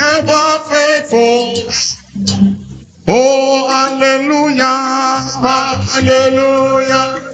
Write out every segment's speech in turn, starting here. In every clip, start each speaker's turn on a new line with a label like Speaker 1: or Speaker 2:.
Speaker 1: Ever faithful. Oh, hallelujah, hallelujah.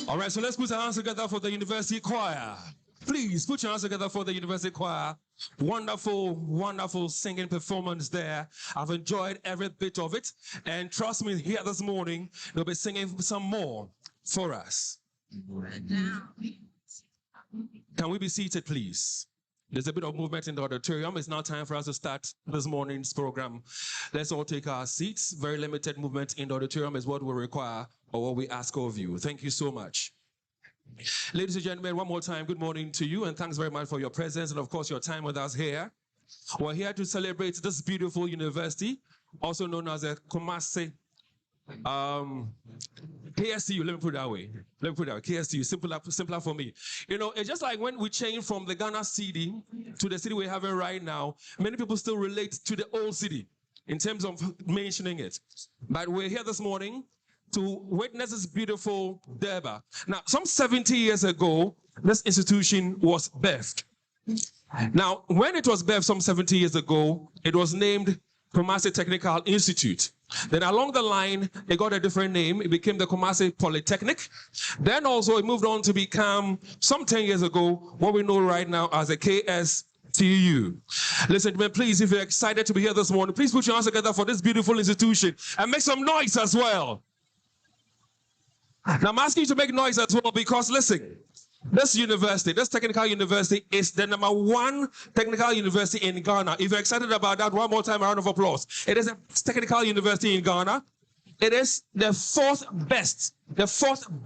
Speaker 2: All right, so let's put our hands together for the university choir. Please put your hands together for the university choir. Wonderful, wonderful singing performance there. I've enjoyed every bit of it. And trust me, here this morning, they'll be singing some more for us. Can we be seated, please? There's a bit of movement in the auditorium. It's now time for us to start this morning's program. Let's all take our seats. Very limited movement in the auditorium is what we require or what we ask of you. Thank you so much. Ladies and gentlemen, one more time, good morning to you, and thanks very much for your presence and, of course, your time with us here. We're here to celebrate this beautiful university, also known as a KsTU KsTU, let me put it that way. KsTU, simpler for me. You know, it's just like when we changed from the Ghana city to the city we're having right now, many people still relate to the old city in terms of mentioning it. But we're here this morning to witness this beautiful DURBAR. Now, some 70 years ago, this institution was birthed. Now, when it was birthed some 70 years ago, it was named Kumasi Technical Institute. Then along the line, it got a different name. It became the Kumasi Polytechnic. Then also it moved on to become, some 10 years ago, what we know right now as the KsTU. Listen to me, please, if you're excited to be here this morning, please put your hands together for this beautiful institution and make some noise as well. Now, I'm asking you to make noise as well because, listen, this university, this technical university is the #1 technical university in Ghana. If you're excited about that, one more time, a round of applause. It is a technical university in Ghana. It is the fourth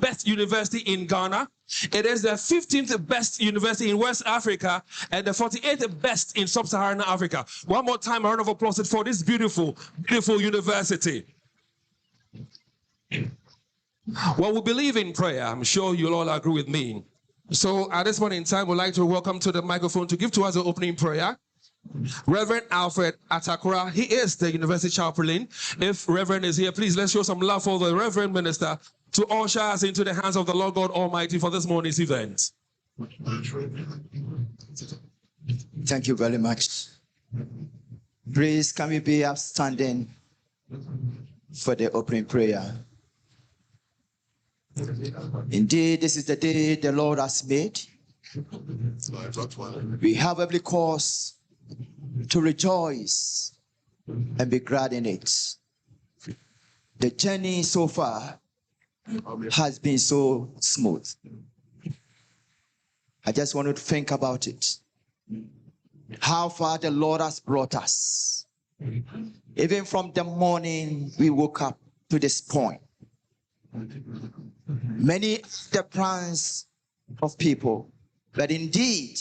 Speaker 2: best university in Ghana. It is the 15th best university in West Africa and the 48th best in Sub-Saharan Africa. One more time, a round of applause for this beautiful, beautiful university. Well, we believe in prayer. I'm sure you'll all agree with me. So at this point in time, we'd like to welcome to the microphone to give to us the opening prayer Reverend Alfred Atakura. He is the University Chaplain. If Reverend is here, please let's show some love for the Reverend Minister to usher us into the hands of the Lord God Almighty for this morning's event.
Speaker 3: Thank you very much. Please, can we be upstanding for the opening prayer? Indeed, this is the day the Lord has made. We have every cause to rejoice and be glad in it. The journey so far has been so smooth. I just want to think about it. How far the Lord has brought us. Even from the morning we woke up to this point. Many the plans of people, but indeed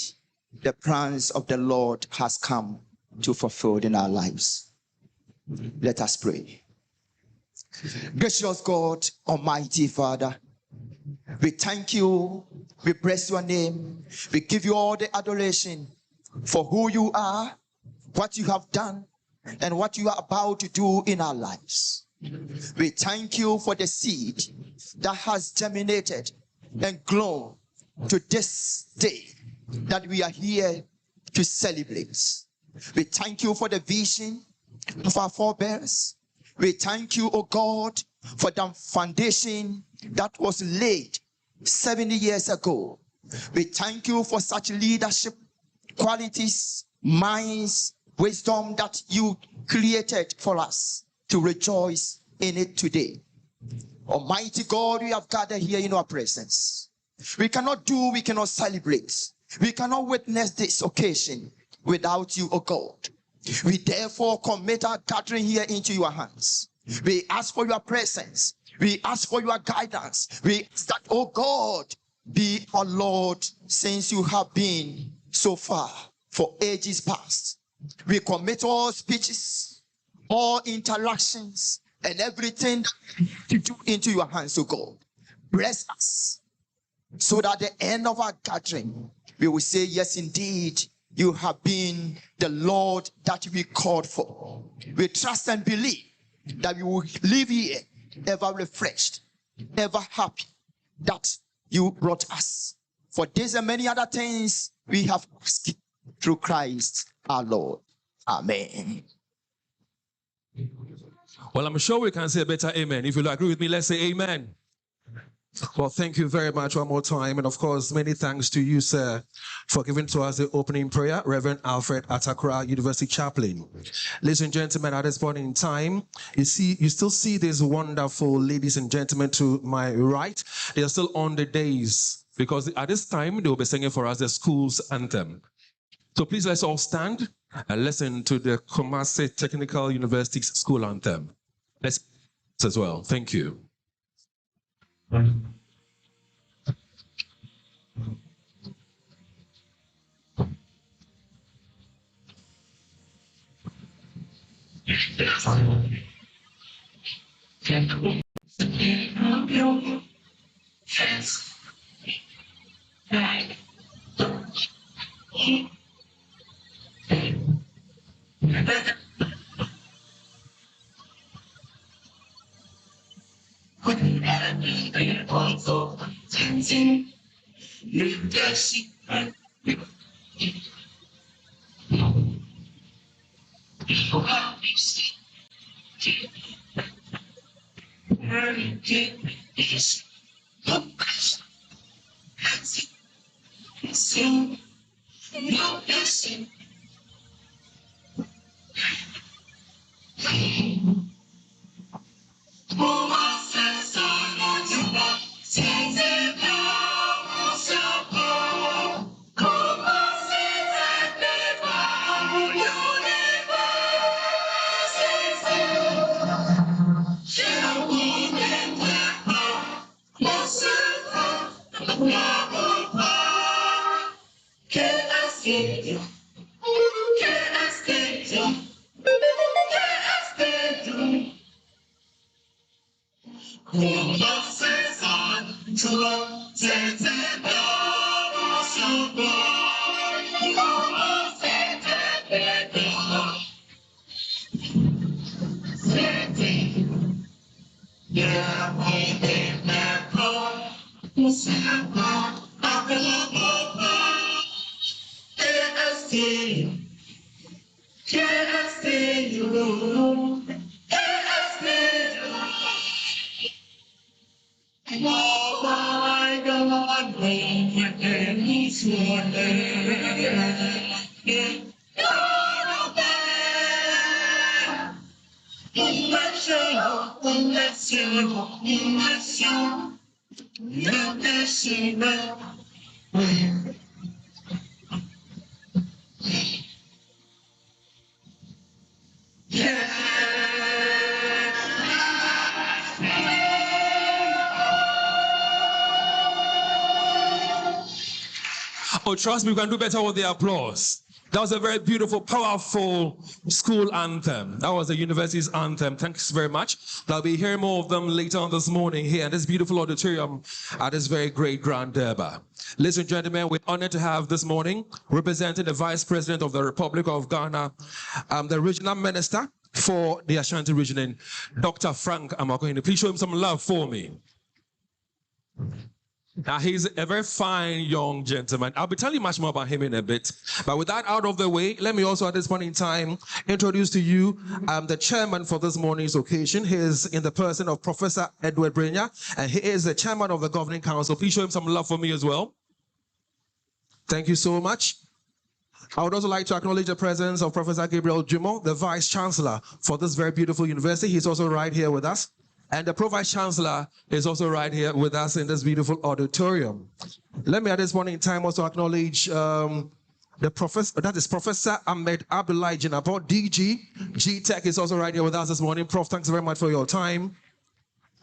Speaker 3: the plans of the Lord has come to fulfill in our lives. Let us pray. Gracious God, Almighty Father, we thank you, we bless your name, we give you all the adoration for who you are, what you have done, and what you are about to do in our lives. We thank you for the seed that has germinated and grown to this day that we are here to celebrate. We thank you for the vision of our forebears. We thank you, O God, for the foundation that was laid 70 years ago. We thank you for such leadership qualities, minds, wisdom that you created for us to rejoice in it today. Almighty God, we have gathered here in our presence. We cannot celebrate. We cannot witness this occasion without you, O God. We therefore commit our gathering here into your hands. We ask for your presence. We ask for your guidance. We ask that, oh God, be our Lord, since you have been so far for ages past. We commit all speeches, all interactions, and everything to do into your hands, oh God. Bless us, so that at the end of our gathering, we will say, yes, indeed, you have been the Lord that we called for. We trust and believe that we will live here ever refreshed, ever happy that you brought us. For this and many other things we have asked through Christ our Lord. Amen.
Speaker 2: Well, I'm sure we can say a better amen. If you agree with me, let's say amen. Well, thank you very much one more time. And of course, many thanks to you, sir, for giving to us the opening prayer, Reverend Alfred Atakra, University Chaplain. Ladies and gentlemen, at this point in time, you still see these wonderful ladies and gentlemen to my right. They are still on the days, because at this time, they will be singing for us the school's anthem. So please, let's all stand and listen to the Kumasi Technical University's school anthem. Let's as well. Thank you. Oh, trust me, we can do better with the applause. That was a very beautiful, powerful school anthem. That was the university's anthem. Thanks very much. I'll be hearing more of them later on this morning here in this beautiful auditorium at this very great Grand Durbar. Ladies and gentlemen, we're honored to have this morning, representing the Vice President of the Republic of Ghana, the Regional Minister for the Ashanti region, Dr. Frank Amakohene. Please show him some love for me. Now, he's a very fine young gentleman. I'll be telling you much more about him in a bit. But with that out of the way, let me also at this point in time introduce to you the chairman for this morning's occasion. He is in the person of Professor Edward Brenya, and he is the chairman of the Governing Council. Please show him some love for me as well. Thank you so much. I would also like to acknowledge the presence of Professor Gabriel Jumo, the Vice Chancellor for this very beautiful university. He's also right here with us. And the Pro-Vice Chancellor is also right here with us in this beautiful auditorium. Let me at this point in time also acknowledge the professor, that is Professor Ahmed Abdullahi Jinabo, DG. G-Tech is also right here with us this morning. Prof, thanks very much for your time.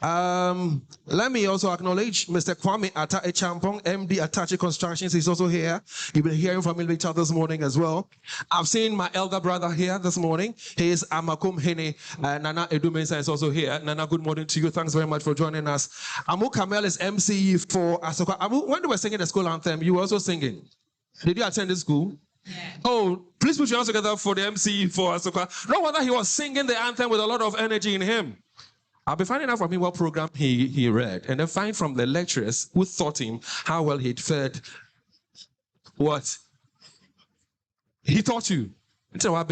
Speaker 2: Let me also acknowledge Mr. Kwame Ata Echampong, MD Atachi Constructions. He's also here. You'll be hearing from him later this morning as well. I've seen my elder brother here this morning. He is Amakum Hene. Nana Edumensa is also here. Nana, good morning to you. Thanks very much for joining us. Amu Kamel is MC for Asoka. Amu, when they were singing the school anthem, you were also singing. Did you attend the school? Yeah. Oh, please put your hands together for the MC for Asoka. No wonder he was singing the anthem with a lot of energy in him. I'll be finding out from him what program he read, and then find from the lecturers who taught him how well he'd fared. What? He taught you. One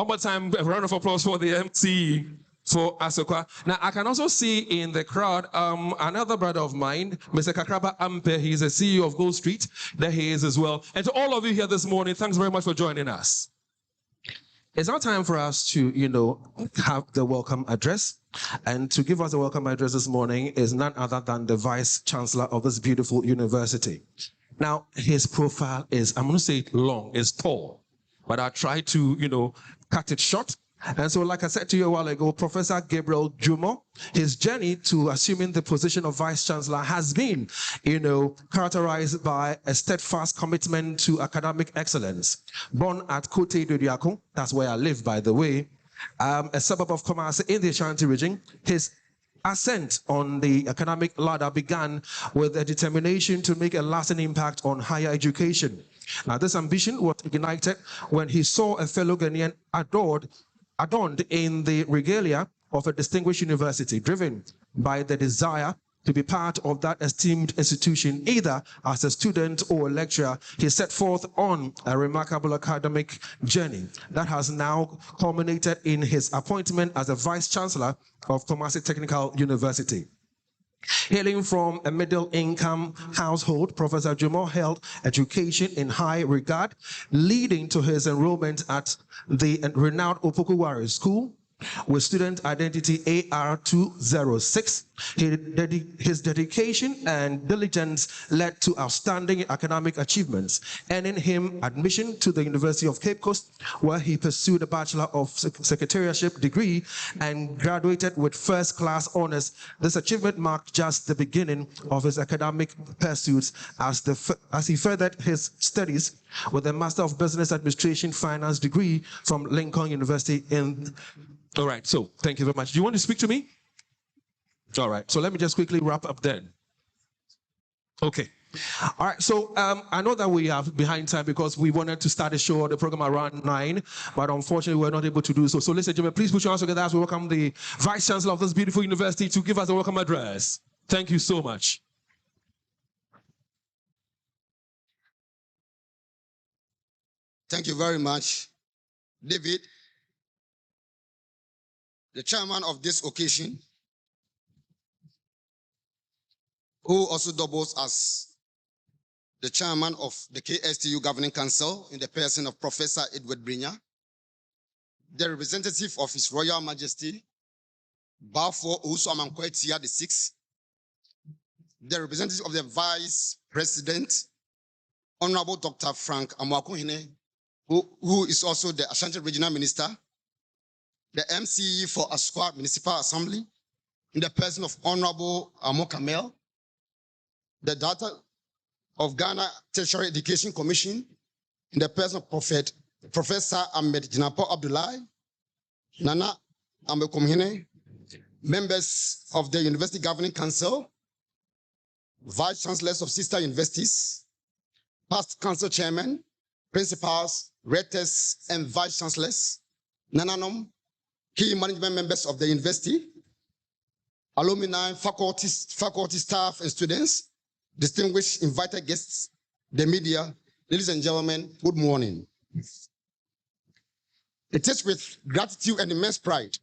Speaker 2: more time, a round of applause for the MC for Asokwa. Now, I can also see in the crowd another brother of mine, Mr. Kakraba Ampe. He's the CEO of Gold Street. There he is as well. And to all of you here this morning, thanks very much for joining us. It's now time for us to, have the welcome address. And to give us a welcome address this morning is none other than the Vice Chancellor of this beautiful university. Now, his profile is, I'm going to say it long, it's tall, but I try to, cut it short. And so, like I said to you a while ago, Professor Gabriel Jumo, his journey to assuming the position of Vice Chancellor has been, characterized by a steadfast commitment to academic excellence. Born at Kote Dodiako, that's where I live, by the way, a suburb of Kumasi in the Ashanti region, his ascent on the academic ladder began with a determination to make a lasting impact on higher education. Now, this ambition was ignited when he saw a fellow Ghanaian adorned in the regalia of a distinguished university, driven by the desire to be part of that esteemed institution, either as a student or a lecturer. He set forth on a remarkable academic journey that has now culminated in his appointment as a Vice Chancellor of Kumasi Technical University. Hailing from a middle-income household, Professor Jumo held education in high regard, leading to his enrollment at the renowned Opokuwari School with student identity AR206. His dedication and diligence led to outstanding academic achievements, earning him admission to the University of Cape Coast, where he pursued a Bachelor of Secretariatship degree and graduated with first-class honors. This achievement marked just the beginning of his academic pursuits as he furthered his studies with a Master of Business Administration Finance degree from Lincoln University in... All right, so thank you very much. Do you want to speak to me? All right, so let me just quickly wrap up then. Okay. All right, so I know that we are behind time because we wanted to start the show, the program around 9, but unfortunately we're not able to do so. So ladies and gentlemen, please put your hands together as we welcome the Vice Chancellor of this beautiful university to give us a welcome address. Thank you so much.
Speaker 4: Thank you very much, David. The chairman of this occasion, who also doubles as the chairman of the KsTU Governing Council in the person of Professor Edward Brenya, the representative of His Royal Majesty, Balfour Owusu-Amankwah-Etia VI, the representative of the Vice President, Honorable Dr. Frank Amakohene, who is also the Ashanti Regional Minister, the MCE for Asokwa Municipal Assembly, in the person of Honorable Amo Kamel, the Director of Ghana Tertiary Education Commission, in the person of Professor Ahmed Jinapo Abdullahi, Nana Ambekomhene, members of the University Governing Council, vice chancellors of sister universities, past council chairmen, principals, rectors, and vice chancellors, Nananom, key management members of the university, alumni, faculty staff, and students, distinguished invited guests, the media, ladies and gentlemen, good morning. It is with gratitude and immense pride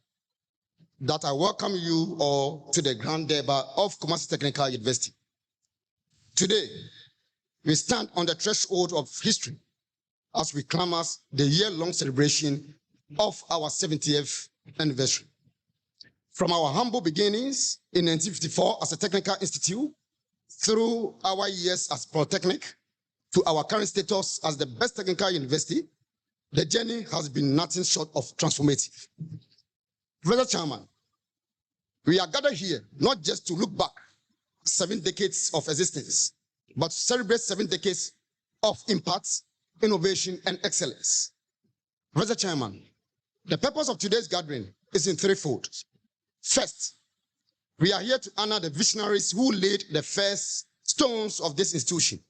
Speaker 4: that I welcome you all to the Grand Durbar of Kumasi Technical University. Today, we stand on the threshold of history as we clamor the year-long celebration of our 70th anniversary. From our humble beginnings in 1954 as a technical institute, through our years as Polytechnic, to our current status as the best technical university, the journey has been nothing short of transformative. Mr. Chairman, we are gathered here not just to look back 7 decades of existence, but to celebrate 7 decades of impact, innovation, and excellence. Mr. Chairman, the purpose of today's gathering is in threefold. First, we are here to honor the visionaries who laid the first stones of this institution.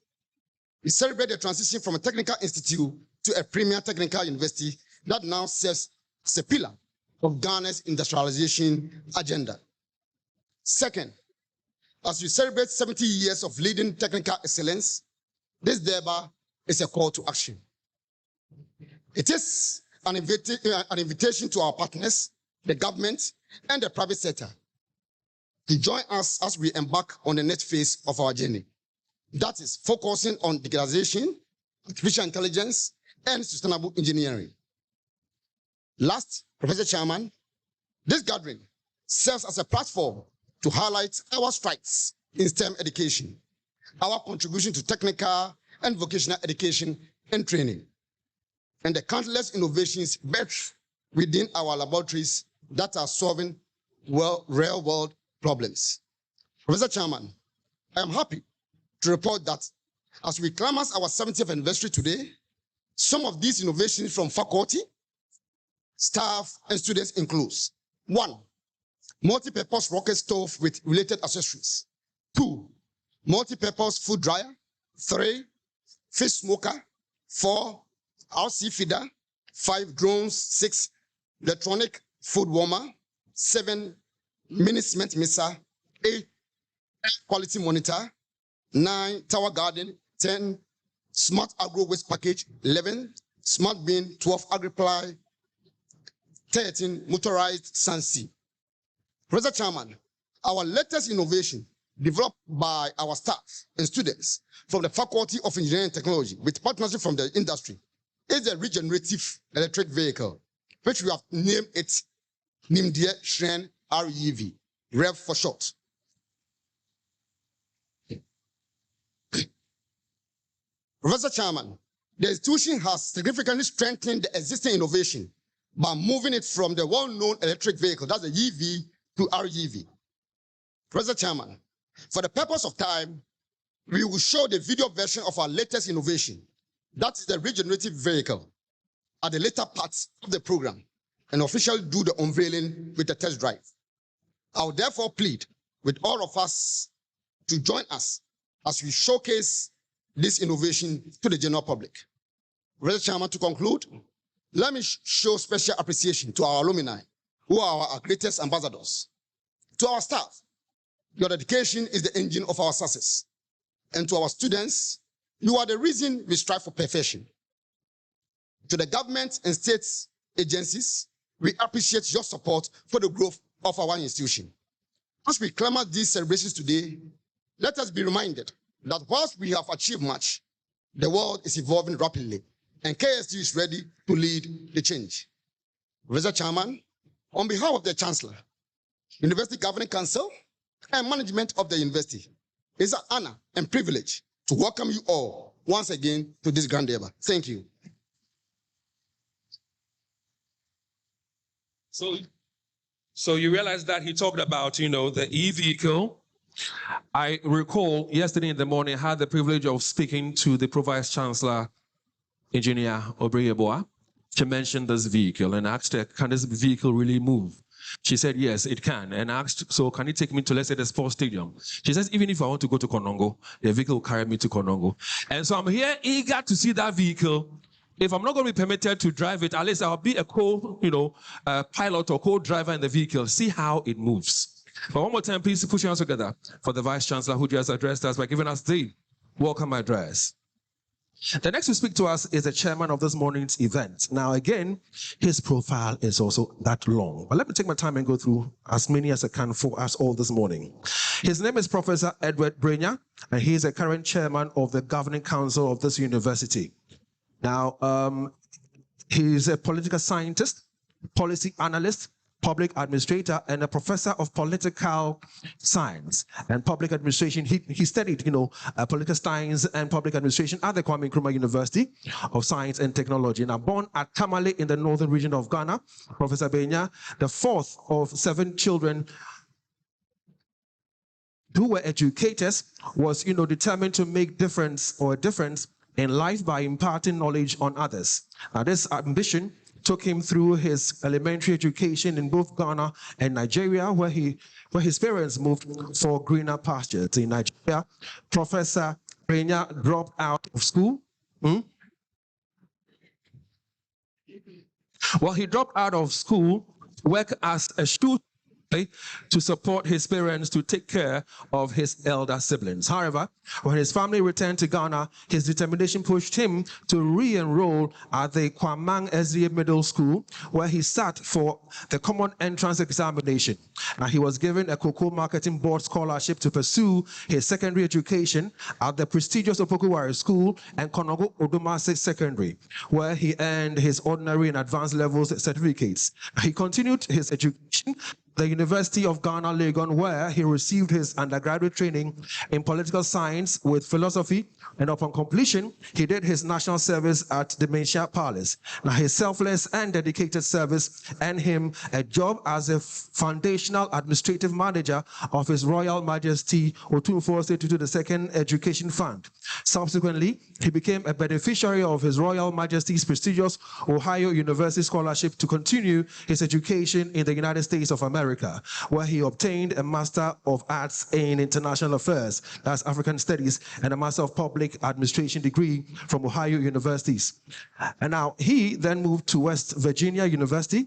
Speaker 4: We celebrate the transition from a technical institute to a premier technical university that now serves as a pillar of Ghana's industrialization agenda. Second, as we celebrate 70 years of leading technical excellence, this Durbar is a call to action. It is an invitation to our partners, the government, and the private sector to join us as we embark on the next phase of our journey. That is focusing on digitalization, artificial intelligence, and sustainable engineering. Last, Professor Chairman, this gathering serves as a platform to highlight our strides in STEM education, our contribution to technical and vocational education and training, and the countless innovations birthed within our laboratories that are solving real-world problems. Professor Chairman, I am happy to report that as we clamor our 70th anniversary today, some of these innovations from faculty, staff, and students includes: 1, multi-purpose rocket stove with related accessories; 2, multi-purpose food dryer; 3, fish smoker; 4, RC feeder; 5, drones; 6, electronic food warmer; 7, mini cement mixer; 8, quality monitor; 9, tower garden; 10, smart agro waste package; 11, smart bin; 12, agri-ply; 13, motorized Sansi. Professor Chairman, our latest innovation, developed by our staff and students from the Faculty of Engineering and Technology with partnership from the industry, is a regenerative electric vehicle, which we have named it Nimdie Shren REV, REV for short. Professor Chairman, the institution has significantly strengthened the existing innovation by moving it from the well-known electric vehicle, that's the EV, to REV. Professor Chairman, for the purpose of time, we will show the video version of our latest innovation, that is the regenerative vehicle, at the later parts of the program, and officially do the unveiling with the test drive. I will therefore plead with all of us to join us as we showcase this innovation to the general public. Professor Chairman, to conclude, let me show special appreciation to our alumni, who are our greatest ambassadors. To our staff, your dedication is the engine of our success. And to our students, you are the reason we strive for perfection. To the government and state agencies, we appreciate your support for the growth of our institution. As we clamor these celebrations today, let us be reminded that whilst we have achieved much, the world is evolving rapidly, and KsTU is ready to lead the change. Professor Chairman, on behalf of the Chancellor, University Governing Council, and management of the university, it's an honor and privilege to welcome you all once again to this Grand Durbar. Thank you.
Speaker 2: So you realize that he talked about, the e-vehicle, I recall yesterday in the morning, I had the privilege of speaking to the Pro-Vice Chancellor, Engineer Obreyeboa. She mentioned this vehicle and asked her, can this vehicle really move? She said, yes, it can. And asked, so can you take me to, let's say, the sports stadium? She says, even if I want to go to Konongo, the vehicle will carry me to Konongo. And so I'm here eager to see that vehicle. If I'm not going to be permitted to drive it, at least I'll be a pilot or co-driver in the vehicle, see how it moves. But one more time, please put your hands together for the Vice Chancellor who just addressed us by giving us the welcome address. The next to speak to us is the chairman of this morning's event. Now, again, his profile is also that long. But let me take my time and go through as many as I can for us all this morning. His name is Professor Edward Brenya, and he is the current chairman of the governing council of this university. Now, he's a political scientist, policy analyst, public administrator, and a professor of political science and public administration. He studied, political science and public administration at the Kwame Nkrumah University of Science and Technology. Now, born at Tamale in the northern region of Ghana, Professor Brenya, the fourth of 7 children who were educators, was, determined to make a difference in life by imparting knowledge on others. Now, this ambition took him through his elementary education in both Ghana and Nigeria, where his parents moved for greener pastures. In Nigeria, Professor Brenya dropped out of school. Well, he dropped out of school, worked as a student to support his parents to take care of his elder siblings. However, when his family returned to Ghana, his determination pushed him to re-enroll at the Kwamang SDA Middle School, where he sat for the Common Entrance Examination. Now, he was given a Cocoa Marketing Board scholarship to pursue his secondary education at the prestigious Opokuwari School and Konongo Odomase Secondary, where he earned his ordinary and advanced levels certificates. He continued his education the University of Ghana, Legon, where he received his undergraduate training in political science with philosophy, and upon completion, he did his national service at the Dementia Palace. Now, his selfless and dedicated service earned him a job as a foundational administrative manager of His Royal Majesty Otumfuo Setutu II Education Fund. Subsequently, he became a beneficiary of His Royal Majesty's prestigious Ohio University Scholarship to continue his education in the United States of America, where he obtained a Master of Arts in International Affairs, that's African Studies, and a Master of Public Administration degree from Ohio Universities. And now he then moved to West Virginia University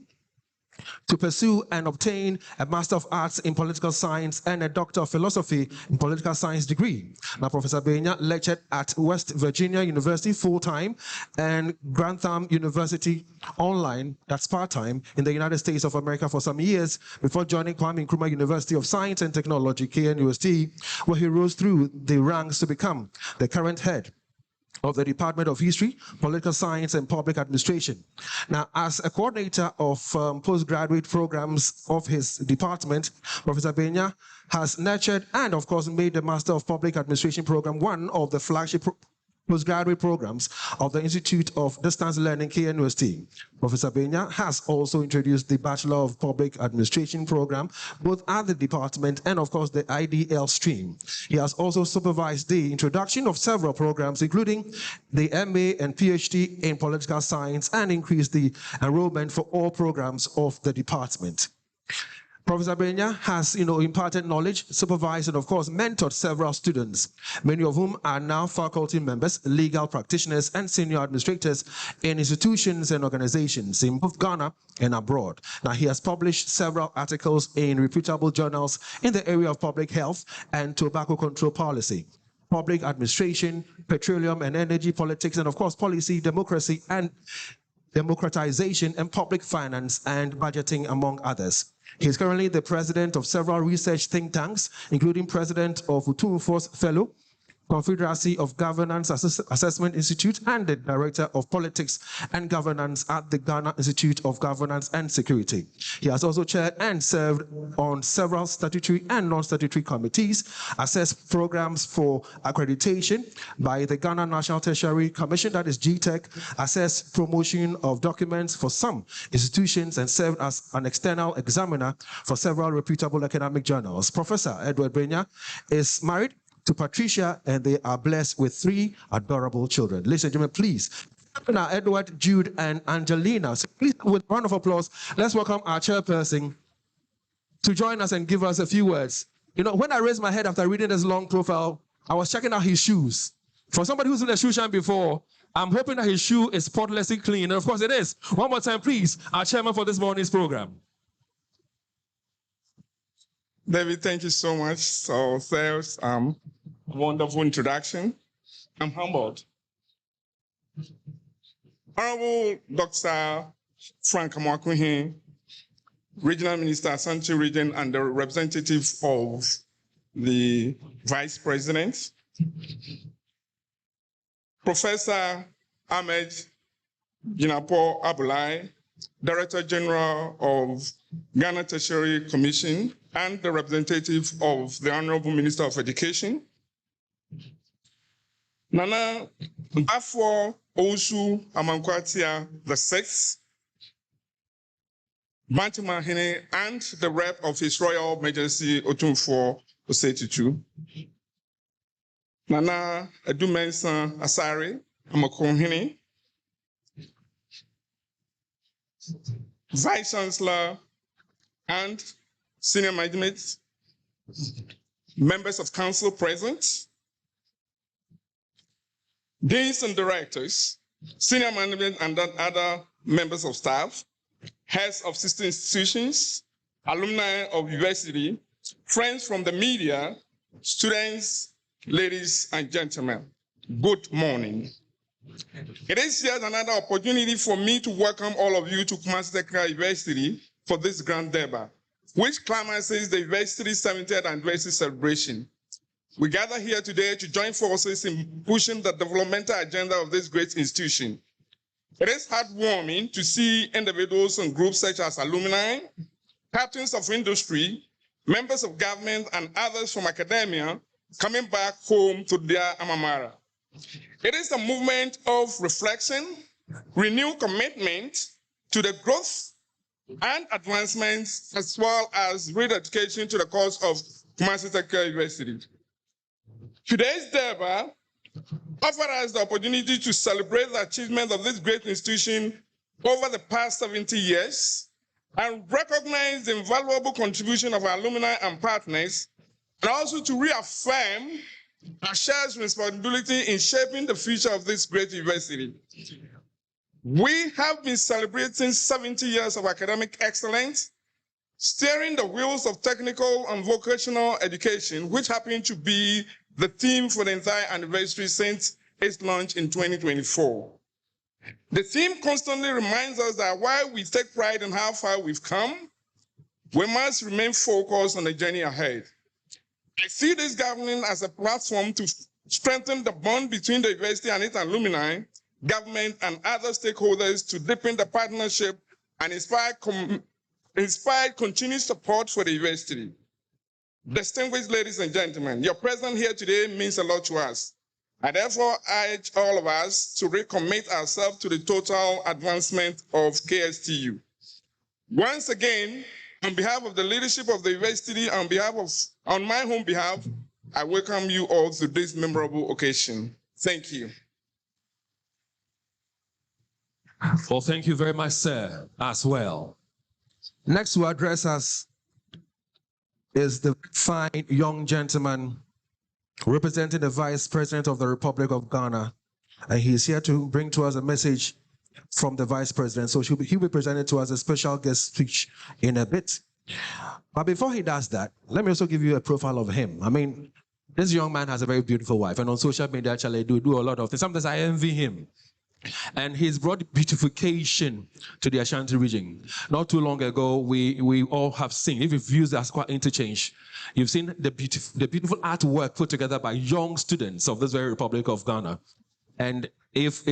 Speaker 2: to pursue and obtain a Master of Arts in Political Science and a Doctor of Philosophy in Political Science degree. Now, Professor Brenya lectured at West Virginia University full-time and Grantham University online, that's part-time, in the United States of America for some years before joining Kwame Nkrumah University of Science and Technology, KNUST, where he rose through the ranks to become the current head of the Department of History, Political Science, and Public Administration. Now, as a coordinator of postgraduate programs of his department, Professor Brenya has nurtured and, of course, made the Master of Public Administration program one of the flagship postgraduate programs of the Institute of Distance Learning, KNUST. Professor Brenya has also introduced the Bachelor of Public Administration program, both at the department and, of course, the IDL stream. He has also supervised the introduction of several programs, including the MA and PhD in Political Science, and increased the enrollment for all programs of the department. Professor Brenya has, imparted knowledge, supervised, and of course, mentored several students, many of whom are now faculty members, legal practitioners, and senior administrators in institutions and organizations in both Ghana and abroad. Now, he has published several articles in reputable journals in the area of public health and tobacco control policy, public administration, petroleum and energy politics, and of course, policy, democracy, and democratization, and public finance and budgeting, among others. He is currently the president of several research think tanks, including president of Otumfuo's Fellow Confederacy of Governance Assessment Institute, and the Director of Politics and Governance at the Ghana Institute of Governance and Security. He has also chaired and served on several statutory and non-statutory committees, assessed programs for accreditation by the Ghana National Tertiary Commission, that is GTEC, assessed promotion of documents for some institutions, and served as an external examiner for several reputable academic journals. Professor Edward Brenya is married to Patricia, and they are blessed with 3 adorable children. Ladies and gentlemen, please, now Edward, Jude, and Angelina. So please, with a round of applause, let's welcome our chairperson to join us and give us a few words. You know, when I raised my head after reading this long profile, I was checking out his shoes. For somebody who's in a shoe shine before, I'm hoping that his shoe is spotlessly clean. And of course it is. One more time, please, our chairman for this morning's program.
Speaker 1: David, thank you so much for that wonderful introduction. I'm humbled. Honorable Dr. Frank Amwakuhin, Regional Minister, Asante Region, and the representative of the Vice President, Professor Ahmed Jinapo Abulai, Director General of Ghana Tertiary Commission, and the representative of the Honorable Minister of Education. Nana Afo Osu Amankwatia VI, Bantimahine, and the rep of His Royal Majesty Otumfuo Osei-Tutu. Nana Edumensa Asare Amakonhene, Vice Chancellor and senior management, members of council present, deans and directors, senior management and other members of staff, heads of sister institutions, alumni of university, friends from the media, students, ladies and gentlemen, good morning. It is yet another opportunity for me to welcome all of you to Kumasi Technical University for this grand Durbar, which clamouses the university's 70th anniversary celebration. We gather here today to join forces in pushing the developmental agenda of this great institution. It is heartwarming to see individuals and groups such as alumni, captains of industry, members of government, and others from academia coming back home to their alma mater. It is a movement of reflection, renewed commitment to the growth and advancements, as well as re-education to the cause of Kumasi Technical University. Today's Durbar offers us the opportunity to celebrate the achievement of this great institution over the past 70 years and recognize the invaluable contribution of our alumni and partners, and also to reaffirm our shared responsibility in shaping the future of this great university. We have been celebrating 70 years of academic excellence, steering the wheels of technical and vocational education, which happened to be the theme for the entire anniversary since its launch in 2024. The theme constantly reminds us that while we take pride in how far we've come, we must remain focused on the journey ahead. I see this gathering as a platform to strengthen the bond between the university and its alumni, government, and other stakeholders to deepen the partnership and inspire continued support for the university. Distinguished ladies and gentlemen, your presence here today means a lot to us. I therefore urge all of us to recommit ourselves to the total advancement of KsTU. Once again, on behalf of the leadership of the university, on my own behalf, I welcome you all to this memorable occasion. Thank you.
Speaker 2: Well, thank you very much, sir, as well. Next to address us is the fine young gentleman representing the Vice President of the Republic of Ghana. And he's here to bring to us a message from the Vice President. So he'll be presented to us a special guest speech in a bit. But before he does that, let me also give you a profile of him. I mean, this young man has a very beautiful wife, and on social media, actually, do a lot of things. Sometimes I envy him. And he's brought beautification to the Ashanti region. Not too long ago, we all have seen, if you've used the Asqua interchange, you've seen the beautiful artwork put together by young students of this very Republic of Ghana. And if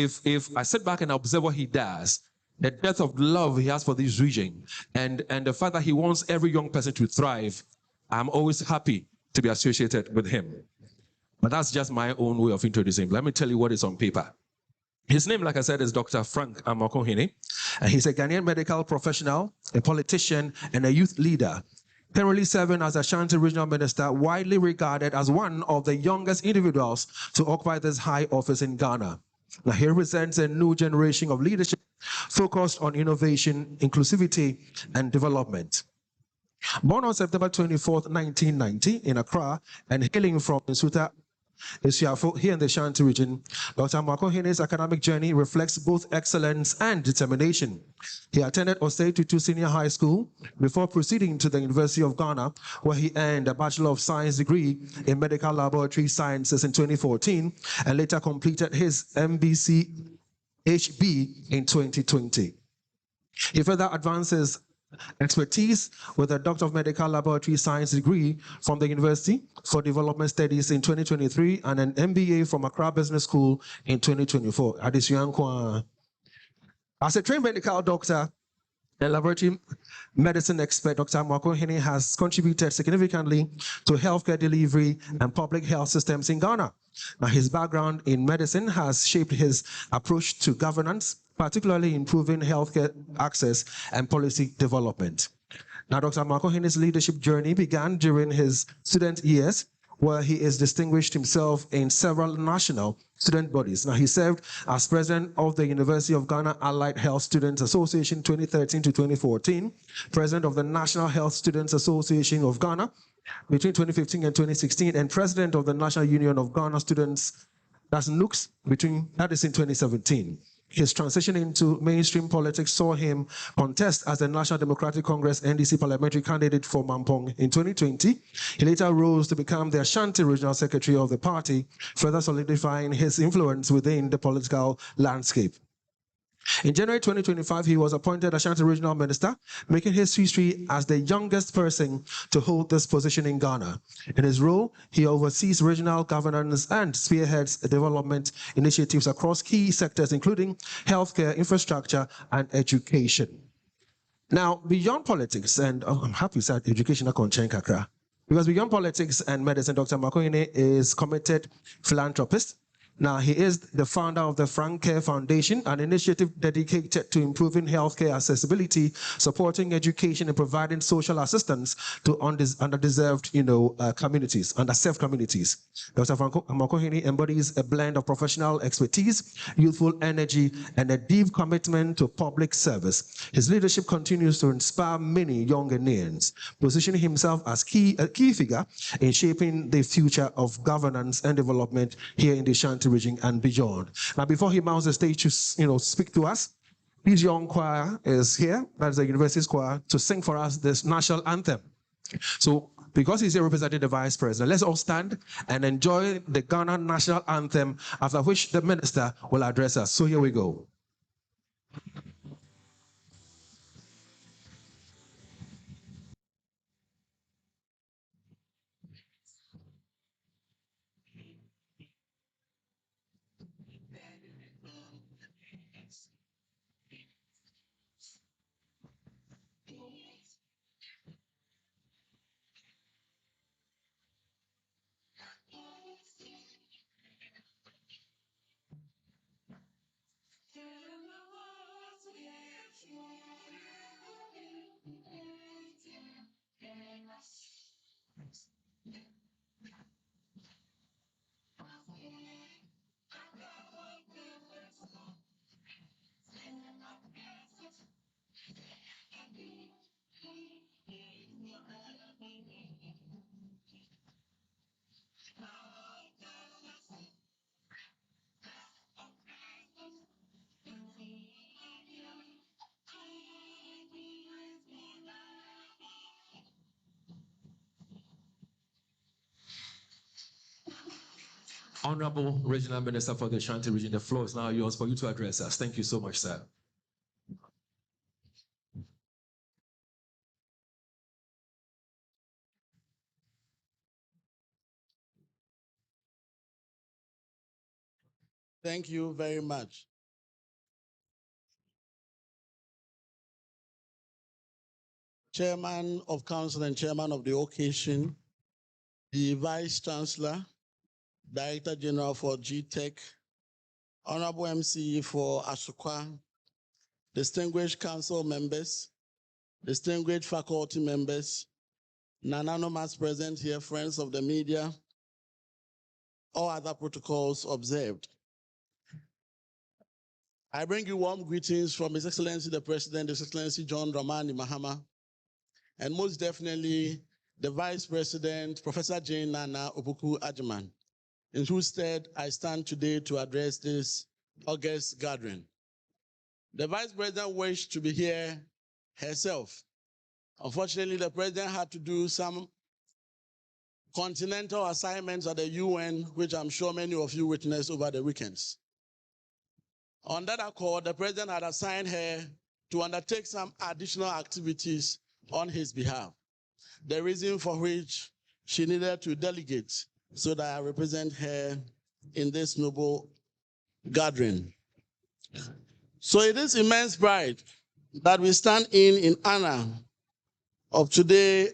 Speaker 2: I sit back and observe what he does, the depth of love he has for this region, and the fact that he wants every young person to thrive, I'm always happy to be associated with him. But that's just my own way of introducing him. Let me tell you what is on paper. His name, like I said, is Dr. Frank Amokohene. He's a Ghanaian medical professional, a politician, and a youth leader. Currently serving as Ashanti Regional Minister, widely regarded as one of the youngest individuals to occupy this high office in Ghana. Now, he represents a new generation of leadership focused on innovation, inclusivity, and development. Born on September 24th, 1990 in Accra and hailing from Nsuta, here in the Ashanti region, Dr. Amokohene's academic journey reflects both excellence and determination. He attended Osei Tutu Senior High School before proceeding to the University of Ghana, where he earned a Bachelor of Science degree in Medical Laboratory Sciences in 2014, and later completed his MBC HB in 2020. He further advances expertise with a Doctor of Medical Laboratory Science degree from the University for Development Studies in 2023 and an MBA from Accra Business School in 2024. As a trained medical doctor and laboratory medicine expert, Dr. Amokohene has contributed significantly to healthcare delivery and public health systems in Ghana. Now, his background in medicine has shaped his approach to governance, particularly improving healthcare access and policy development. Now, Dr. Amokohene's leadership journey began during his student years, where he has distinguished himself in several national student bodies. Now, he served as president of the University of Ghana Allied Health Students Association 2013 to 2014, president of the National Health Students Association of Ghana between 2015 and 2016, and president of the National Union of Ghana Students, that's NUCS, that is in 2017. His transition into mainstream politics saw him contest as the National Democratic Congress NDC parliamentary candidate for Mampong in 2020. He later rose to become the Ashanti Regional Secretary of the party, further solidifying his influence within the political landscape. In January 2025, he was appointed Ashanti Regional Minister, making his history as the youngest person to hold this position in Ghana. In his role, he oversees regional governance and spearheads development initiatives across key sectors, including healthcare, infrastructure, and education. Now, beyond politics, and I'm happy to say education, because beyond politics and medicine, Dr. Amokohene is committed philanthropist. Now, he is the founder of the Frank Care Foundation, an initiative dedicated to improving healthcare accessibility, supporting education, and providing social assistance to underdeserved, communities, underserved communities. Dr. Amokohene embodies a blend of professional expertise, youthful energy, and a deep commitment to public service. His leadership continues to inspire many young Ghanaians, positioning himself as a key figure in shaping the future of governance and development here in the Ashanti region and beyond. Now, before he mounts the stage to speak to us, this young choir is here, that's the university's choir, to sing for us this national anthem. So, because he's here representing the vice president, let's all stand and enjoy the Ghana national anthem, after which the minister will address us. So here we go. Honorable Regional Minister for the Ashanti region, the floor is now yours for you to address us. Thank you so much, sir.
Speaker 5: Thank you very much. Chairman of Council and Chairman of the occasion, the Vice Chancellor, Director General for GTech, Honorable MC for Asukwa, distinguished council members, distinguished faculty members, non-anonymous present here, friends of the media, all other protocols observed. I bring you warm greetings from His Excellency the President, His Excellency John Dramani Mahama, and most definitely the Vice President, Professor Jane Nana Obuku Ajiman, in whose stead I stand today to address this August gathering. The Vice President wished to be here herself. Unfortunately, the President had to do some continental assignments at the UN, which I'm sure many of you witnessed over the weekends. On that accord, the President had assigned her to undertake some additional activities on his behalf, the reason for which she needed to delegate so that I represent her in this noble gathering. So it is immense pride that we stand in honor of today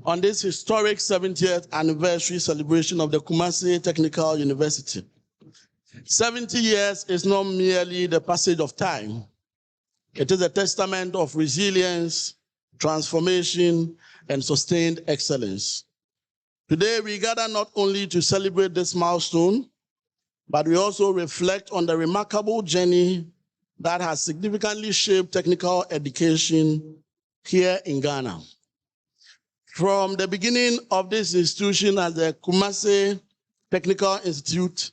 Speaker 5: on this historic 70th anniversary celebration of the Kumasi Technical University. 70 years is not merely the passage of time. It is a testament of resilience, transformation, and sustained excellence. Today, we gather not only to celebrate this milestone, but we also reflect on the remarkable journey that has significantly shaped technical education here in Ghana. From the beginning of this institution as the Kumasi Technical Institute,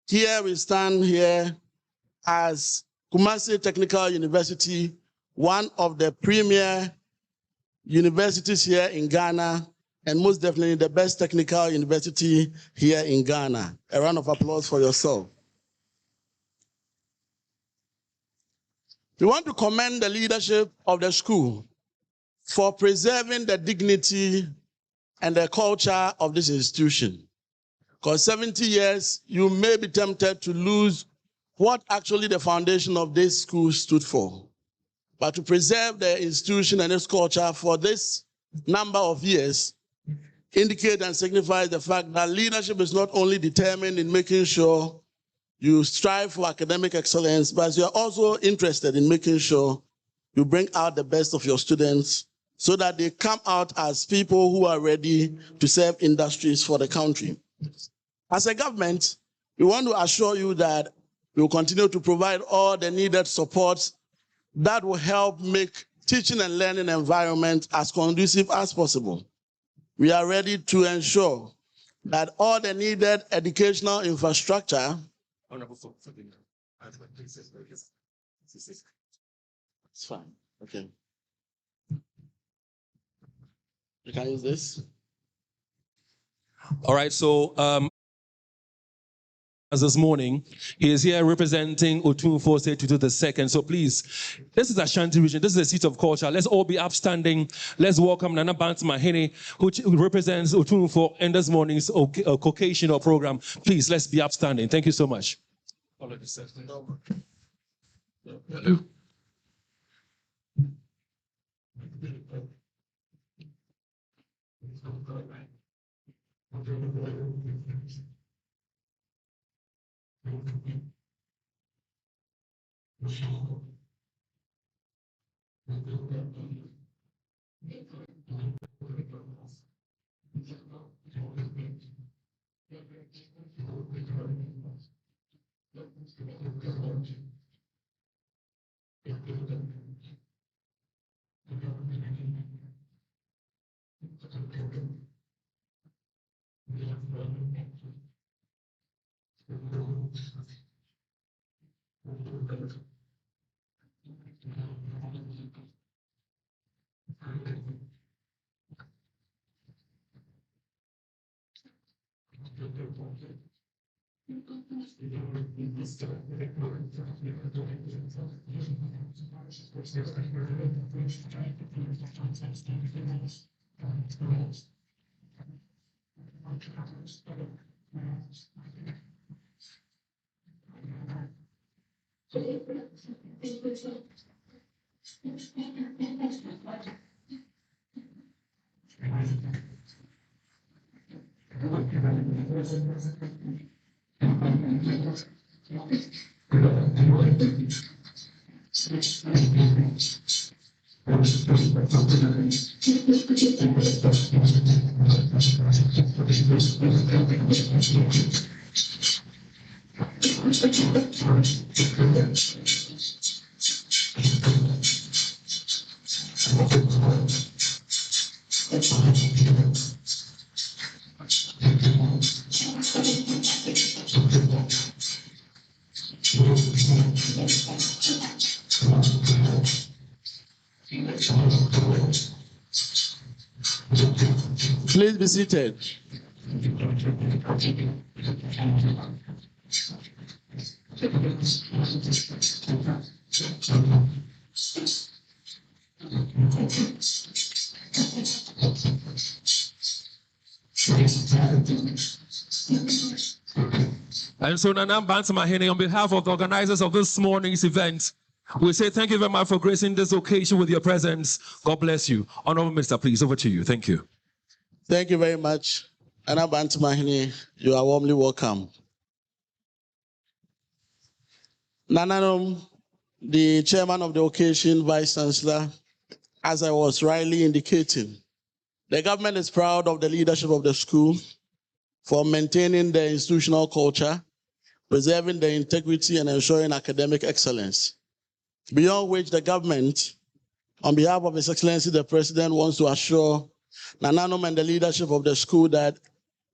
Speaker 5: here we stand here as Kumasi Technical University, one of the premier universities here in Ghana, and most definitely the best technical university here in Ghana. A round of applause for yourself. We want to commend the leadership of the school for preserving the dignity and the culture of this institution. Because 70 years, you may be tempted to lose what actually the foundation of this school stood for. But to preserve the institution and its culture for this number of years indicate and signifies the fact that leadership is not only determined in making sure you strive for academic excellence, but you are also interested in making sure you bring out the best of your students so that they come out as people who are ready to serve industries for the country. As a government, we want to assure you that we will continue to provide all the needed support that will help make teaching and learning environment as conducive as possible. We are ready to ensure that all the needed educational infrastructure. It's fine. Okay. You can use this.
Speaker 2: All right, so as this morning, he is here representing Otunfo State the second. So please, this is Ashanti region. This is a seat of culture. Let's all be upstanding. Let's welcome Nana Bant Mahene, who represents Otunfo in this morning's occasional program. Please, let's be upstanding. Thank you so much.
Speaker 5: Please be seated.
Speaker 2: And so, Nana Bantamahene, on behalf of the organizers of this morning's event, we say thank you very much for gracing this occasion with your presence. God bless you. Honorable Minister, please, over to you. Thank you.
Speaker 5: Thank you very much. Nana Bantamahene, you are warmly welcome. Nananom, the chairman of the occasion, Vice Chancellor, as I was rightly indicating, the government is proud of the leadership of the school for maintaining the institutional culture, preserving the integrity and ensuring academic excellence. Beyond which the government, on behalf of His Excellency the President, wants to assure Nananom and the leadership of the school that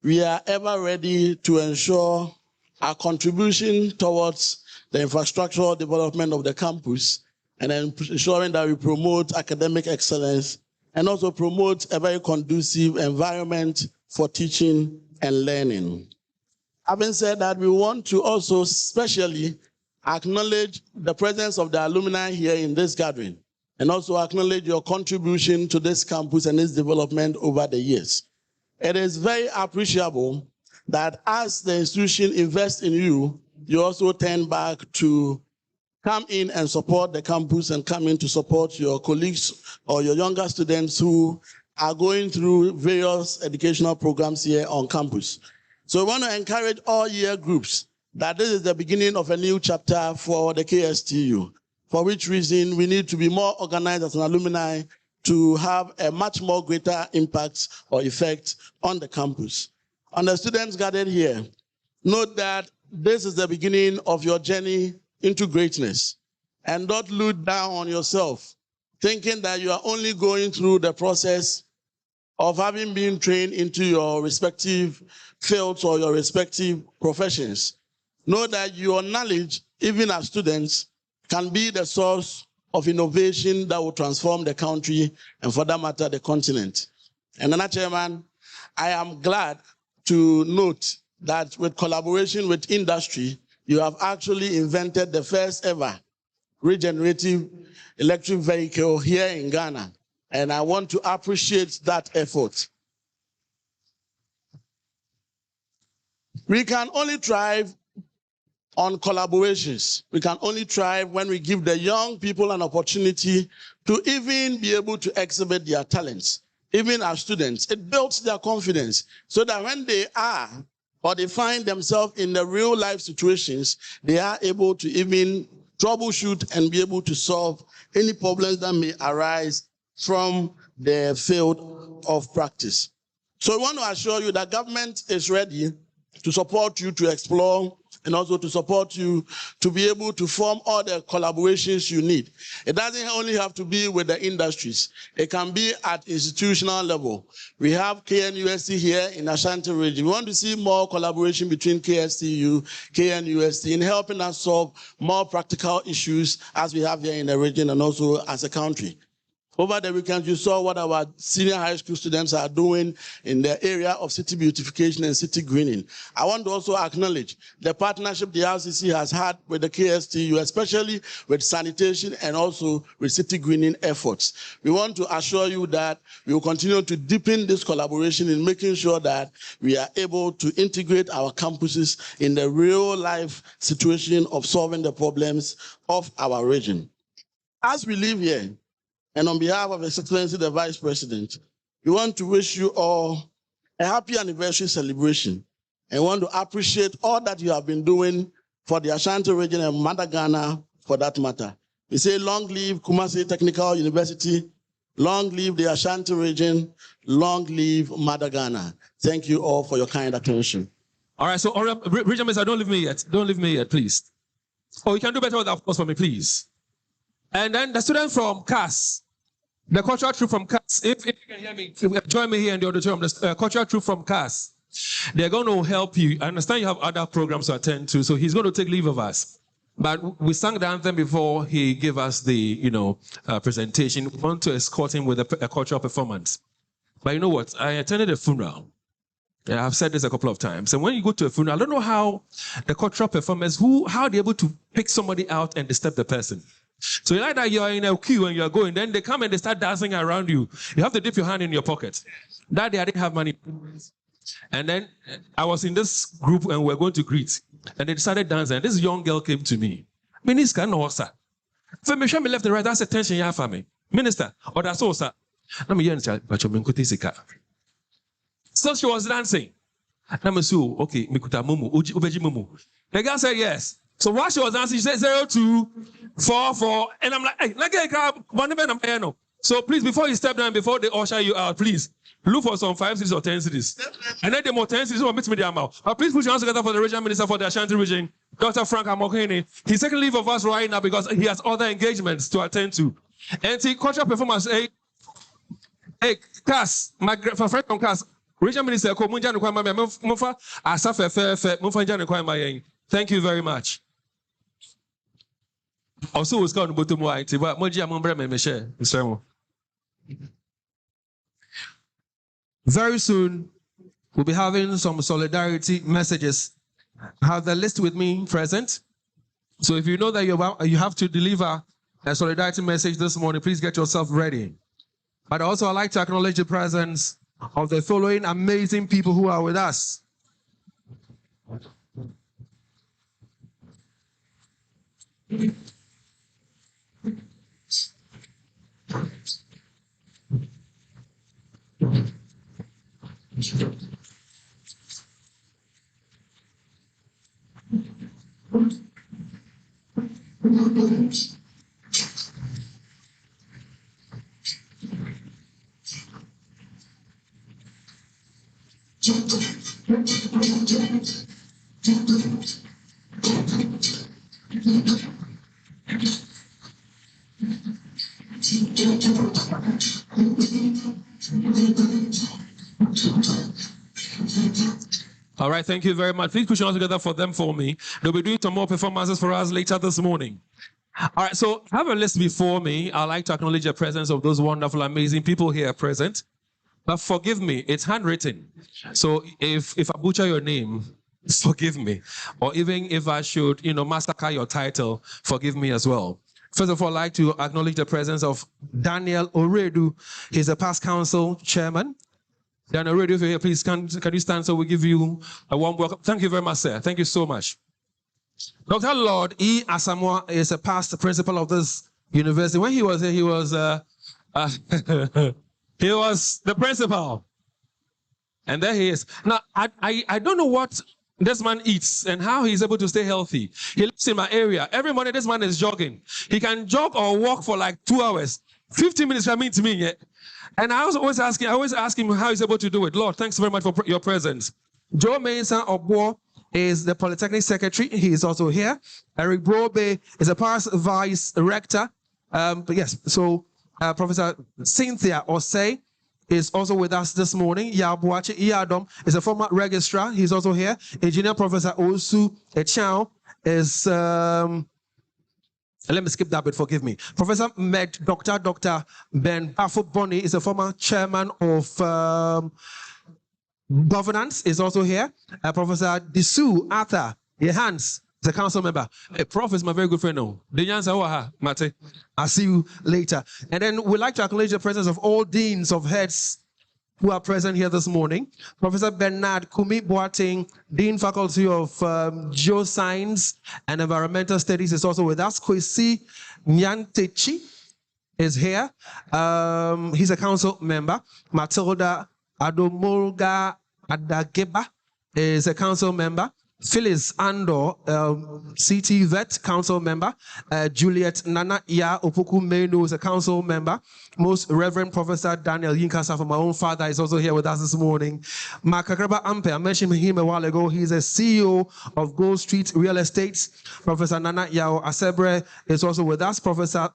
Speaker 5: we are ever ready to ensure our contribution towards the infrastructural development of the campus and ensuring that we promote academic excellence and also promote a very conducive environment for teaching and learning. Having said that, we want to also especially acknowledge the presence of the alumni here in this gathering and also acknowledge your contribution to this campus and its development over the years. It is very appreciable that as the institution invests in you, you also turn back to come in and support the campus and come in to support your colleagues or your younger students who are going through various educational programs here on campus. So we want to encourage all year groups that this is the beginning of a new chapter for the KsTU, for which reason we need to be more organized as an alumni to have a much more greater impact or effect on the campus. On the students gathered here, note that this is the beginning of your journey into greatness, and don't look down on yourself, thinking that you are only going through the process of having been trained into your respective fields or your respective professions. Know that your knowledge, even as students, can be the source of innovation that will transform the country and, for that matter, the continent. And Nana Chairman, I am glad to note that with collaboration with industry, you have actually invented the first ever regenerative electric vehicle here in Ghana. And I want to appreciate that effort. We can only thrive on collaborations. We can only thrive when we give the young people an opportunity to even be able to exhibit their talents, even as students. It builds their confidence so that when they are or they find themselves in the real life situations, they are able to even troubleshoot and be able to solve any problems that may arise from the field of practice. So I want to assure you that government is ready to support you to explore and also to support you to be able to form all the collaborations you need. It doesn't only have to be with the industries. It can be at institutional level. We have KNUST here in Ashanti region. We want to see more collaboration between KsTU, KNUST in helping us solve more practical issues as we have here in the region and also as a country. Over the weekend, you saw what our senior high school students are doing in the area of city beautification and city greening. I want to also acknowledge the partnership the RCC has had with the KsTU, especially with sanitation and also with city greening efforts. We want to assure you that we will continue to deepen this collaboration in making sure that we are able to integrate our campuses in the real life situation of solving the problems of our region. As we live here, and on behalf of His Excellency the Vice President, we want to wish you all a happy anniversary celebration and want to appreciate all that you have been doing for the Ashanti region and Mother Ghana for that matter. We say long live Kumasi Technical University, long live the Ashanti region, long live Mother Ghana. Thank you all for your kind attention.
Speaker 2: All right, so Region Minister, don't leave me yet. Don't leave me yet, please. Oh, you can do better with that, of course, for me, please. And then the student from KAS, the cultural troop from KAS, if you can hear me, join me here in the auditorium, the cultural troop from KAS, they're going to help you. I understand you have other programs to attend to, so he's going to take leave of us. But we sang the anthem before he gave us the, presentation. We want to escort him with a cultural performance. But you know what? I attended a funeral. And I've said this a couple of times. And when you go to a funeral, I don't know how the cultural performers, how they're able to pick somebody out and disturb the person. So like that you're in a queue and you're going, then they come and they start dancing around you. You have to dip your hand in your pocket. That day I didn't have money. And then I was in this group and we're going to greet. And they started dancing. And this young girl came to me. Minister, no, sir. For me, me left and right, that's attention you have for me. Minister, or that's all, sir. So she was dancing. Okay, the girl said yes. So while she was dancing, she said 0244. And I'm like, hey, so please, before you step down, before they usher you out, please look for some 5 cities or 10 cities. And then the more 10 cities will meet me there. But please put your hands together for the regional minister for the Ashanti region, Dr. Frank Amokhene. He's taking leave of us right now because he has other engagements to attend to. And the cultural performance, hey, KAS, my friend from KAS, regional minister, thank you very much. Also, was going to very soon, we'll be having some solidarity messages. I have the list with me present. So if you know that you have to deliver a solidarity message this morning, please get yourself ready. But also, I'd like to acknowledge the presence of the following amazing people who are with us. All right, thank you very much. Please put your hands together for them for me. They'll be doing some more performances for us later this morning. All right, so I have a list before me. I'd like to acknowledge the presence of those wonderful, amazing people here present. But forgive me, it's handwritten. So if I butcher your name, forgive me. Or even if I should, massacre your title, forgive me as well. First of all, I'd like to acknowledge the presence of Daniel Oredu. He's a past council chairman. Daniel Oredu, if you're here, please, can you stand so we give you a warm welcome? Thank you very much, sir. Thank you so much. Dr. Lord E. Asamoah is a past principal of this university. When he was here, he was he was the principal. And there he is. Now, I don't know what this man eats and how he's able to stay healthy. He lives in my area. Every morning, this man is jogging. He can jog or walk for like 2 hours. 15 minutes for me to me. Yeah? And I always ask him how he's able to do it. Lord, thanks very much for your presence. Joe Mensah Obwo is the Polytechnic Secretary. He is also here. Eric Brobe is a past Vice Rector. But yes, so Professor Cynthia Osei is also with us this morning. Yabuachi Iyadom is a former registrar. He's also here. Engineer Professor Osu Echao is Let me skip that bit, forgive me. Professor Dr. Ben Bafo-Boni is a former chairman of governance, is also here. Professor Disu Arthur Hans is a council member. Prof is my very good friend now. Mate. I'll see you later. And then we'd like to acknowledge the presence of all deans of heads who are present here this morning. Professor Bernard Kumi Boateng, Dean Faculty of Geoscience and Environmental Studies, is also with us. Kwesi Nyantechi is here. He's a council member. Matilda Adomolga Adageba is a council member. Phyllis Andor, CT Vet, council member. Juliet Nana Ya Opoku Menu is a council member. Most Reverend Professor Daniel Yinkasa from my own father is also here with us this morning. Makakraba Ampe, I mentioned him a while ago. He's a CEO of Gold Street Real Estate. Professor Nana Yao Asebre is also with us. Professor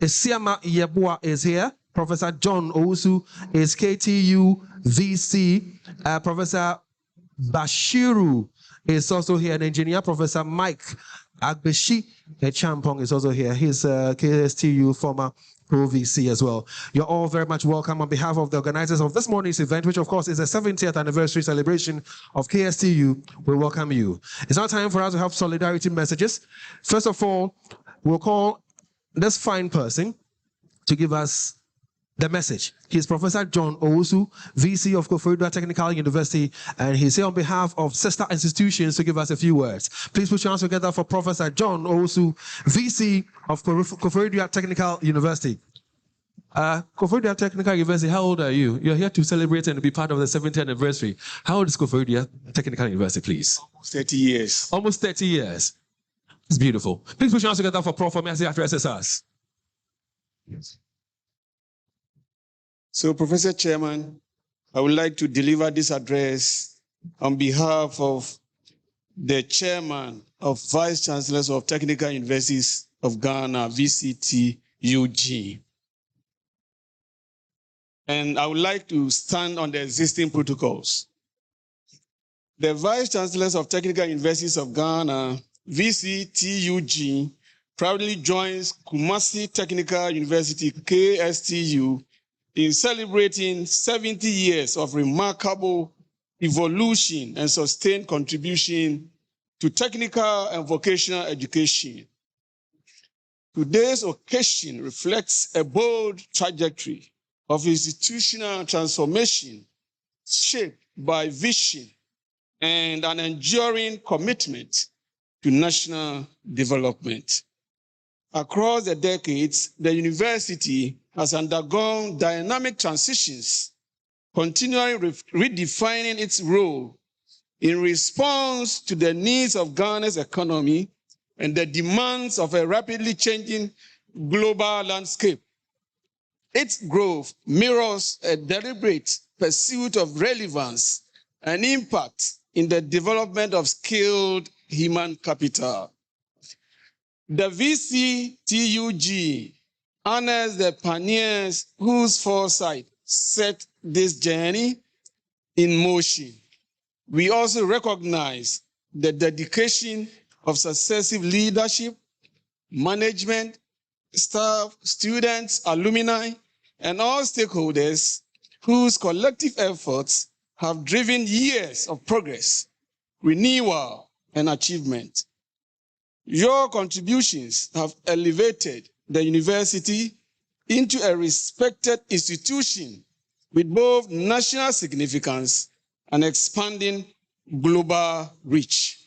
Speaker 2: Esiama Yebua is here. Professor John Owusu is KTU VC. Professor Bashiru is also here, an engineer. Professor Mike Agbeshi Champong is also here. He's KsTU former Pro VC as well. You're all very much welcome on behalf of the organizers of this morning's event, which of course is the 70th anniversary celebration of KsTU. We welcome you. It's now time for us to have solidarity messages. First of all, we'll call this fine person to give us the message. He's Professor John Owusu, VC of Koforidua Technical University, and he's here on behalf of sister institutions to give us a few words. Please put your hands together for Professor John Owusu, VC of Koforidua Technical University. Koforidua Technical University, how old are you? You're here to celebrate and to be part of the 70th anniversary. How old is Koforidua Technical University, please?
Speaker 6: Almost 30 years.
Speaker 2: Almost 30 years. It's beautiful. Please put your hands together for Prof. as he addresses us.
Speaker 6: Yes. So, Professor Chairman, I would like to deliver this address on behalf of the Chairman of Vice Chancellors of Technical Universities of Ghana, VCTUG. And I would like to stand on the existing protocols. The Vice Chancellors of Technical Universities of Ghana, VCTUG, proudly joins Kumasi Technical University, KsTU, in celebrating 70 years of remarkable evolution and sustained contribution to technical and vocational education. Today's occasion reflects a bold trajectory of institutional transformation shaped by vision and an enduring commitment to national development. Across the decades, the university has undergone dynamic transitions, continually redefining its role in response to the needs of Ghana's economy and the demands of a rapidly changing global landscape. Its growth mirrors a deliberate pursuit of relevance and impact in the development of skilled human capital. The VCTUG honors the pioneers whose foresight set this journey in motion. We also recognize the dedication of successive leadership, management, staff, students, alumni, and all stakeholders whose collective efforts have driven years of progress, renewal, and achievement. Your contributions have elevated the university into a respected institution with both national significance and expanding global reach.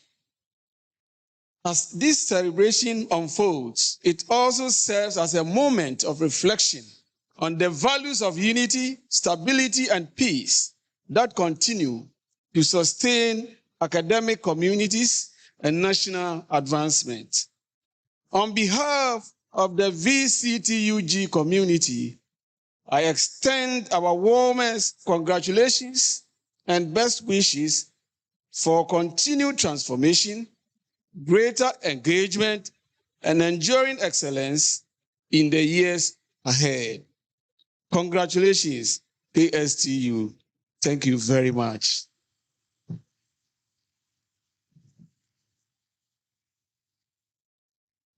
Speaker 6: As this celebration unfolds, it also serves as a moment of reflection on the values of unity, stability, and peace that continue to sustain academic communities and national advancement. On behalf of the VCTUG community, I extend our warmest congratulations and best wishes for continued transformation, greater engagement, and enduring excellence in the years ahead. Congratulations, KsTU. Thank you very much.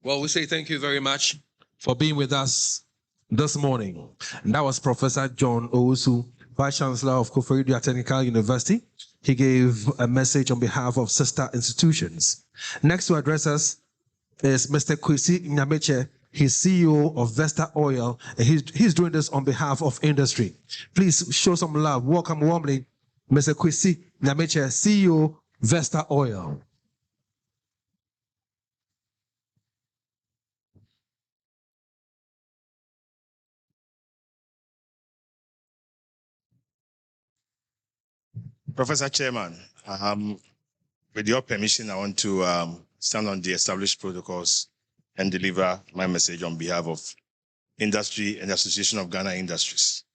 Speaker 2: Well, we say thank you very much for being with us this morning. And that was Professor John Owusu, Vice Chancellor of Koforidua Technical University. He gave a message on behalf of sister institutions. Next to address us is Mr. Kwesi Nyameche. He's CEO of Vesta Oil, and he's doing this on behalf of industry. Please show some love. Welcome warmly, Mr. Kwesi Nyameche, CEO, Vesta Oil.
Speaker 7: Professor Chairman, with your permission, I want to stand on the established protocols and deliver my message on behalf of industry and the Association of Ghana Industries.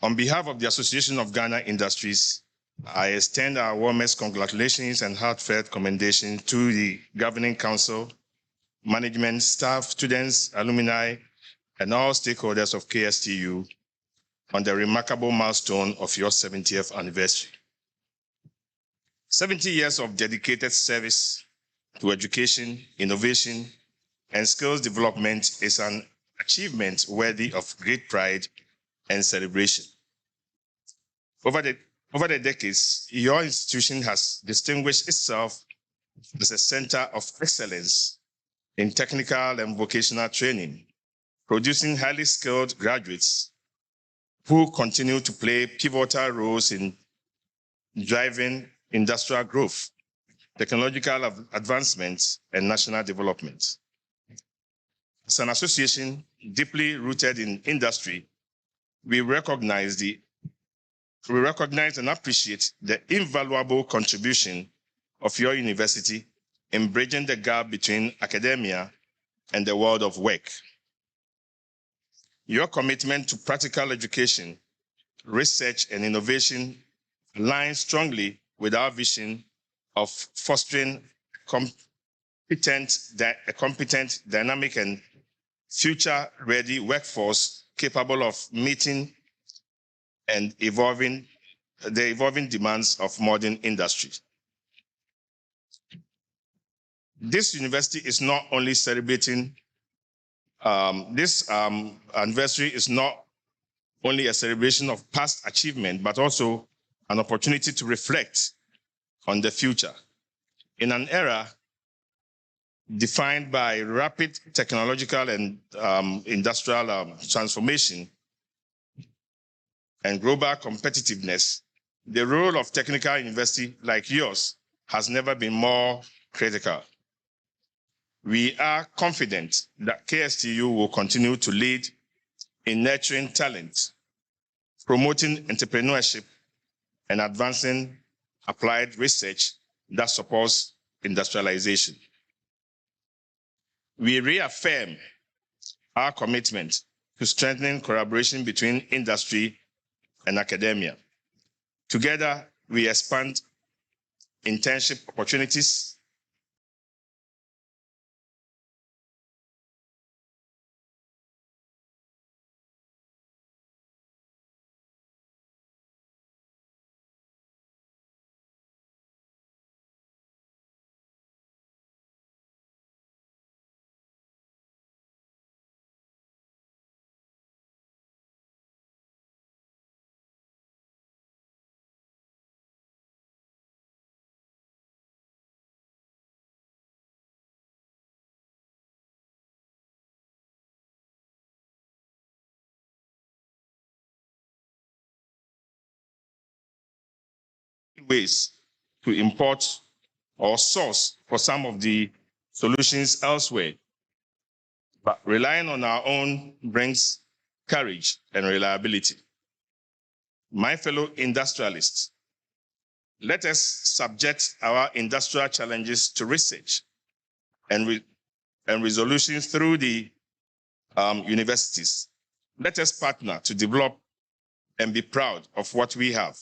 Speaker 7: On behalf of the Association of Ghana Industries, I extend our warmest congratulations and heartfelt commendation to the Governing Council, management, staff, students, alumni, and all stakeholders of KsTU on the remarkable milestone of your 70th anniversary. 70 years of dedicated service to education, innovation, and skills development is an achievement worthy of great pride and celebration. Over the decades, your institution has distinguished itself as a center of excellence in technical and vocational training, producing highly skilled graduates who continue to play pivotal roles in driving industrial growth, technological advancement, and national development. As an association deeply rooted in industry, we recognize and appreciate the invaluable contribution of your university in bridging the gap between academia and the world of work. Your commitment to practical education, research, and innovation aligns strongly with our vision of fostering a competent, dynamic, and future-ready workforce capable of meeting and the evolving demands of modern industry. This university is not only celebrating, this anniversary is not only a celebration of past achievement, but also an opportunity to reflect on the future. In an era defined by rapid technological and industrial transformation and global competitiveness, the role of technical university like yours has never been more critical. We are confident that KsTU will continue to lead in nurturing talent, promoting entrepreneurship, and advancing applied research that supports industrialization. We reaffirm our commitment to strengthening collaboration between industry and academia. Together, we expand internship opportunities, ways to import or source for some of the solutions elsewhere. But relying on our own brings courage and reliability. My fellow industrialists, let us subject our industrial challenges to research and resolutions through the universities. Let us partner to develop and be proud of what we have.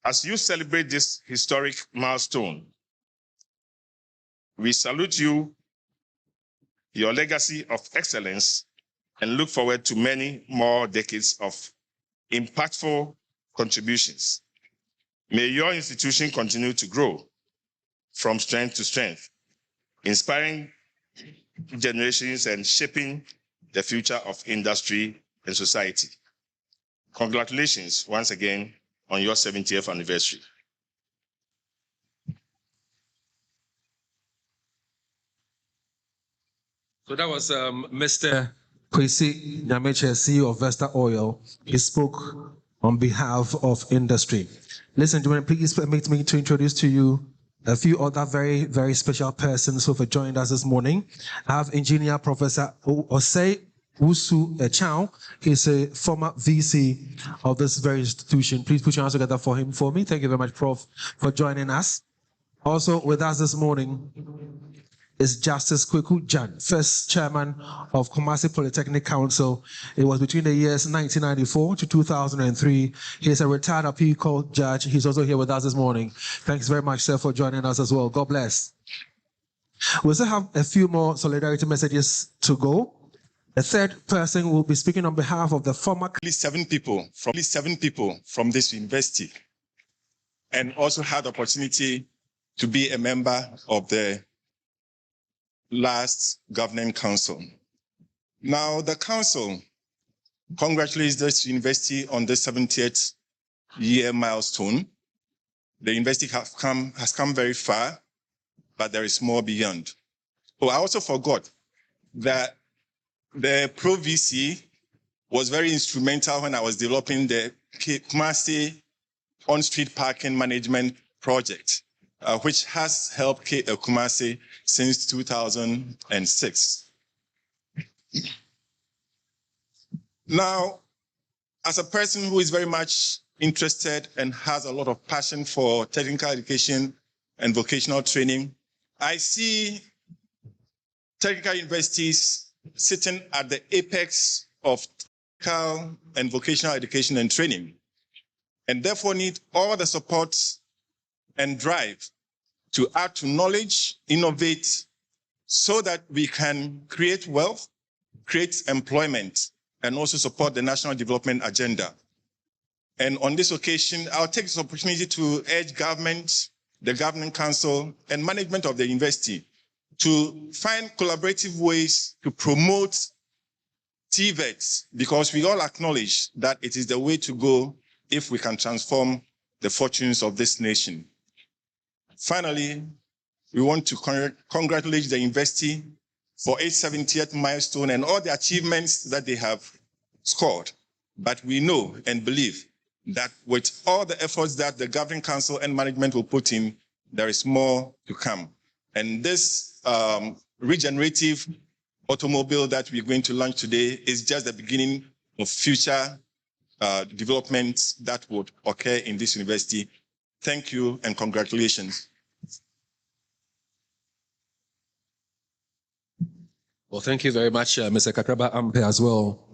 Speaker 7: As you celebrate this historic milestone, we salute you, your legacy of excellence, and look forward to many more decades of impactful contributions. May your institution continue to grow from strength to strength, inspiring generations and shaping the future of industry and society. Congratulations once again on your 70th anniversary.
Speaker 2: So that was Mr. Kwesi Nyameche, CEO of Vesta Oil. He spoke on behalf of industry. Ladies and gentlemen, please permit me to introduce to you a few other very, very special persons who have joined us this morning. I have Engineer Professor Osei Wusu Echao. He's a former VC of this very institution. Please put your hands together for him for me. Thank you very much, Prof, for joining us. Also with us this morning is Justice Kweku Jan, first chairman of Kumasi Polytechnic Council. It was between the years 1994 to 2003. He is a retired appeal court judge. He's also here with us this morning. Thanks very much, sir, for joining us as well. God bless. We also have a few more solidarity messages to go. A third person will be speaking on behalf of the former...
Speaker 8: At least seven people from this university, and also had the opportunity to be a member of the last governing council. Now, the council congratulates this university on the 70th year milestone. The university has come very far, but there is more beyond. Oh, I also forgot that the Pro VC was very instrumental when I was developing the Kumasi on-street parking management project, which has helped Kumasi since 2006. Now, as a person who is very much interested and has a lot of passion for technical education and vocational training, I see technical universities sitting at the apex of technical and vocational education and training, and therefore need all the support and drive to add to knowledge, innovate, so that we can create wealth, create employment, and also support the national development agenda. And on this occasion, I'll take this opportunity to urge government, the governing council, and management of the university to find collaborative ways to promote TVETs, because we all acknowledge that it is the way to go if we can transform the fortunes of this nation. Finally, we want to congratulate the university for its 70th milestone and all the achievements that they have scored. But we know and believe that with all the efforts that the governing council and management will put in, there is more to come. And this regenerative automobile that we're going to launch today is just the beginning of future developments that would occur in this university. Thank you and congratulations.
Speaker 2: Well, thank you very much, Mr. Kakraba Ampe, as well.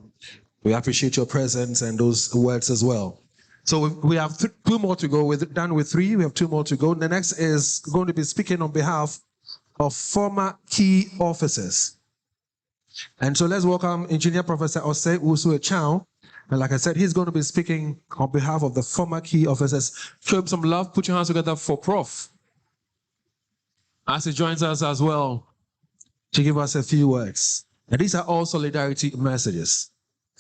Speaker 2: We appreciate your presence and those words as well. So we have two more to go. We're done with three. We have two more to go. The next is going to be speaking on behalf of former key officers. And so let's welcome Engineer Professor Osei Wusu Echao. And like I said, he's going to be speaking on behalf of the former key officers. Show him some love. Put your hands together for Prof, as he joins us as well to give us a few words. And these are all solidarity messages.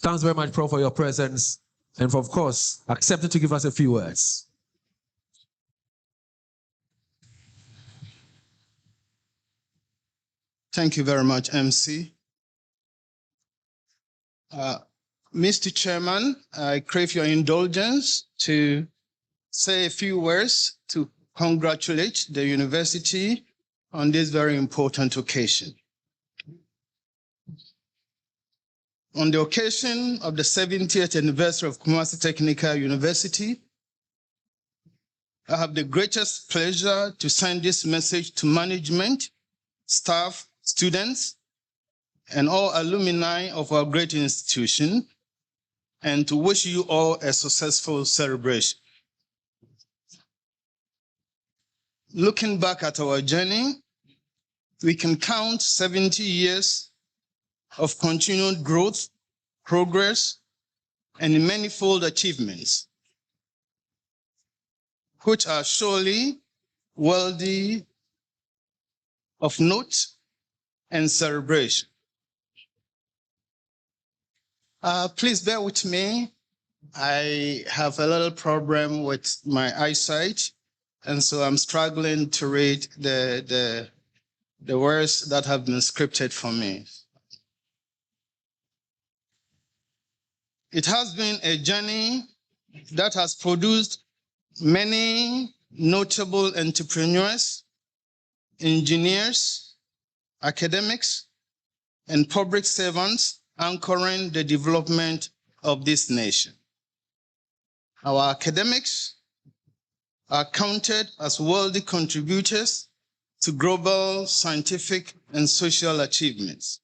Speaker 2: Thanks very much, Prof, for your presence and for, of course, accepting to give us a few words.
Speaker 9: Thank you very much, MC. Mr. Chairman, I crave your indulgence to say a few words to congratulate the university on this very important occasion. On the occasion of the 70th anniversary of Kumasi Technical University, I have the greatest pleasure to send this message to management, staff, students, and all alumni of our great institution, and to wish you all a successful celebration. Looking back at our journey, we can count 70 years of continued growth, progress, and manifold achievements, which are surely worthy of note and celebration. Please bear with me. I have a little problem with my eyesight, and so I'm struggling to read the words that have been scripted for me. It has been a journey that has produced many notable entrepreneurs, engineers, academics, and public servants anchoring the development of this nation. Our academics are counted as worthy contributors to global scientific and social achievements.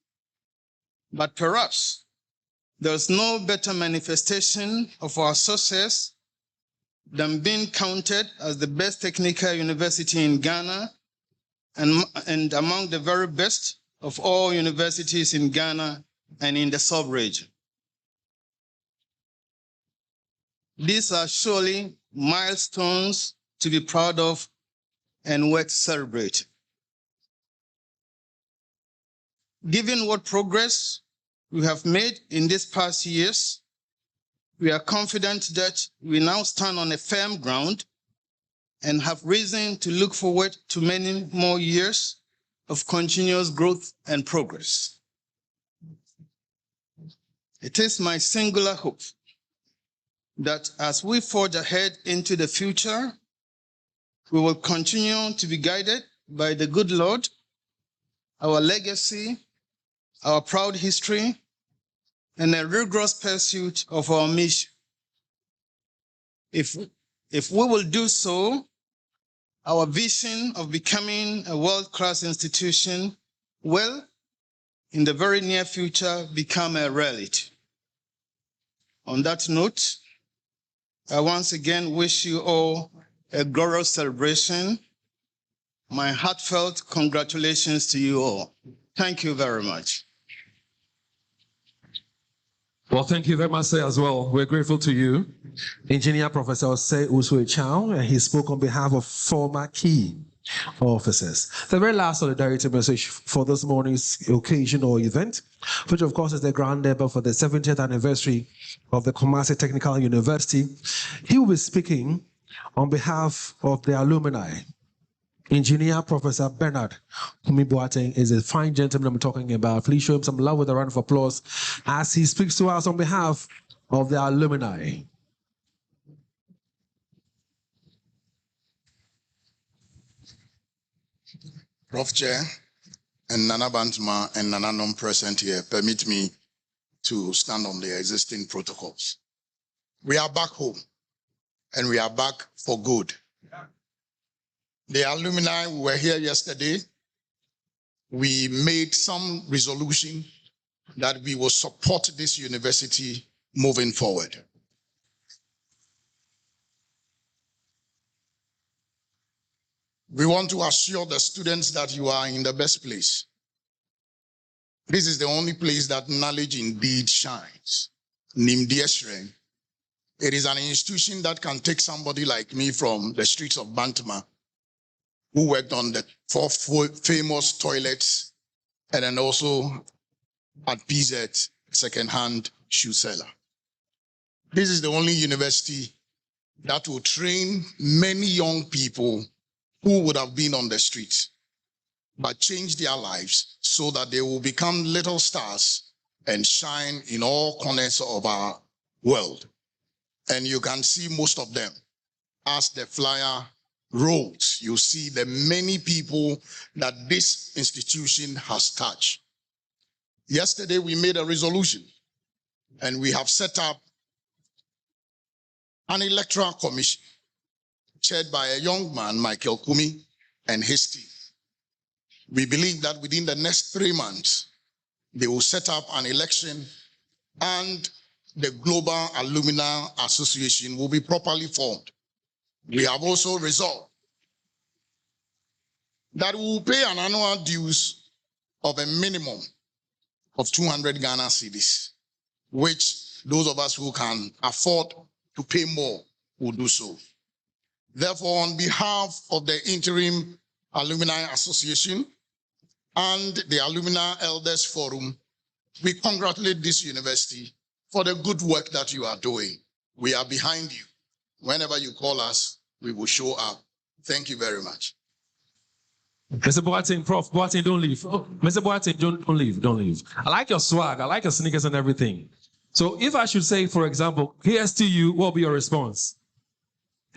Speaker 9: But perhaps there's no better manifestation of our success than being counted as the best technical university in Ghana and among the very best of all universities in Ghana and in the sub-region. These are surely milestones to be proud of and worth celebrating. Given what progress we have made in these past years, we are confident that we now stand on a firm ground and have reason to look forward to many more years of continuous growth and progress. It is my singular hope that as we forge ahead into the future, we will continue to be guided by the good Lord, our legacy, our proud history, and a rigorous pursuit of our mission. If we will do so, our vision of becoming a world-class institution will, in the very near future, become a reality. On that note, I once again wish you all a glorious celebration. My heartfelt congratulations to you all. Thank you very much.
Speaker 2: Well, thank you very much, sir, as well. We're grateful to you. Engineer Professor Osei Usue-Chow, and he spoke on behalf of former key officers. The very last solidarity message for this morning's occasion or event, which of course is the grand debut for the 70th anniversary of the Kumasi Technical University. He will be speaking on behalf of the alumni. Engineer Professor Bernard Kumi-Boateng is a fine gentleman I'm talking about. Please show him some love with a round of applause as he speaks to us on behalf of the alumni.
Speaker 10: Prof. Chair and Nana Bantama and Nana non present here, permit me to stand on the existing protocols. We are back home and we are back for good. The alumni who were here yesterday, we made some resolution that we will support this university moving forward. We want to assure the students that you are in the best place. This is the only place that knowledge indeed shines. Nimdieshreng. It is an institution that can take somebody like me from the streets of Bantama, who worked on the 4 famous toilets, and then also at PZ, second-hand shoe seller. This is the only university that will train many young people who would have been on the streets, but change their lives so that they will become little stars and shine in all corners of our world. And you can see most of them as the flyer rolls. You see the many people that this institution has touched. Yesterday, we made a resolution and we have set up an electoral commission chaired by a young man, Michael Kumi, and his team. We believe that within the next 3 months, they will set up an election and the Global Alumni Association will be properly formed. We have also resolved that we will pay an annual dues of a minimum of 200 Ghana cedis, which those of us who can afford to pay more will do so. Therefore, on behalf of the Interim Alumni Association, and the Alumni Elders Forum, we congratulate this university for the good work that you are doing. We are behind you. Whenever you call us, we will show up. Thank you very much.
Speaker 2: Mr. Boateng, Prof. Boateng, don't leave. Oh, Mr. Boateng, don't leave, don't leave. I like your swag, I like your sneakers and everything. So if I should say, for example, KsTU, what will be your response?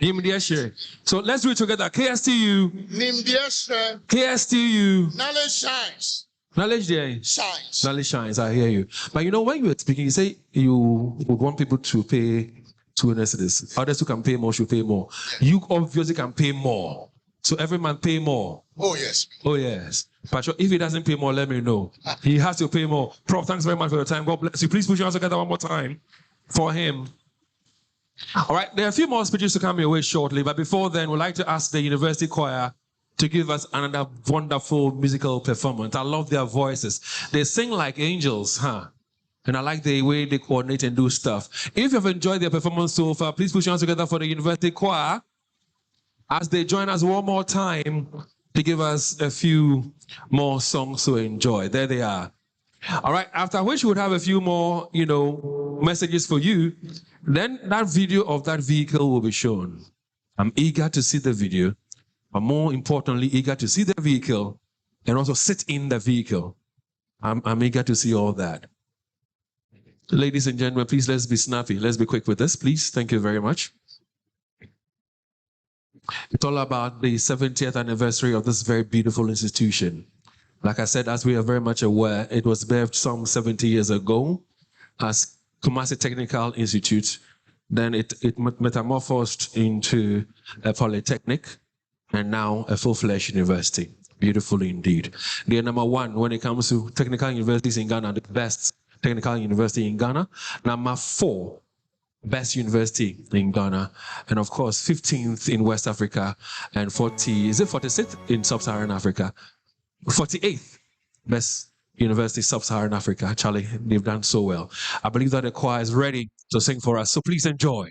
Speaker 2: So let's do it together. KsTU. KsTU.
Speaker 10: Knowledge shines.
Speaker 2: Knowledge there.
Speaker 10: Shines.
Speaker 2: Knowledge shines, I hear you. But you know, when you were speaking, you say you would want people to pay to this. Others who can pay more should pay more. You obviously can pay more. So every man pay more.
Speaker 10: Oh, yes.
Speaker 2: Oh, yes. But if he doesn't pay more, let me know. He has to pay more. Prof, thanks very much for your time. God bless you. Please put your hands together one more time for him. All right, there are a few more speeches to come your way shortly, but before then, we'd like to ask the university choir to give us another wonderful musical performance. I love their voices. They sing like angels, huh? And I like the way they coordinate and do stuff. If you've enjoyed their performance so far, please put your hands together for the university choir as they join us one more time to give us a few more songs to enjoy. There they are. All right, after which we would have a few more, messages for you. Then that video of that vehicle will be shown. I'm eager to see the video, but more importantly, eager to see the vehicle and also sit in the vehicle. I'm eager to see all that. Ladies and gentlemen, please, let's be snappy. Let's be quick with this, please. Thank you very much. It's all about the 70th anniversary of this very beautiful institution. Like I said, as we are very much aware, it was birthed some 70 years ago as Kumasi Technical Institute. Then it metamorphosed into a polytechnic and now a full-fledged university. Beautiful indeed. They are number one when it comes to technical universities in Ghana, the best technical university in Ghana. Number 4, best university in Ghana. And of course, 15th in West Africa and 46th in Sub-Saharan Africa. 48th best university Sub-Saharan Africa. Charlie, they've done so well. I believe that the choir is ready to sing for us, so please enjoy.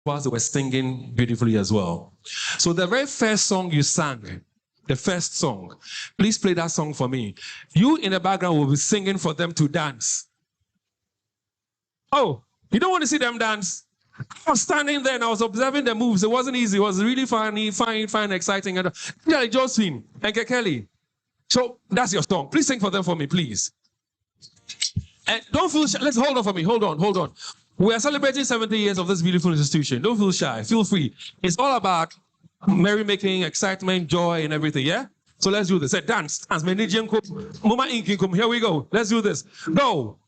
Speaker 2: whilst they were singing beautifully as well. So the very first song you sang, the first song, please play that song for me. You in the background will be singing for them to dance. Oh, you don't want to see them dance? I was standing there and I was observing the moves. It wasn't easy. It was really funny, fine, exciting. And yeah, Josephine and Kelly. So that's your song. Please sing for them for me, please. And don't feel shy. Let's hold on for me. Hold on. We are celebrating 70 years of this beautiful institution. Don't feel shy. Feel free. It's all about merrymaking, excitement, joy, and everything, yeah? So let's do this. Say dance. Here we go. Let's do this. Go.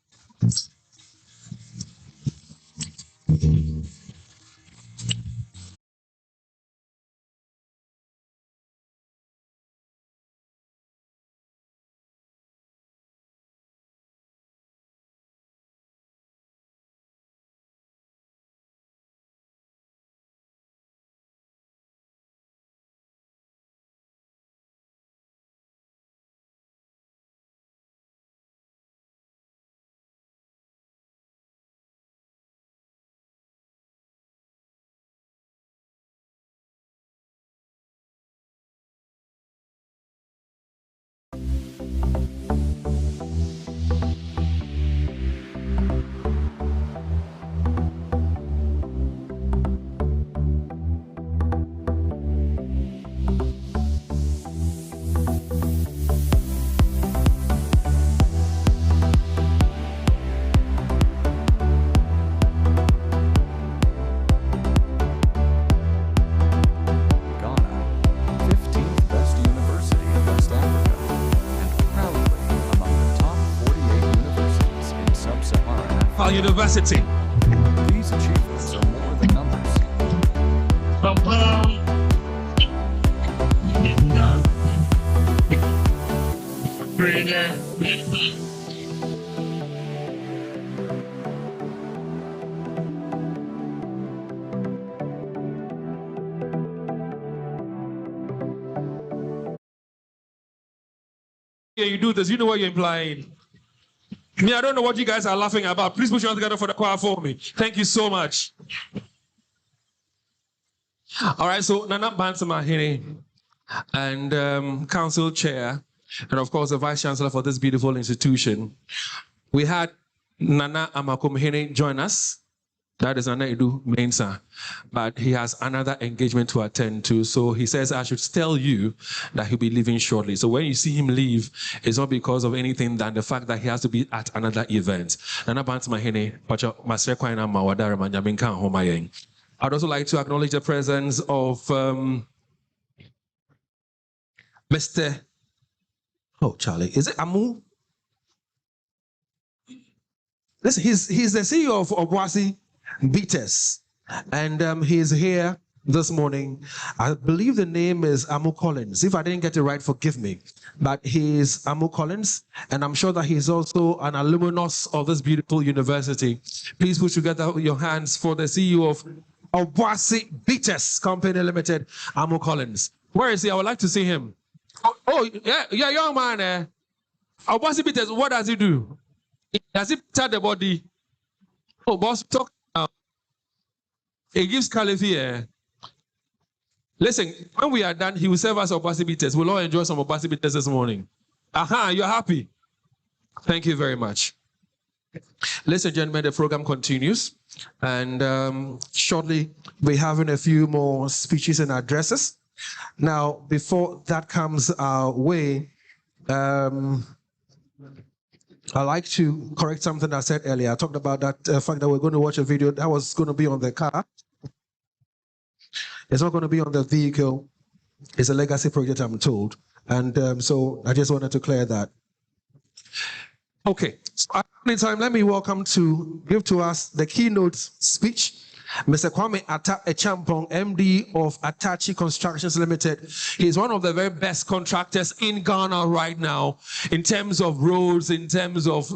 Speaker 2: University.
Speaker 11: These achievements are more than numbers.
Speaker 2: Yeah, you do this. You know what you're implying. Me, I don't know what you guys are laughing about. Please put your hands together for the choir for me. Thank you so much. All right, so Nana Bantamahini and Council Chair, and of course the Vice Chancellor for this beautiful institution. We had Nana Amakumhene join us. That is Nana Edu Mensa, but he has another engagement to attend to. So he says, I should tell you that he'll be leaving shortly. So when you see him leave, it's not because of anything than the fact that he has to be at another event. I'd also like to acknowledge the presence of Mr. Oh, Charlie, is it Amu? Listen, he's the CEO of Obuasi Beaters, and he's here this morning. I believe the name is Amu Collins. If I didn't get it right, forgive me. But he's Amu Collins, and I'm sure that he's also an alumnus of this beautiful university. Please put together your hands for the CEO of Obuasi Beaters Company Limited, Amu Collins. Where is he? I would like to see him. Oh yeah, young man. Obuasi Beaters, what does he do? Does he tell the body? Oh, boss, talk now. He gives Caliphy. Listen, when we are done, he will serve us Obuasi Beaters. We'll all enjoy some Obuasi Beaters this morning. Aha, you're happy. Thank you very much. Ladies and gentlemen, the program continues. And shortly, we're having a few more speeches and addresses. Now, before that comes our way, I like to correct something I said earlier. I talked about that fact that we're going to watch a video that was going to be on the car. It's not going to be on the vehicle. It's a legacy project, I'm told. And so I just wanted to clear that. Okay, so at any time, let me give to us the keynote speech. Mr. Kwame Echampong, MD of Atachi Constructions Limited. He's one of the very best contractors in Ghana right now in terms of roads, in terms of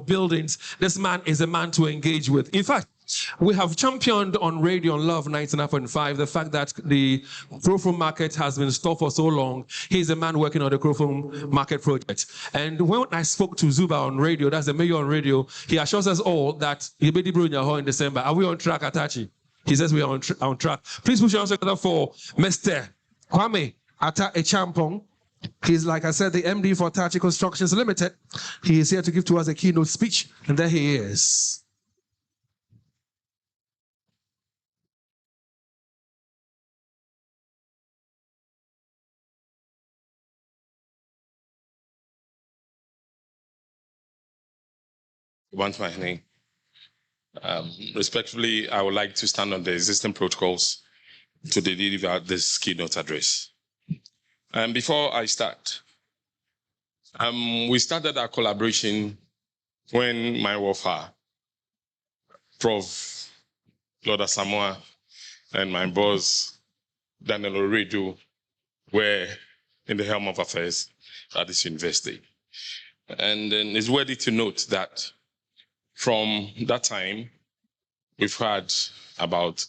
Speaker 2: buildings. This man is a man to engage with. In fact, we have championed on Radio on Love 99.5 the fact that the Krofum market has been stopped for so long. He's a man working on the Krofum market project. And when I spoke to Zuba on radio, that's the mayor on radio, he assures us all that he'll be in December. Are we on track, Atachi? He says we are on track. Please put your hands together for Mr. Kwame Ata Echampong. He's, like I said, the MD for Hitachi Constructions Limited. He is here to give to us a keynote speech, and there he is.
Speaker 12: Respectfully, I would like to stand on the existing protocols to deliver this keynote address. And before I start, we started our collaboration when my warfare, Prof. Lord Samoa, and my boss, Daniel Oredo, were in the helm of affairs at this university. And then it's worthy to note that from that time, we've had about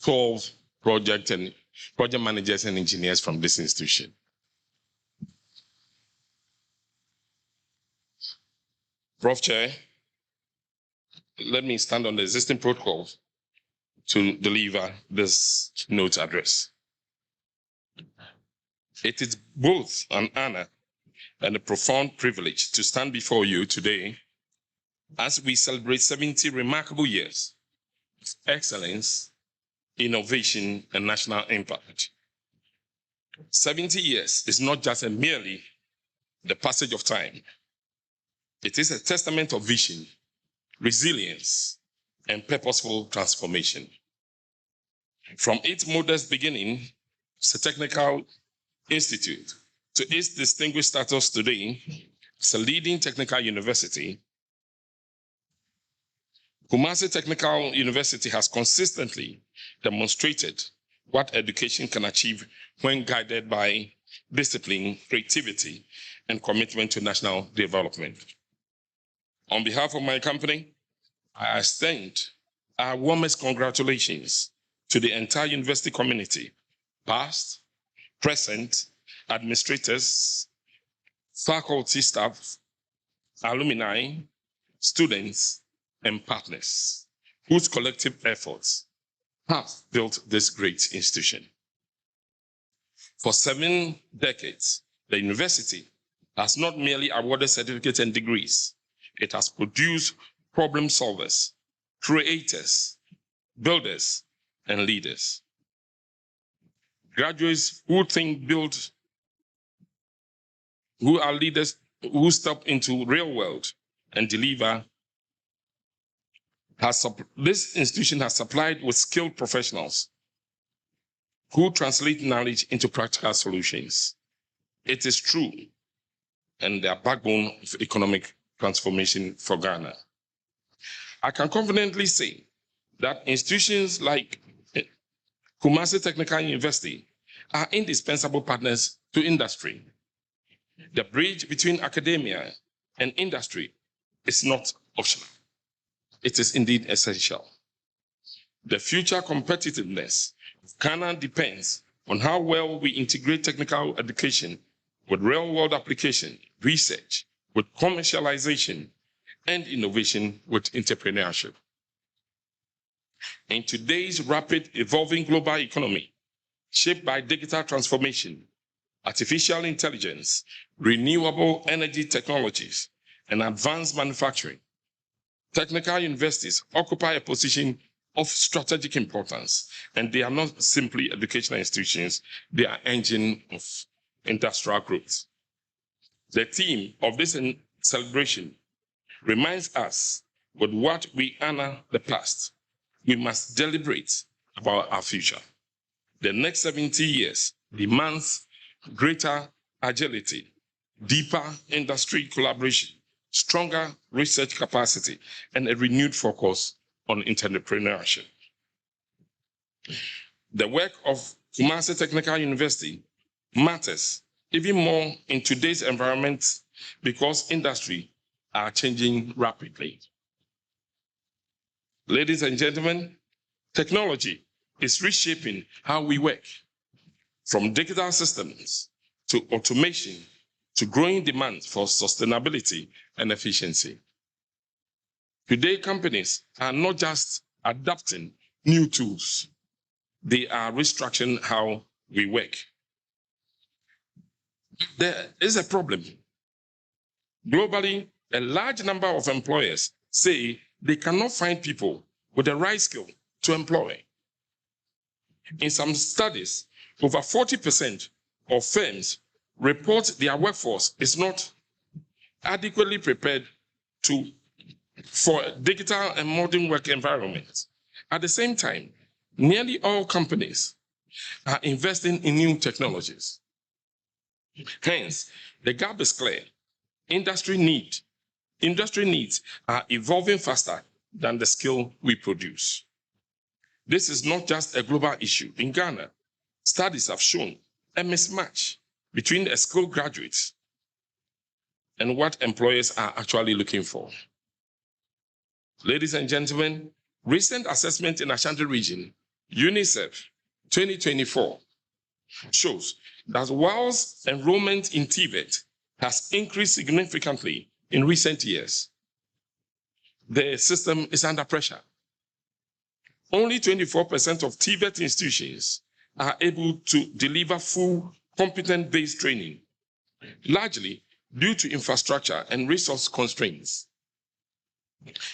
Speaker 12: 12 project managers and engineers from this institution. Prof. Chair, let me stand on the existing protocol to deliver this note address. It is both an honor and a profound privilege to stand before you today as we celebrate 70 remarkable years of excellence, innovation, and national impact. 70 years is not just merely the passage of time. It is a testament of vision, resilience, and purposeful transformation. From its modest beginning as a technical institute to its distinguished status today as a leading technical university, Kumasi Technical University has consistently demonstrated what education can achieve when guided by discipline, creativity, and commitment to national development. On behalf of my company, I extend our warmest congratulations to the entire university community, past, present, administrators, faculty staff, alumni, students, and partners whose collective efforts have built this great institution. For 7 decades, the university has not merely awarded certificates and degrees, it has produced problem solvers, creators, builders, and leaders. Graduates who think, build, who are leaders, who step into real world and deliver. This institution has supplied with skilled professionals who translate knowledge into practical solutions. It is true, and they are backbone of economic transformation for Ghana. I can confidently say that institutions like Kumasi Technical University are indispensable partners to industry. The bridge between academia and industry is not optional. It is indeed essential. The future competitiveness of Ghana depends on how well we integrate technical education with real-world application, research, with commercialization, and innovation with entrepreneurship. In today's rapid evolving global economy, shaped by digital transformation, artificial intelligence, renewable energy technologies, and advanced manufacturing, technical universities occupy a position of strategic importance, and they are not simply educational institutions, they are engine of industrial growth. The theme of this celebration reminds us with what we honor the past, we must deliberate about our future. The next 70 years demands greater agility, deeper industry collaboration, stronger research capacity, and a renewed focus on entrepreneurship. The work of Kumasi Technical University matters even more in today's environment because industry are changing rapidly. Ladies and gentlemen, technology is reshaping how we work, from digital systems to automation to growing demand for sustainability and efficiency. Today, companies are not just adapting new tools. They are restructuring how we work. There is a problem. Globally, a large number of employers say they cannot find people with the right skill to employ. In some studies, over 40% of firms report their workforce is not adequately prepared for digital and modern work environments. At the same time, nearly all companies are investing in new technologies. Hence, the gap is clear. Industry needs are evolving faster than the skill we produce. This is not just a global issue. In Ghana, studies have shown a mismatch between the skilled graduates and what employers are actually looking for. Ladies and gentlemen, recent assessment in Ashanti region, UNICEF 2024, shows that whilst enrollment in TVET has increased significantly in recent years, the system is under pressure. Only 24% of TVET institutions are able to deliver full competent-based training, largely due to infrastructure and resource constraints.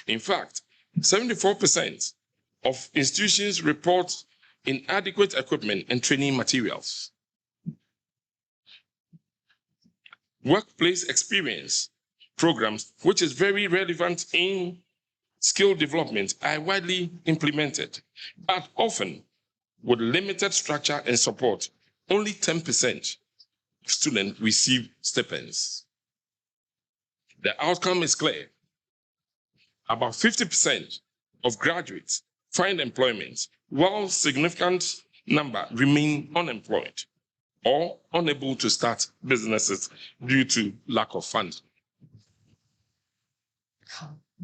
Speaker 12: In fact, 74% of institutions report inadequate equipment and training materials. Workplace experience programs, which is very relevant in skill development, are widely implemented, but often with limited structure and support. Only 10% of students receive stipends. The outcome is clear. About 50% of graduates find employment, while a significant number remain unemployed or unable to start businesses due to lack of funding.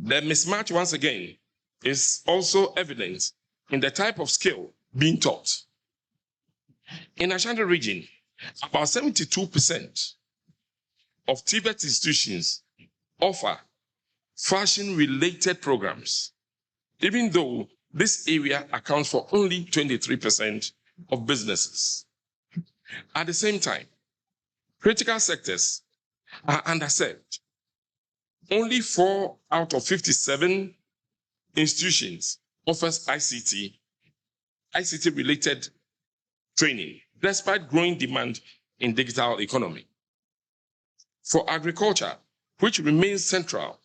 Speaker 12: The mismatch, once again, is also evident in the type of skill being taught. In Ashanti region, about 72% of TVET institutions offer fashion-related programs, even though this area accounts for only 23% of businesses. At the same time, critical sectors are underserved. Only 4 out of 57 institutions offers ICT-related training, despite growing demand in digital economy. For agriculture, which remains central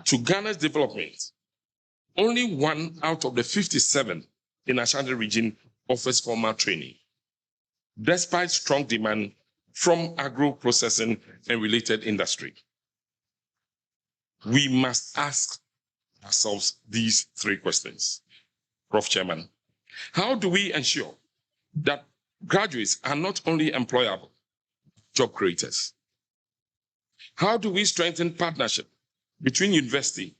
Speaker 12: to Ghana's development, only 1 out of the 57 in Ashanti region offers formal training, despite strong demand from agro-processing and related industry. We must ask ourselves these 3 questions. Prof. Chairman, how do we ensure that graduates are not only employable, job creators? How do we strengthen partnership between university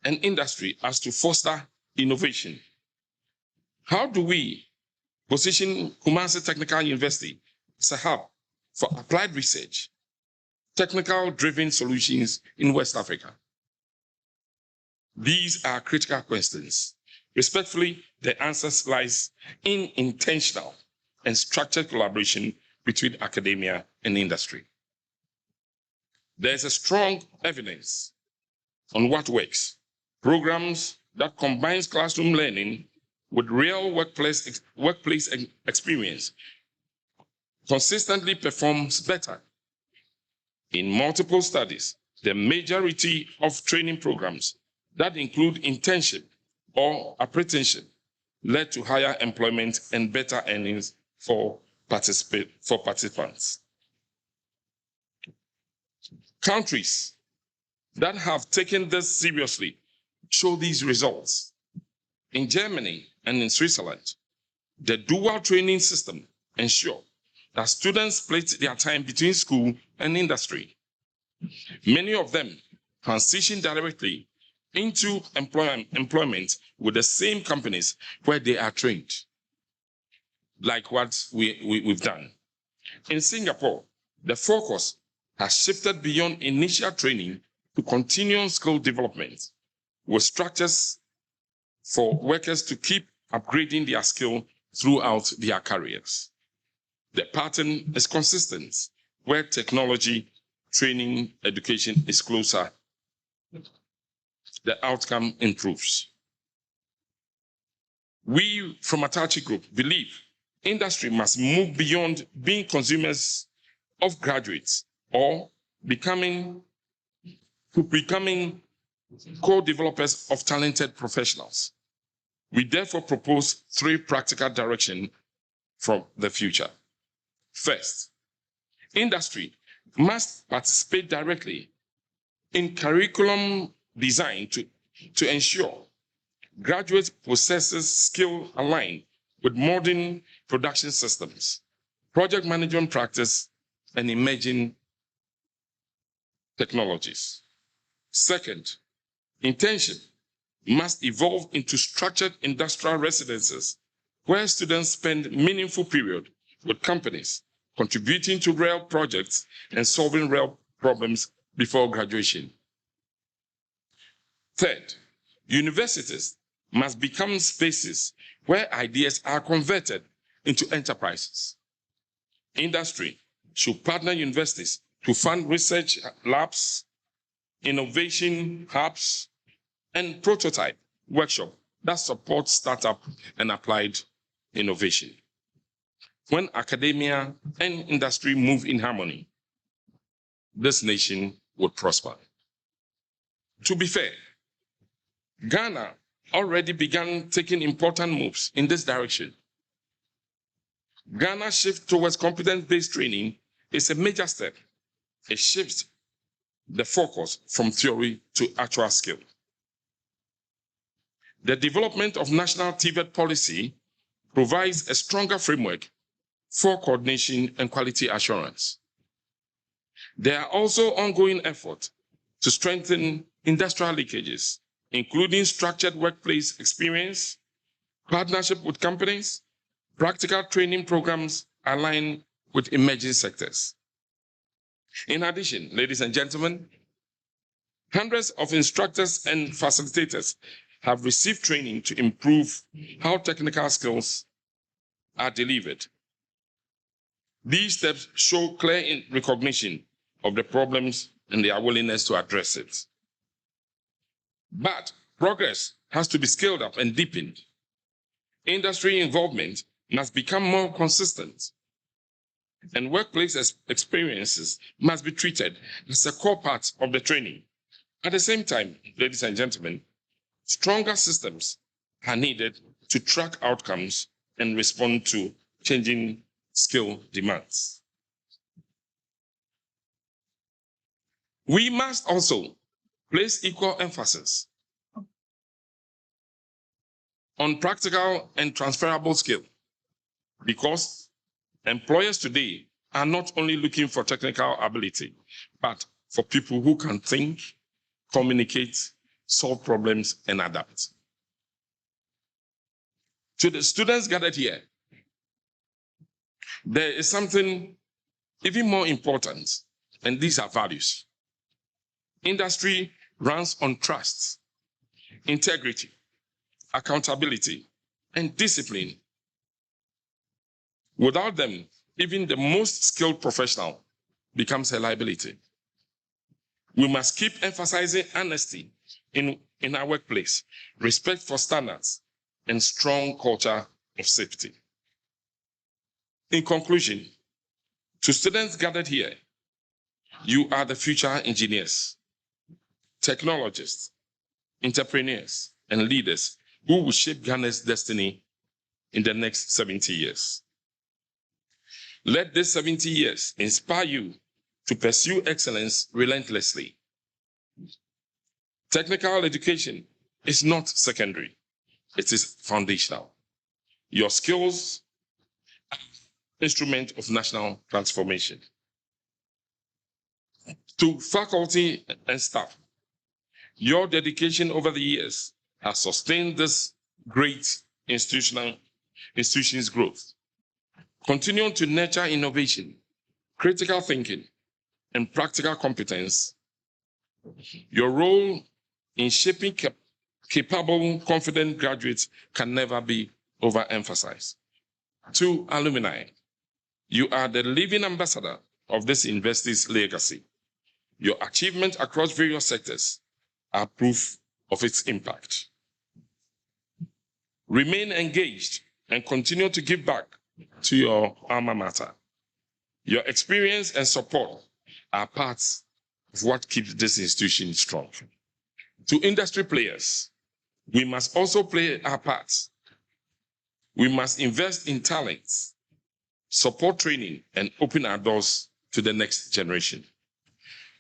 Speaker 12: and industry as to foster innovation? How do we position Kumasi Technical University as a hub for applied research, technical-driven solutions in West Africa? These are critical questions. Respectfully, the answer lies in intentional and structured collaboration between academia and industry. There's a strong evidence on what works. Programs that combines classroom learning with real workplace experience consistently performs better. In multiple studies, the majority of training programs that include internship or apprenticeship led to higher employment and better earnings for participants. Countries that have taken this seriously show these results. In Germany and in Switzerland, the dual training system ensures that students split their time between school and industry. Many of them transition directly into employment with the same companies where they are trained, like what we've done. In Singapore, the focus has shifted beyond initial training to continuing skill development with structures for workers to keep upgrading their skill throughout their careers. The pattern is consistent, where technology, training, education is closer, the outcome improves. We from Atachi Group believe industry must move beyond being consumers of graduates or becoming co-developers of talented professionals. We therefore propose 3 practical directions from the future. First, industry must participate directly in curriculum design to ensure graduates possesses skill aligned with modern production systems, project management practice, and emerging technologies. Second, internship must evolve into structured industrial residences where students spend meaningful period with companies, contributing to real projects and solving real problems before graduation. Third, universities must become spaces where ideas are converted into enterprises. Industry should partner universities to fund research labs, innovation hubs, and prototype workshop that support startup and applied innovation. When academia and industry move in harmony, this nation would prosper. To be fair, Ghana already began taking important moves in this direction. Ghana's shift towards competence-based training is a major step. It shifts the focus from theory to actual skill. The development of national TVET policy provides a stronger framework for coordination and quality assurance. There are also ongoing efforts to strengthen industrial linkages, including structured workplace experience, partnership with companies, practical training programs aligned with emerging sectors. In addition, ladies and gentlemen, hundreds of instructors and facilitators have received training to improve how technical skills are delivered. These steps show clear recognition of the problems and their willingness to address it. But progress has to be scaled up and deepened. Industry involvement must become more consistent, and workplace experiences must be treated as a core part of the training. At the same time, ladies and gentlemen, stronger systems are needed to track outcomes and respond to changing skill demands. We must also place equal emphasis on practical and transferable skill, because employers today are not only looking for technical ability, but for people who can think, communicate, solve problems, and adapt. To the students gathered here, there is something even more important, and these are values. Industry runs on trust, integrity, accountability, and discipline. Without them, even the most skilled professional becomes a liability. We must keep emphasizing honesty in our workplace, respect for standards, and strong culture of safety. In conclusion, to students gathered here, you are the future engineers, technologists, entrepreneurs, and leaders who will shape Ghana's destiny in the next 70 years. Let these 70 years inspire you to pursue excellence relentlessly. Technical education is not secondary, it is foundational. Your skills are an instrument of national transformation. To faculty and staff, your dedication over the years has sustained this great institution's growth. Continue to nurture innovation, critical thinking, and practical competence. Your role in shaping capable, confident graduates can never be overemphasized. To alumni, you are the living ambassador of this university's legacy. Your achievements across various sectors are proof of its impact. Remain engaged and continue to give back to your alma mater. Your experience and support are parts of what keeps this institution strong. To industry players, we must also play our parts. We must invest in talents, support training, and open our doors to the next generation.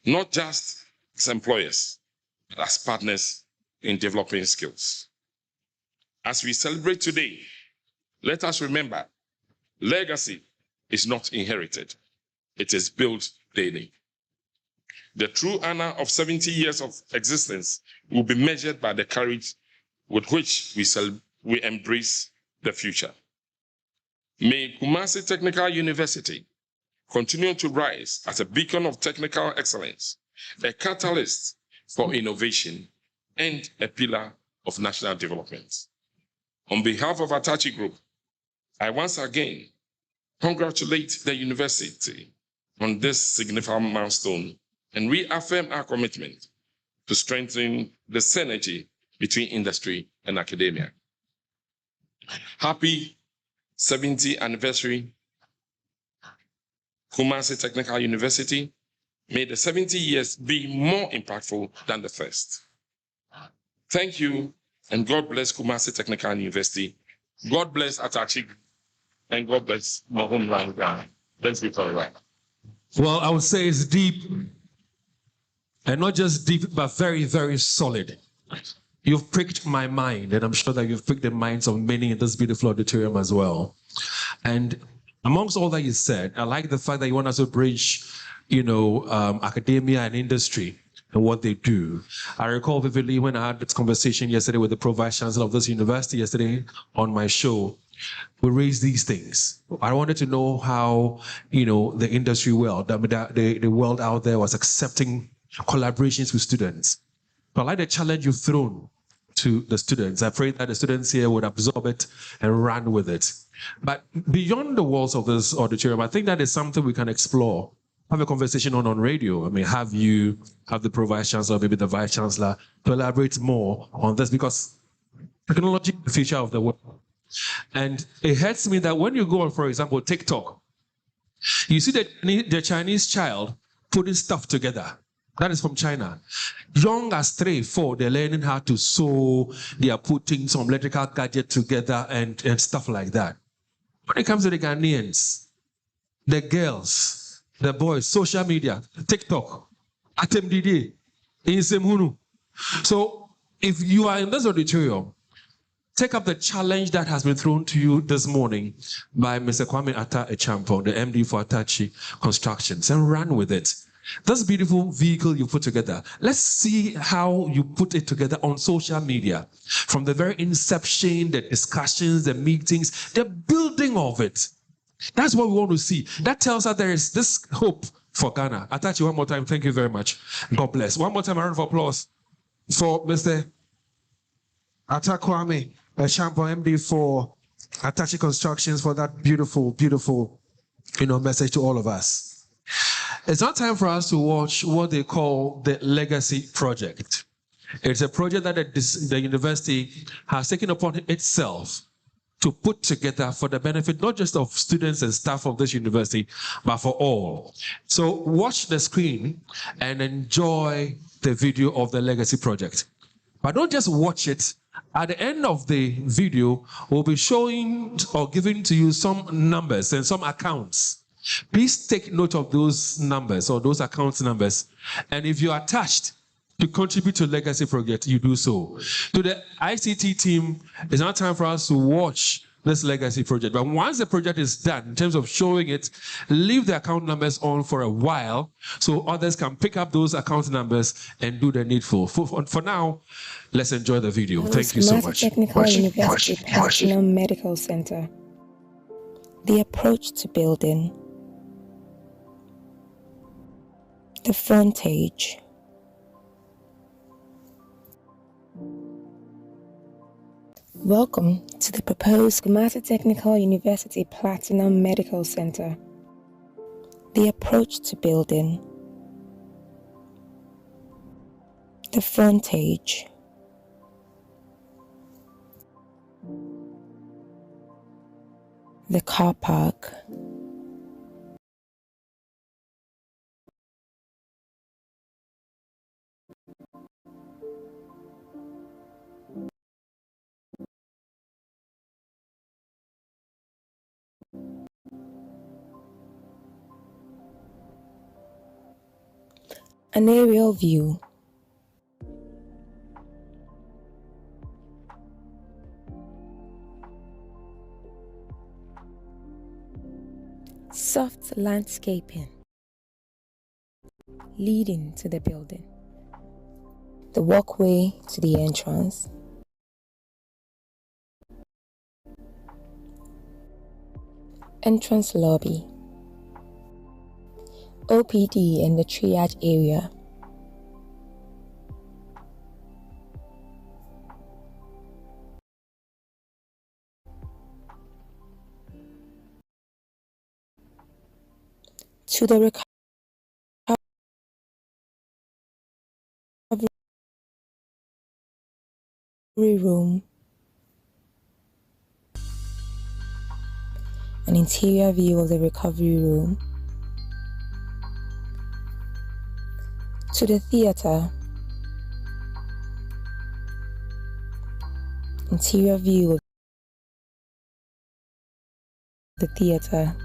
Speaker 12: Not just as employers, but as partners in developing skills. As we celebrate today, let us remember, legacy is not inherited. It is built daily. The true honor of 70 years of existence will be measured by the courage with which we embrace the future. May Kumasi Technical University continue to rise as a beacon of technical excellence, a catalyst for innovation, and a pillar of national development. On behalf of Atachi Group, I once again congratulate the university on this significant milestone and reaffirm our commitment to strengthen the synergy between industry and academia. Happy 70th anniversary, Kumasi Technical University. May the 70 years be more impactful than the first. Thank you, and God bless Kumasi Technical University. God bless Atachi, and God bless my homeland, Ghana. Let's be all right.
Speaker 2: Well, I would say it's deep, and not just deep, but very, very solid. You've pricked my mind, and I'm sure that you've pricked the minds of many in this beautiful auditorium as well. And amongst all that you said, I like the fact that you want us to bridge, academia and industry and what they do. I recall vividly when I had this conversation yesterday with the Pro-Vice-Chancellor of this university yesterday on my show. We raised these things. I wanted to know how, the industry world, the world out there was accepting collaborations with students. But I like the challenge you've thrown to the students. I pray that the students here would absorb it and run with it. But beyond the walls of this auditorium, I think that is something we can explore. Have a conversation on radio. I mean, have the Pro-Vice-Chancellor, maybe the Vice-Chancellor, to elaborate more on this, because technology is the future of the world. And it hurts me that when you go on, for example, TikTok, you see the Chinese child putting stuff together. That is from China. Young as 3, 4, they're learning how to sew, they are putting some electrical gadget together and stuff like that. When it comes to the Ghanaians, the girls, the boys, social media, TikTok, ATMDD, Insemhunu. So if you are in this auditorium, take up the challenge that has been thrown to you this morning by Mr. Kwame Atta-Echampo, the MD for Atachi Constructions, and run with it. This beautiful vehicle you put together, let's see how you put it together on social media. From the very inception, the discussions, the meetings, the building of it. That's what we want to see. That tells us there is this hope for Ghana. Atachi, one more time, thank you very much. God bless. One more time, a round of applause for Mr. Atta-Kwame Echampo, MD for Atachi Constructions, for that beautiful, beautiful, message to all of us. It's not time for us to watch what they call the Legacy Project. It's a project that the university has taken upon itself to put together for the benefit not just of students and staff of this university, but for all. So watch the screen and enjoy the video of the Legacy Project. But don't just watch it. At the end of the video, we'll be showing or giving to you some numbers and some accounts. Please take note of those numbers or those account numbers. And if you're attached to contribute to Legacy Project, you do so. To the ICT team, it's now time for us to watch this Legacy Project. But once the project is done, in terms of showing it, leave the account numbers on for a while so others can pick up those account numbers and do the needful. For now, let's enjoy the video. Thank you so much.
Speaker 13: Technical University Platinum Medical Center. The approach to building. The frontage. Welcome to the proposed Kumasi Technical University Platinum Medical Center. The approach to building. The frontage. The car park. An aerial view. Soft landscaping leading to the building. The walkway to the entrance. Entrance lobby. OPD and the triage area. To the recovery room. An interior view of the recovery room. To the theater. Interior view of the theater.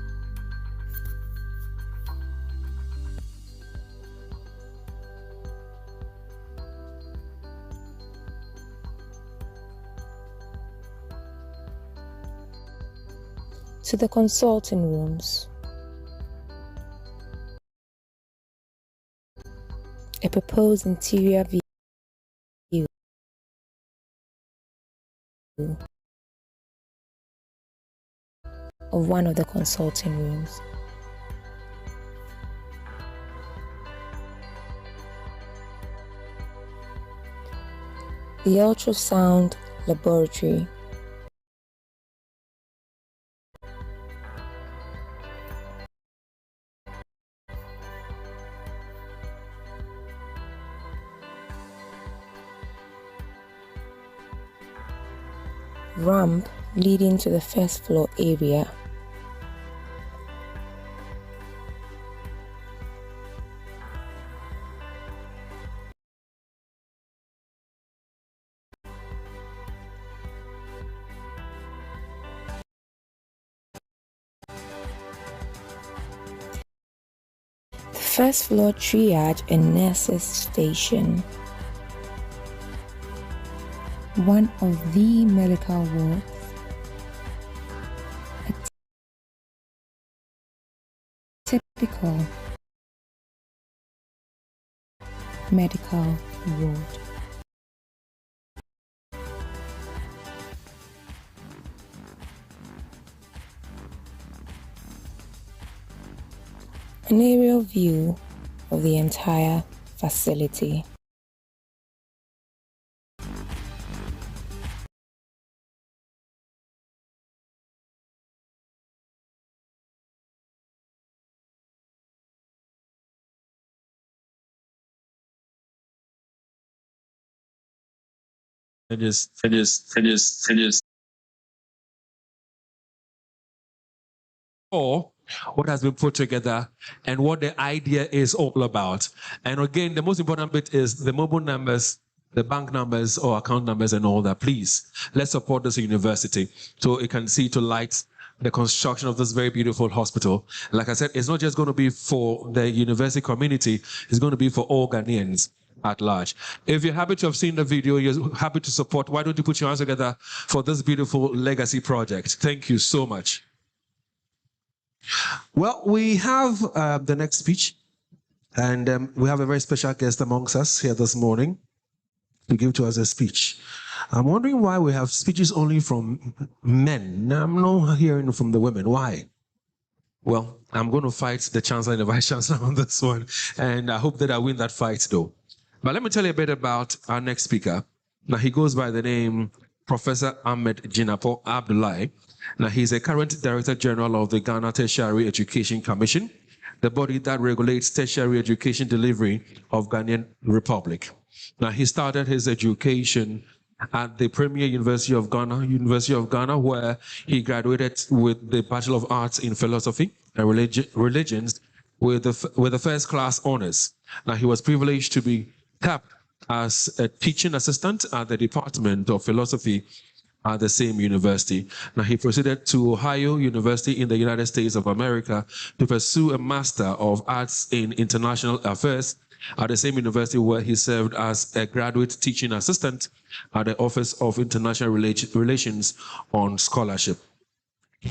Speaker 13: To the consulting rooms. A proposed interior view of one of the consulting rooms. The ultrasound laboratory. Ramp leading to the first floor area. The first floor triage and nurses station. One of the medical wards. A typical medical ward. An aerial view of the entire facility.
Speaker 2: It is. Or what has been put together and what the idea is all about. And again, the most important bit is the mobile numbers, the bank numbers or account numbers and all that. Please, let's support this university so it can see to light the construction of this very beautiful hospital. Like I said, it's not just going to be for the university community, it's going to be for all Ghanaians at large. If you're happy to have seen the video, you're happy to support, why don't you put your hands together for this beautiful legacy project? Thank you so much. Well, we have the next speech, and we have a very special guest amongst us here this morning to give to us a speech. I'm wondering why we have speeches only from men. I'm not hearing from the women. Why? Well, I'm going to fight the chancellor and the vice chancellor on this one, and I hope that I win that fight, though. But let me tell you a bit about our next speaker. Now, he goes by the name Professor Ahmed Jinapo Abdullahi. Now, he's a current Director General of the Ghana Tertiary Education Commission, the body that regulates tertiary education delivery of Ghanaian Republic. Now, he started his education at the Premier University of Ghana, where he graduated with the Bachelor of Arts in Philosophy and Religions with the first class honors. Now, he was privileged to be tapped as a teaching assistant at the Department of Philosophy at the same university. Now, he proceeded to Ohio University in the United States of America to pursue a Master of Arts in International Affairs at the same university, where he served as a graduate teaching assistant at the Office of International Relations on scholarship.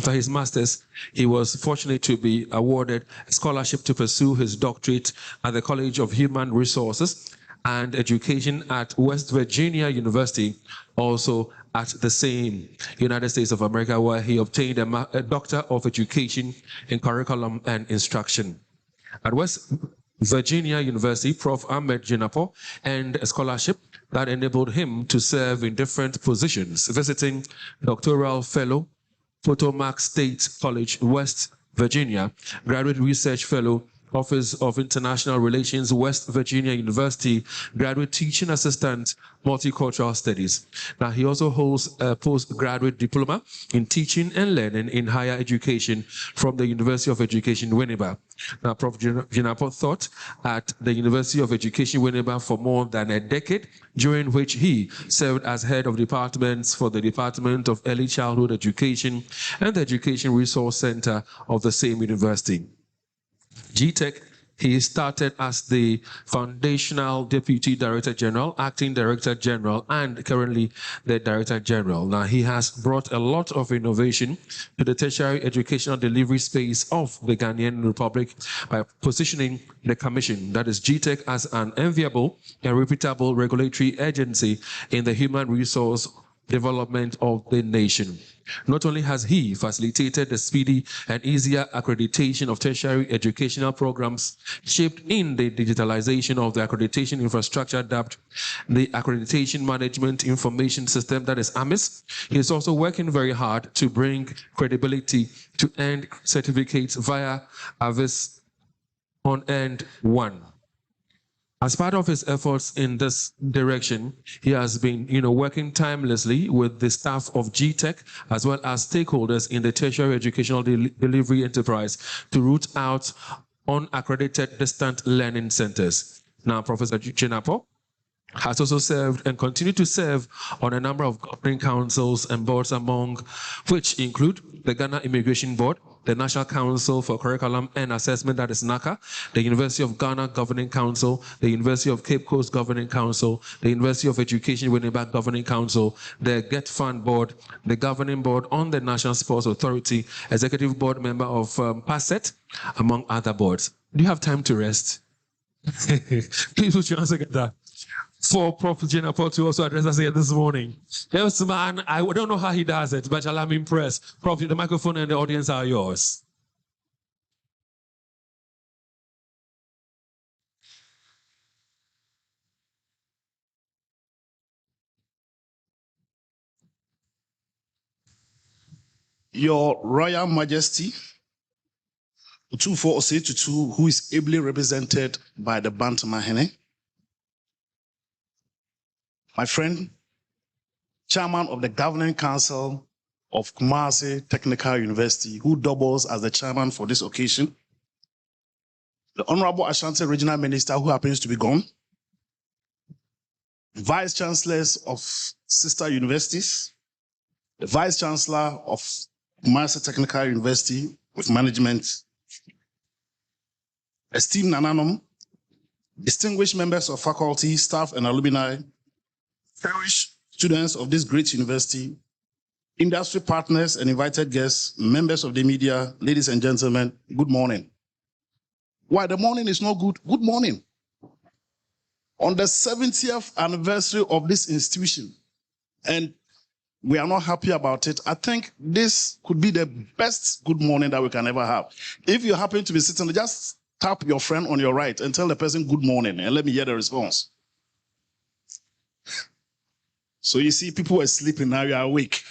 Speaker 2: For his master's, he was fortunate to be awarded a scholarship to pursue his doctorate at the College of Human Resources and Education at West Virginia University, also at the same United States of America, where he obtained a Doctor of Education in Curriculum and Instruction. At West Virginia University, Prof. Ahmed Jinapo earned a scholarship that enabled him to serve in different positions, visiting doctoral fellow, Potomac State College, West Virginia, graduate research fellow, Office of International Relations, West Virginia University, graduate teaching assistant, multicultural studies. Now, he also holds a postgraduate diploma in teaching and learning in higher education from the University of Education, Winneba. Now, Prof. Jinapo taught at the University of Education, Winneba for more than a decade, during which he served as head of departments for the Department of Early Childhood Education and the Education Resource Center of the same university. GTech, he started as the Foundational Deputy Director General, Acting Director General, and currently the Director General. Now, he has brought a lot of innovation to the tertiary educational delivery space of the Ghanaian Republic by positioning the Commission, that is GTech, as an enviable and reputable regulatory agency in the human resource development of the nation. Not only has he facilitated the speedy and easier accreditation of tertiary educational programs shaped in the digitalization of the accreditation infrastructure dubbed the Accreditation Management Information System, that is AMIS, he is also working very hard to bring credibility to earned certificates via AVIS on End 1. As part of his efforts in this direction, he has been, working tirelessly with the staff of GTech as well as stakeholders in the tertiary educational delivery enterprise to root out unaccredited distant learning centers. Now, Professor Jinapo has also served and continued to serve on a number of governing councils and boards, among which include the Ghana Immigration Board, the National Council for Curriculum and Assessment, that is NACA, the University of Ghana Governing Council, the University of Cape Coast Governing Council, the University of Education Winneba Governing Council, the Get Fund Board, the Governing Board on the National Sports Authority, Executive Board member of PASET, among other boards. Do you have time to rest? Please put your hands together for Prof. Jinapo to also address us here this morning. Yes, man, I don't know how he does it, but I'm impressed. Prof, the microphone and the audience are yours.
Speaker 10: Your Royal Majesty, Utufo Osei Tutu, who is ably represented by the Bantamahene, my friend, Chairman of the Governing Council of Kumasi Technical University, who doubles as the chairman for this occasion, the Honorable Ashanti Regional Minister, who happens to be gone, Vice Chancellors of sister universities, the Vice Chancellor of Kumasi Technical University with management, esteemed Nananom, distinguished members of faculty, staff, and alumni, cherished students of this great university, industry partners and invited guests, members of the media, ladies and gentlemen, good morning. Why the morning is not good? Good morning. On the 70th anniversary of this institution, and we are not happy about it, I think this could be the best good morning that we can ever have. If you happen to be sitting, just tap your friend on your right and tell the person good morning and let me hear the response.
Speaker 14: So you see, people were sleeping, now you are awake.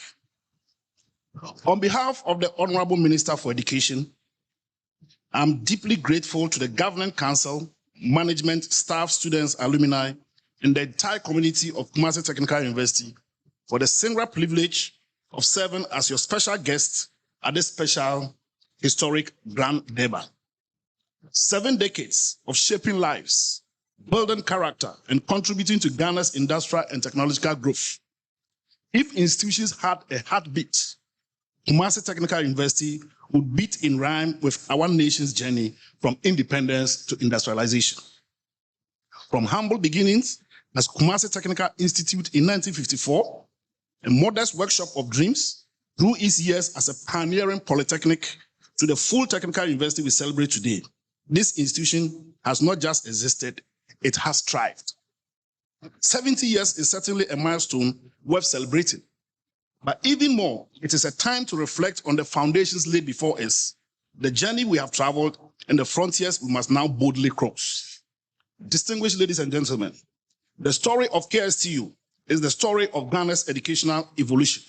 Speaker 14: On behalf of the Honorable Minister for Education, I'm deeply grateful to the Governing Council, management, staff, students, alumni, and the entire community of Kumasi Technical University for the singular privilege of serving as your special guest at this special historic Grand Durbar. 7 decades of shaping lives, building character, and contributing to Ghana's industrial and technological growth. If institutions had a heartbeat, Kumasi Technical University would beat in rhyme with our nation's journey from independence to industrialization. From humble beginnings as Kumasi Technical Institute in 1954, a modest workshop of dreams, through its years as a pioneering polytechnic to the full technical university we celebrate today, this institution has not just existed, it has thrived. 70 years is certainly a milestone worth celebrating. But even more, it is a time to reflect on the foundations laid before us, the journey we have traveled, and the frontiers we must now boldly cross. Distinguished ladies and gentlemen, the story of KsTU is the story of Ghana's educational evolution.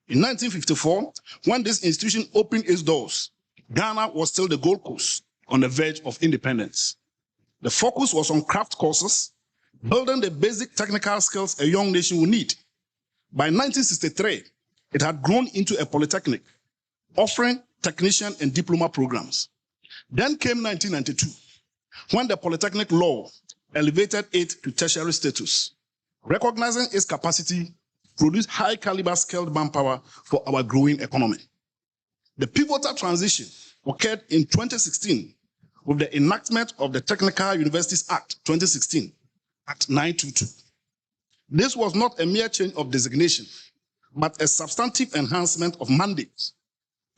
Speaker 14: In 1954, when this institution opened its doors, Ghana was still the Gold Coast on the verge of independence. The focus was on craft courses, building the basic technical skills a young nation will need. By 1963, it had grown into a polytechnic, offering technician and diploma programs. Then came 1992, when the polytechnic law elevated it to tertiary status, recognizing its capacity to produce high caliber skilled manpower for our growing economy. The pivotal transition occurred in 2016 with the enactment of the Technical Universities Act 2016, Act 922. This was not a mere change of designation, but a substantive enhancement of mandates,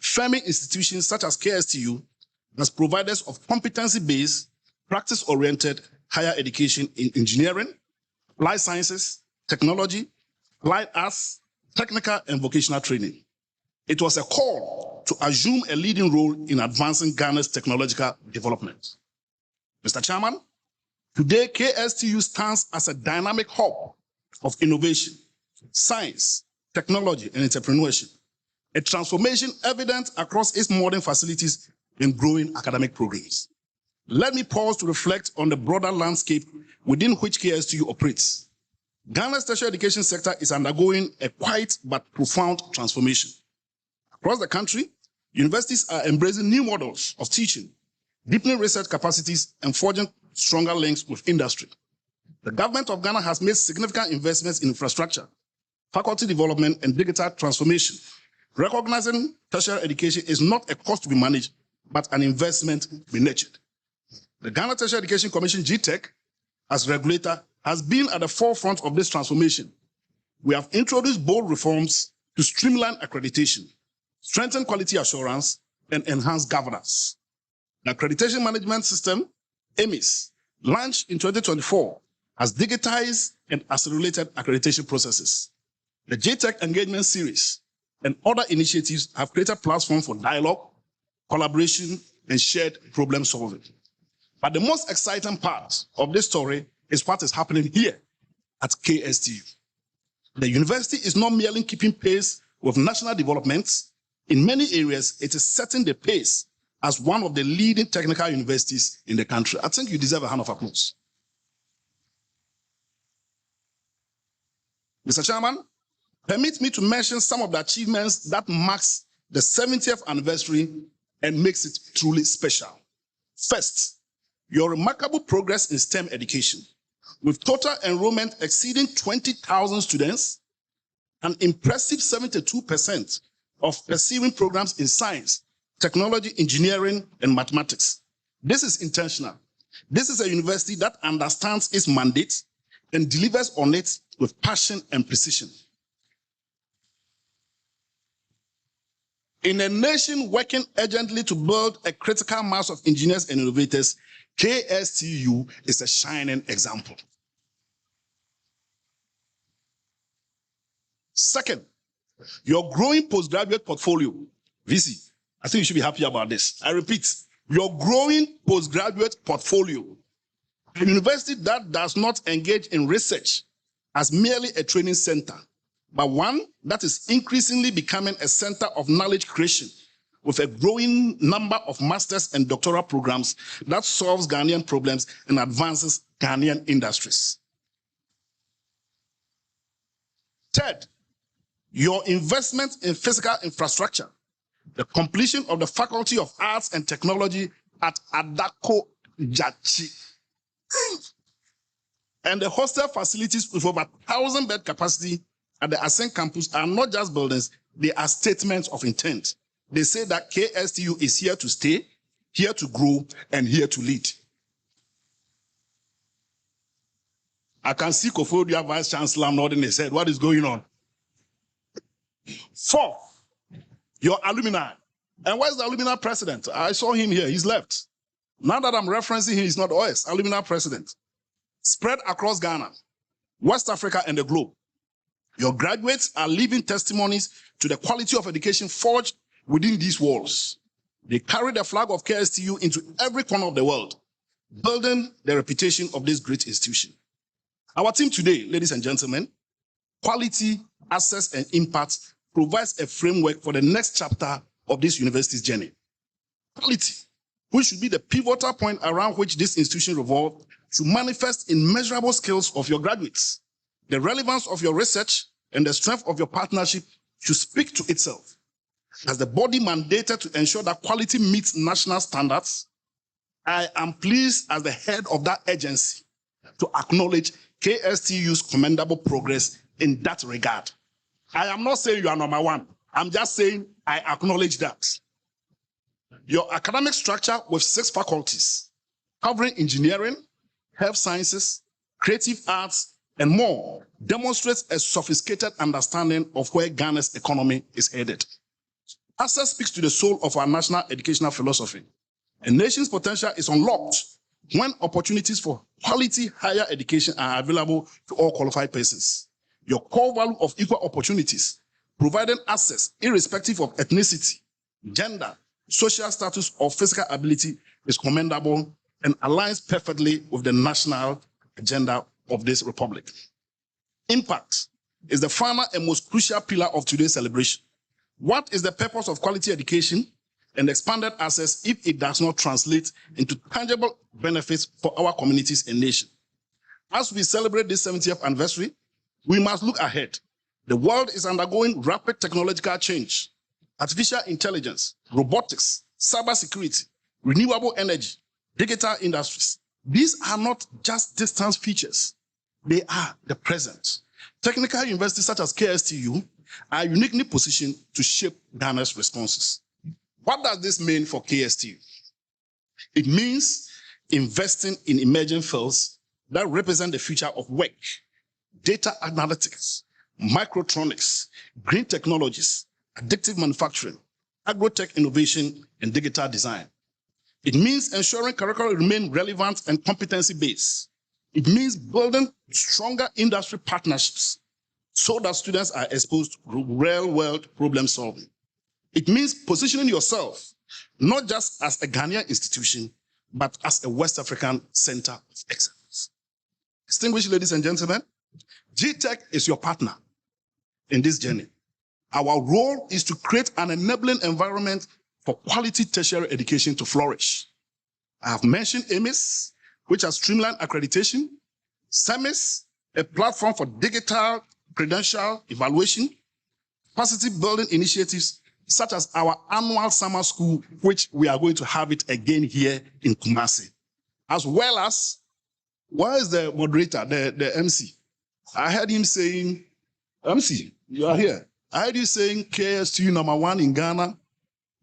Speaker 14: firming institutions such as KsTU as providers of competency-based, practice-oriented higher education in engineering, life sciences, technology, light arts, technical and vocational training. It was a call to assume a leading role in advancing Ghana's technological development. Mr. Chairman, today KsTU stands as a dynamic hub of innovation, science, technology, and entrepreneurship, a transformation evident across its modern facilities and growing academic programs. Let me pause to reflect on the broader landscape within which KsTU operates. Ghana's tertiary education sector is undergoing a quiet but profound transformation. Across the country, universities are embracing new models of teaching, deepening research capacities, and forging stronger links with industry. The government of Ghana has made significant investments in infrastructure, faculty development, and digital transformation, recognizing tertiary education is not a cost to be managed, but an investment to be nurtured. The Ghana Tertiary Education Commission, GTEC, as regulator, has been at the forefront of this transformation. We have introduced bold reforms to streamline accreditation, strengthen quality assurance, and enhance governance. The Accreditation Management System, AMIS, launched in 2024, has digitized and accelerated accreditation processes. The JTech Engagement Series and other initiatives have created platforms for dialogue, collaboration, and shared problem solving. But the most exciting part of this story is what is happening here at KsTU. The university is not merely keeping pace with national developments. In many areas, it is setting the pace as one of the leading technical universities in the country. I think you deserve a hand of applause. Mr. Chairman, permit me to mention some of the achievements that marks the 70th anniversary and makes it truly special. First, your remarkable progress in STEM education, with total enrollment exceeding 20,000 students, an impressive 72% of pursuing programs in science, technology, engineering, and mathematics. This is intentional. This is a university that understands its mandate and delivers on it with passion and precision. In a nation working urgently to build a critical mass of engineers and innovators, KsTU is a shining example. Second, your growing postgraduate portfolio. VC, I think you should be happy about this. I repeat, your growing postgraduate portfolio. A university that does not engage in research as merely a training center, but one that is increasingly becoming a center of knowledge creation with a growing number of master's and doctoral programs that solves Ghanaian problems and advances Ghanaian industries. Third, your investment in physical infrastructure, the completion of the Faculty of Arts and Technology at Adako Jachi, and the hostel facilities with over 1,000-bed capacity at the Ascent campus are not just buildings, they are statements of intent. They say that KSTU is here to stay, here to grow, and here to lead. I can see Kofodia Vice Chancellor nodding his head. What is going on? Fourth, your alumni. And where's the alumni president? I saw him here. He's left. Now that I'm referencing him, he's not OS, alumni president. Spread across Ghana, West Africa, and the globe. Your graduates are living testimonies to the quality of education forged within these walls. They carry the flag of KSTU into every corner of the world, building the reputation of this great institution. Our team today, ladies and gentlemen, quality, access, and impact provides a framework for the next chapter of this university's journey. Quality, which should be the pivotal point around which this institution revolves, should manifest in measurable skills of your graduates. The relevance of your research and the strength of your partnership should speak to itself. As the body mandated to ensure that quality meets national standards, I am pleased as the head of that agency to acknowledge KSTU's commendable progress in that regard. I am not saying you are number one. I'm just saying I acknowledge that. Your academic structure with 6 faculties, covering engineering, health sciences, creative arts, and more, demonstrates a sophisticated understanding of where Ghana's economy is headed. Access speaks to the soul of our national educational philosophy. A nation's potential is unlocked when opportunities for quality higher education are available to all qualified persons. Your core value of equal opportunities, providing access irrespective of ethnicity, gender, social status, or physical ability, is commendable and aligns perfectly with the national agenda of this republic. Impact is the final and most crucial pillar of today's celebration. What is the purpose of quality education and expanded access if it does not translate into tangible benefits for our communities and nation? As we celebrate this 70th anniversary, we must look ahead. The world is undergoing rapid technological change. Artificial intelligence, robotics, cybersecurity, renewable energy, digital industries. These are not just distant features. They are the present. Technical universities such as KSTU are uniquely positioned to shape Ghana's responses. What does this mean for KSTU? It means investing in emerging fields that represent the future of work, data analytics, microtronics, green technologies, additive manufacturing, agrotech innovation, and digital design. It means ensuring curricula remain relevant and competency-based. It means building stronger industry partnerships so that students are exposed to real-world problem solving. It means positioning yourself not just as a Ghanaian institution, but as a West African center of excellence. Distinguished ladies and gentlemen, GTech is your partner in this journey. Our role is to create an enabling environment for quality tertiary education to flourish. I have mentioned AMIS, which has streamlined accreditation, SEMIS, a platform for digital credential evaluation, capacity building initiatives, such as our annual summer school, which we are going to have it again here in Kumasi, as well as, where is the moderator, the MC? I heard him saying, MC, you are here. I heard you saying KSTU #1 in Ghana,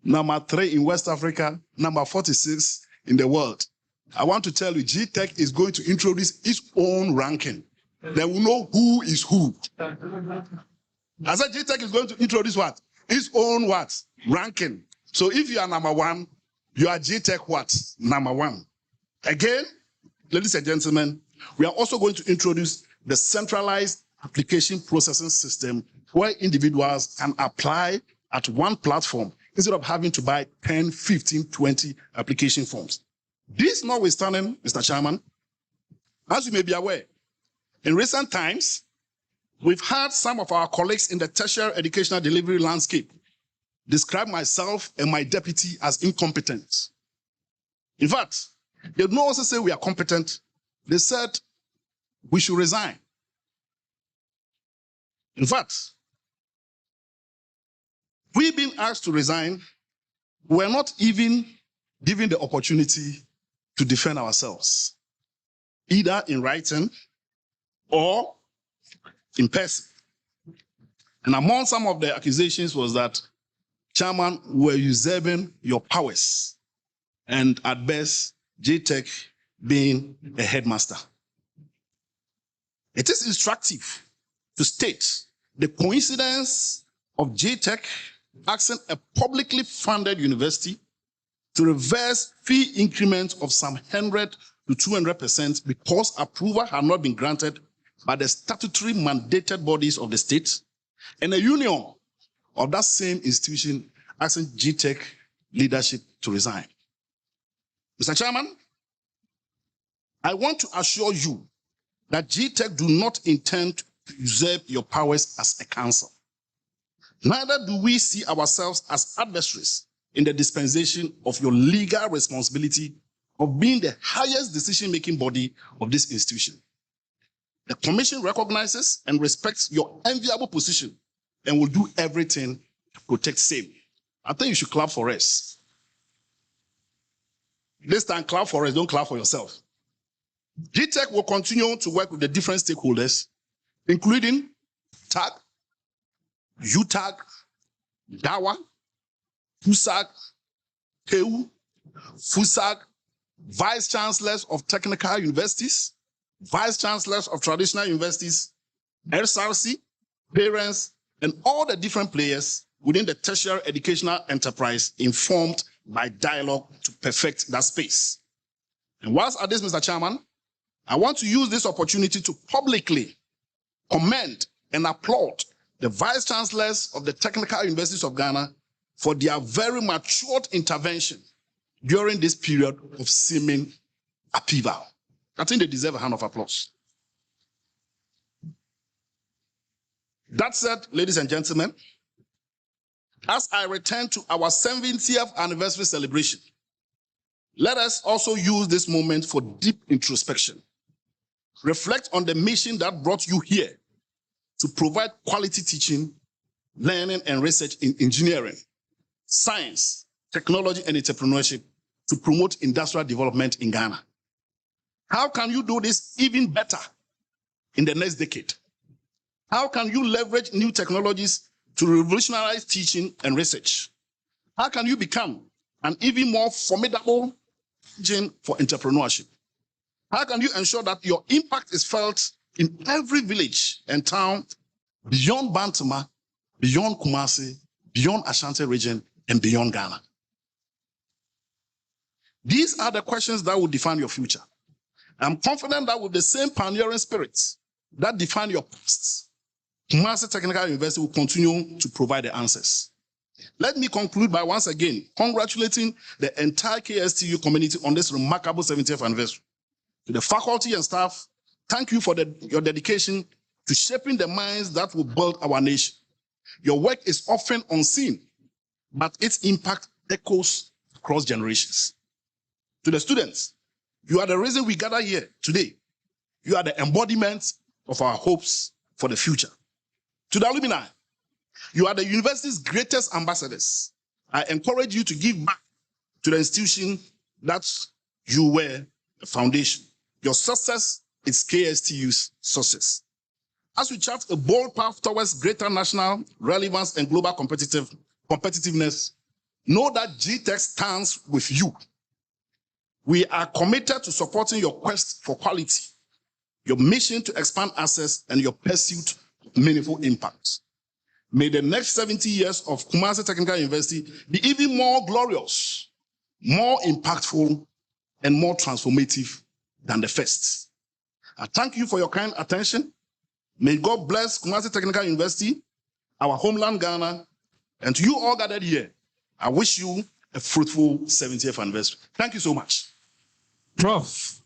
Speaker 14: #3 in West Africa, #46 in the world. I want to tell you, GTech is going to introduce its own ranking. They will know who is who. I said GTech is going to introduce what? Its own what? Ranking. So if you are #1, you are GTech what? #1. Again, ladies and gentlemen, we are also going to introduce the centralized application processing system where individuals can apply at one platform instead of having to buy 10, 15, 20 application forms. This notwithstanding, Mr. Chairman, as you may be aware, in recent times, We've had some of our colleagues in the tertiary educational delivery landscape describe myself and my deputy as incompetent. In fact, they don't also say we are competent. They said we should resign. In fact, we've been asked to resign. We're not even given the opportunity to defend ourselves, either in writing or in person. And among some of the accusations was that, Chairman, we're usurping your powers, and at best, JTech being a headmaster. It is instructive to state the coincidence of JTech asking a publicly funded university to reverse fee increments of some 100 to 200% because approval had not been granted by the statutory mandated bodies of the state, and a union of that same institution asking JTech leadership to resign. Mr. Chairman, I want to assure you that JTech do not intend to usurp your powers as a council. Neither do we see ourselves as adversaries in the dispensation of your legal responsibility of being the highest decision-making body of this institution. The Commission recognizes and respects your enviable position and will do everything to protect same. I think you should clap for us. This time, clap for us, don't clap for yourself. JTech will continue to work with the different stakeholders, including TAG, UTAG, DAWA, FUSAG, KU, FUSAG, vice chancellors of technical universities, vice chancellors of traditional universities, SRC, parents, and all the different players within the tertiary educational enterprise informed by dialogue to perfect that space. And whilst at this, Mr. Chairman, I want to use this opportunity to publicly commend and applaud the vice chancellors of the technical universities of Ghana for their very matured intervention during this period of seeming upheaval. I think they deserve a hand of applause. That said, ladies and gentlemen, as I return to our 70th anniversary celebration, let us also use this moment for deep introspection. Reflect on the mission that brought you here to provide quality teaching, learning, and research in engineering, science, technology, and entrepreneurship to promote industrial development in Ghana. How can you do this even better in the next decade? How can you leverage new technologies to revolutionize teaching and research? How can you become an even more formidable engine for entrepreneurship? How can you ensure that your impact is felt in every village and town beyond Bantama, beyond Kumasi, beyond Ashanti region, and beyond Ghana? These are the questions that will define your future. I'm confident that with the same pioneering spirits that define your past, Kumasi Technical University will continue to provide the answers. Let me conclude by once again congratulating the entire KsTU community on this remarkable 70th anniversary. To the faculty and staff, thank you for your dedication to shaping the minds that will build our nation. Your work is often unseen, but its impact echoes across generations. To the students, you are the reason we gather here today. You are the embodiment of our hopes for the future. To the alumni, you are the university's greatest ambassadors. I encourage you to give back to the institution that you were a foundation. Your success is KsTU's success. As we chart a bold path towards greater national relevance and global competitiveness, know that JTech stands with you. We are committed to supporting your quest for quality, your mission to expand access, and your pursuit of meaningful impact. May the next 70 years of Kumasi Technical University be even more glorious, more impactful, and more transformative than the first. I thank you for your kind attention. May God bless Kumasi Technical University, our homeland Ghana, and to you all gathered here, I wish you a fruitful 70th anniversary. Thank you so much.
Speaker 2: Prof.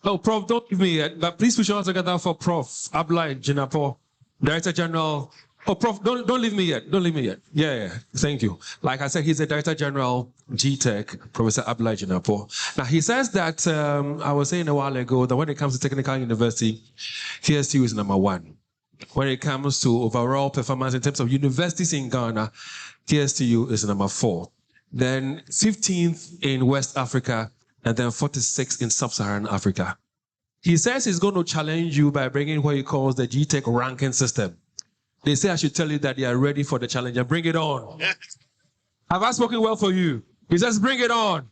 Speaker 2: Oh, Prof, don't give me, but please put your hands together for Prof. Ablai Jinapo. Director General. Oh, Prof, don't leave me yet. Don't leave me yet. Yeah. Thank you. Like I said, he's the Director General, GTech, Professor Abdullah Jinapo. Now, he says that, I was saying a while ago, that when it comes to technical university, KsTU is number 1. When it comes to overall performance in terms of universities in Ghana, KsTU is number 4. Then 15th in West Africa, and then 46th in Sub-Saharan Africa. He says he's going to challenge you by bringing what he calls the GTech ranking system. They say I should tell you that they are ready for the challenge and bring it on. Have I spoken well for you? He says, bring it on.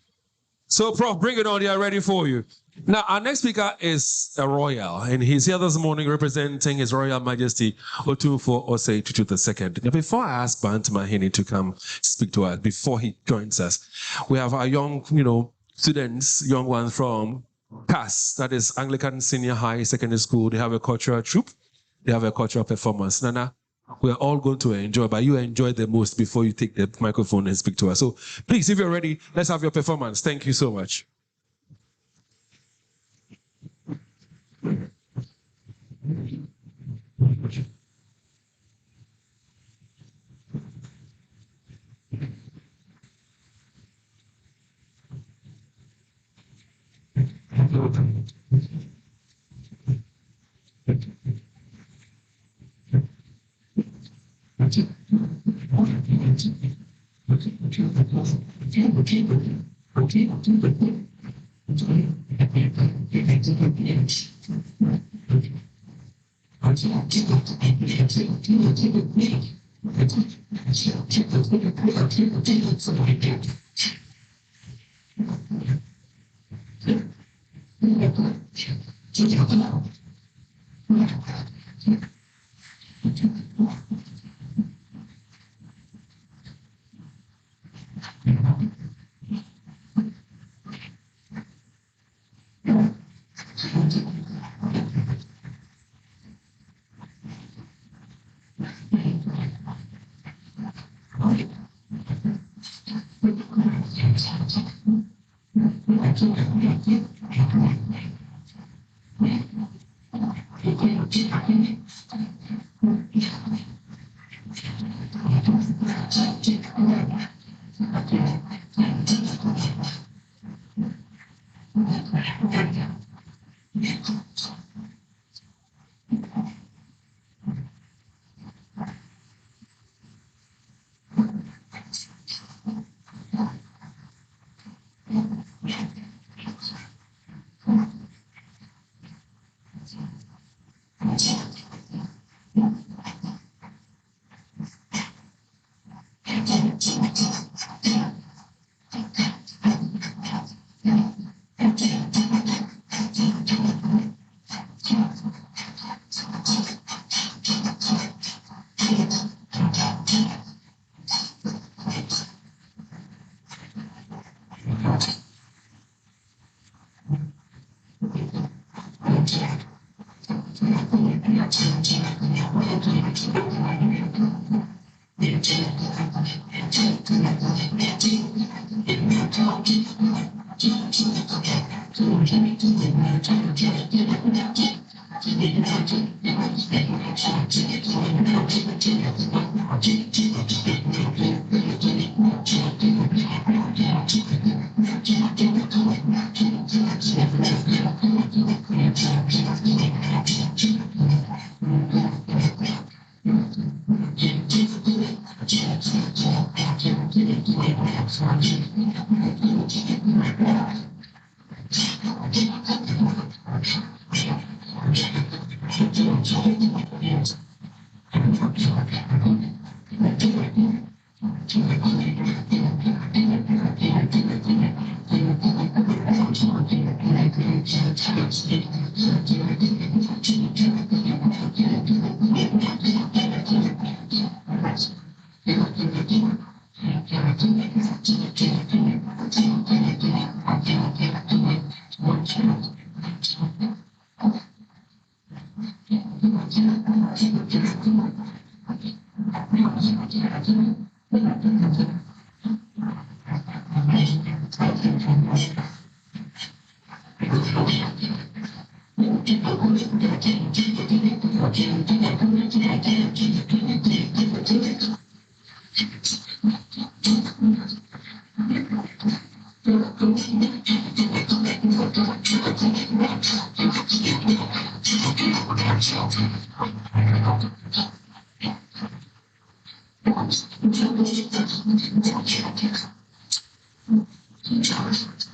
Speaker 2: So, Prof, bring it on. They are ready for you. Now, our next speaker is a royal, and he's here this morning representing His Royal Majesty Otumfuo Osei Tutu II. Now, before I ask Bant Mahini to come speak to us, before he joins us, we have our young, students, young ones from CAS, that is Anglican Senior High Secondary School. They have a cultural troupe. They have a cultural performance. Nana, we're all going to enjoy, but you enjoy the most before you take the microphone and speak to us. So please, if you're ready, let's have your performance. Thank you so much.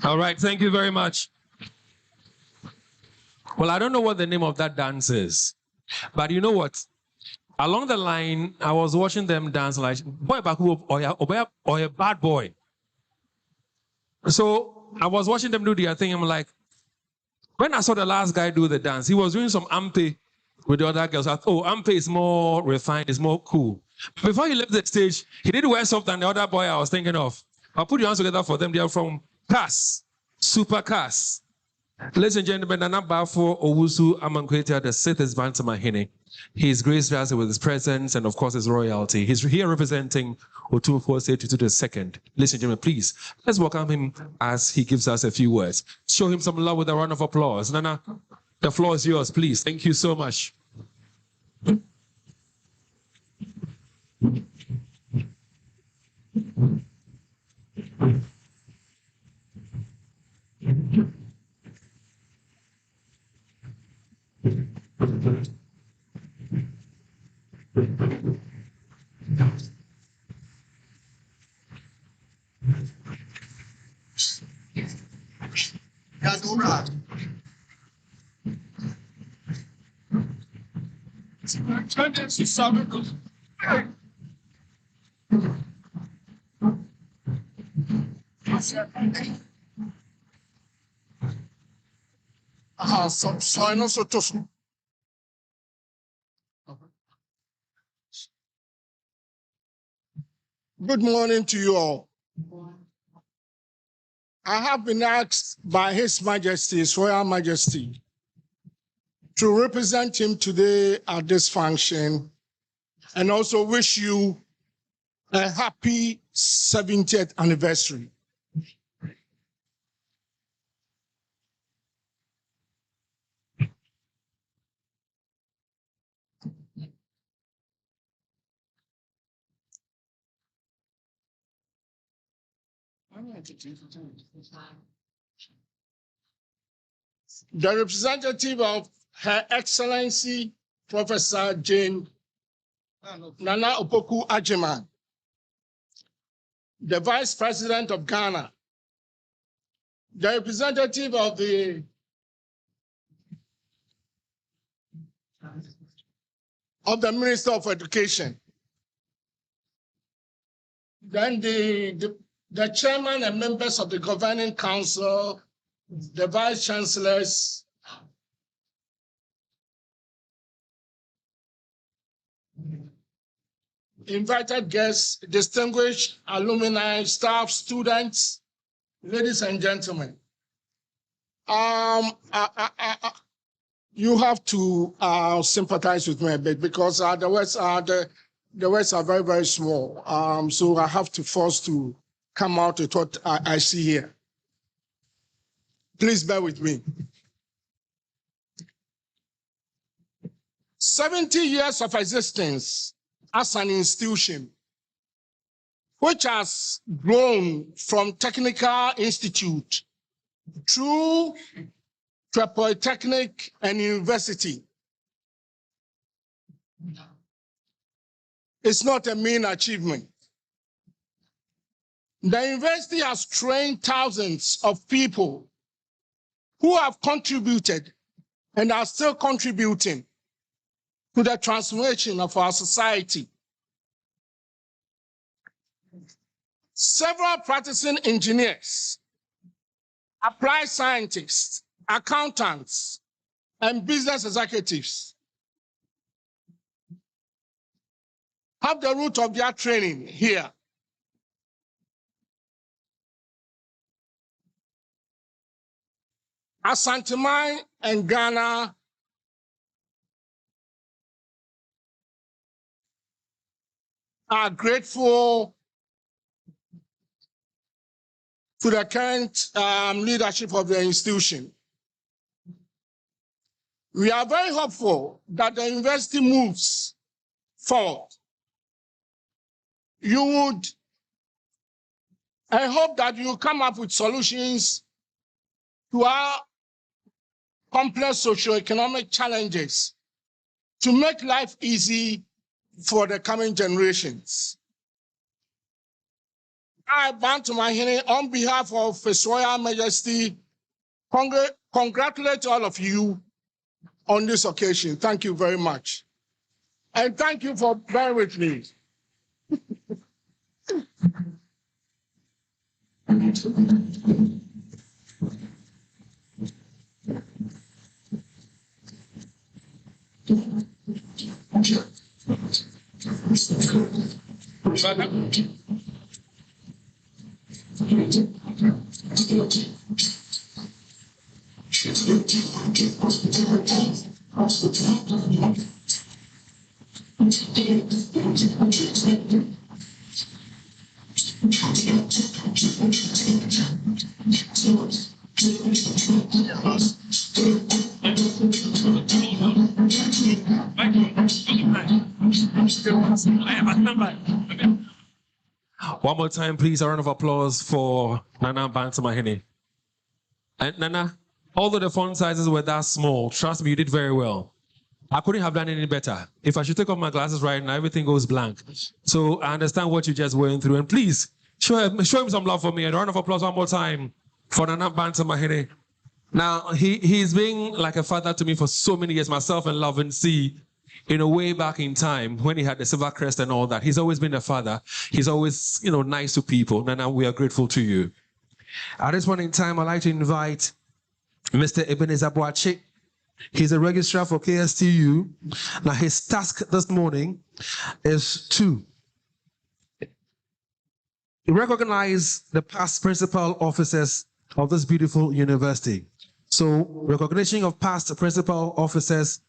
Speaker 2: All right, thank you very much. Well, I don't know what the name of that dance is, but you know what? Along the line, I was watching them dance like boy baku or a bad boy. So I was watching them do their thing. I'm like, when I saw the last guy do the dance, he was doing some ampe with the other girls. I thought, oh, ampe is more refined, it's more cool. Before he left the stage, he did worse off than the other boy I was thinking of. I'll put your hands together for them. They are from CAS, Super CAS. Ladies and gentlemen, Nana Bafo Owusu Amankweta, the Sixth Bantamahine. He's graced us with his presence and, of course, his royalty. He's here representing Otumfuo State to the second. Ladies and gentlemen, please, let's welcome him as he gives us a few words. Show him some love with a round of applause. Nana, the floor is yours, please. Thank you so much.
Speaker 10: Good morning to you all. I have been asked by His Majesty, His Royal Majesty, to represent him today at this function and also wish you a happy 70th anniversary. The representative of Her Excellency Professor Jane Nana Opoku Agyeman, the Vice President of Ghana, the representative of the Minister of Education, then the chairman and members of the Governing Council, the Vice Chancellors, invited guests, distinguished alumni, staff, students, ladies and gentlemen. You have to sympathize with me a bit because the words are very, very small. So I have to force to come out with what I see here. Please bear with me. 70 years of existence as an institution, which has grown from technical institute through to a polytechnic and university. It's not a mean achievement. The university has trained thousands of people who have contributed and are still contributing to the transformation of our society. Several practicing engineers, applied scientists, accountants, and business executives have the root of their training here. Asante and Ghana are grateful to the current leadership of the institution.
Speaker 6: We are very hopeful that the university moves forward. I hope that you come up with solutions to our complex socioeconomic challenges to make life easy for the coming generations. I, Bantu Mahine, on behalf of His Royal Majesty, congratulate all of you on this occasion. Thank you very much. And thank you for bearing with me.
Speaker 2: One more time, please, a round of applause for Nana Bantu Mahine. And Nana, although the font sizes were that small, trust me, you did very well. I couldn't have done any better. If I should take off my glasses right now, everything goes blank. So I understand what you just went through. And please, show him some love for me. And a round of applause one more time for Nana Bantu Mahine. Now, he's been like a father to me for so many years, myself and Love and C, in a way back in time when he had the Silver Crest and all that. He's always been a father. He's always, nice to people. Nana, we are grateful to you. At this point in time, I'd like to invite Mr. Ebenezer Boache. He's a registrar for KsTU. Now, his task this morning is to recognize the past principal officers of this beautiful university. So, recognition of past principal officers,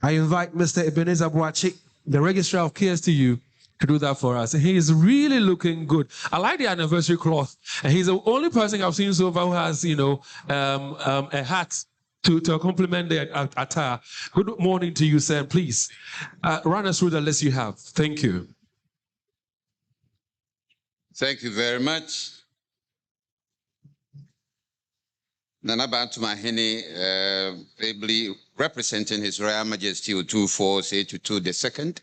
Speaker 2: I invite Mr. Ebenezer Boache, the registrar of KsTU, to do that for us. He is really looking good. I like the anniversary cloth. And he's the only person I've seen so far who has, a hat to complement the attire. Good morning to you, sir. Please, run us through the list you have. Thank you.
Speaker 15: Thank you very much. Nana Bantu Mahine, ably representing His Royal Majesty Otufor Setutu II.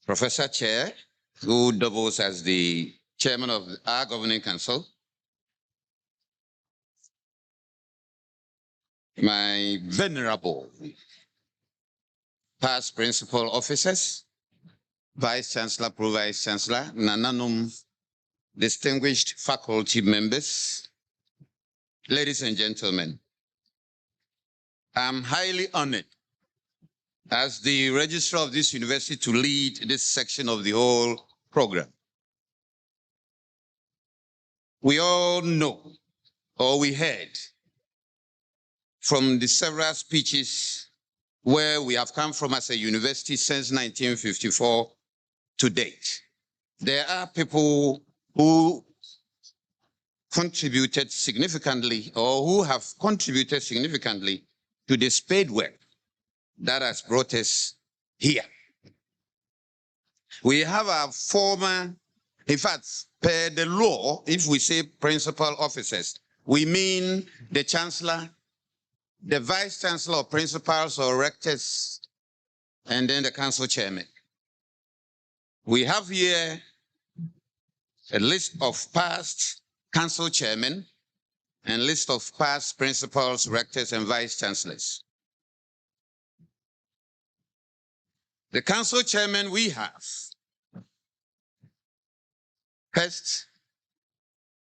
Speaker 15: Professor Chair, who doubles as the chairman of our governing council. My venerable past principal officers, Vice Chancellor, Pro-Vice Chancellor, Nananum, distinguished faculty members, ladies and gentlemen, I'm highly honored as the registrar of this university to lead this section of the whole program. We all know, or we heard, from the several speeches where we have come from as a university since 1954 to date. There are people who contributed significantly or who have contributed significantly to the spade work that has brought us here. We have a former, in fact, per the law, if we say principal officers, we mean the chancellor, the vice chancellor or principals or rectors, and then the council chairman. We have here a list of past council chairmen and list of past principals, rectors, and vice chancellors. The council chairman we have first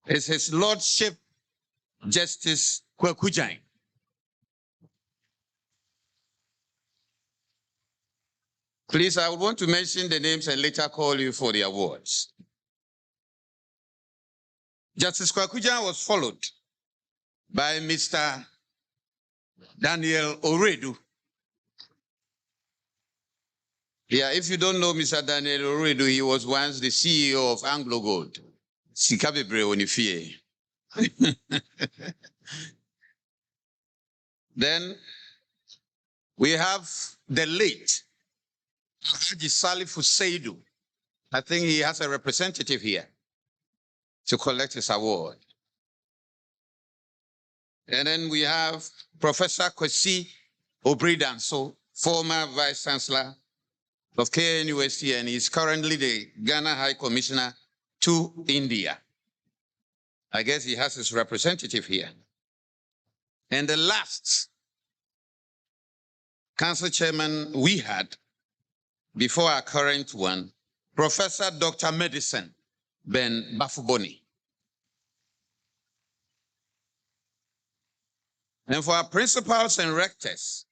Speaker 15: is His Lordship Justice Kwekujain. Please, I would want to mention the names and later call you for the awards. Justice Kwekujain was followed by Mr. Daniel Oredu. Yeah, if you don't know Mr. Daniel Oredu, he was once the CEO of Anglo Gold. Sikabebre Onifie. Then we have the late Haji Salifu Seidu. I think he has a representative here to collect his award. And then we have Professor Kwesi Obridanso, former Vice Chancellor of KNUST, and he's currently the Ghana High Commissioner to India. I guess he has his representative here. And the last council chairman we had before our current one, Professor Dr. Medicine Ben Bafuboni. And for our principals and rectors,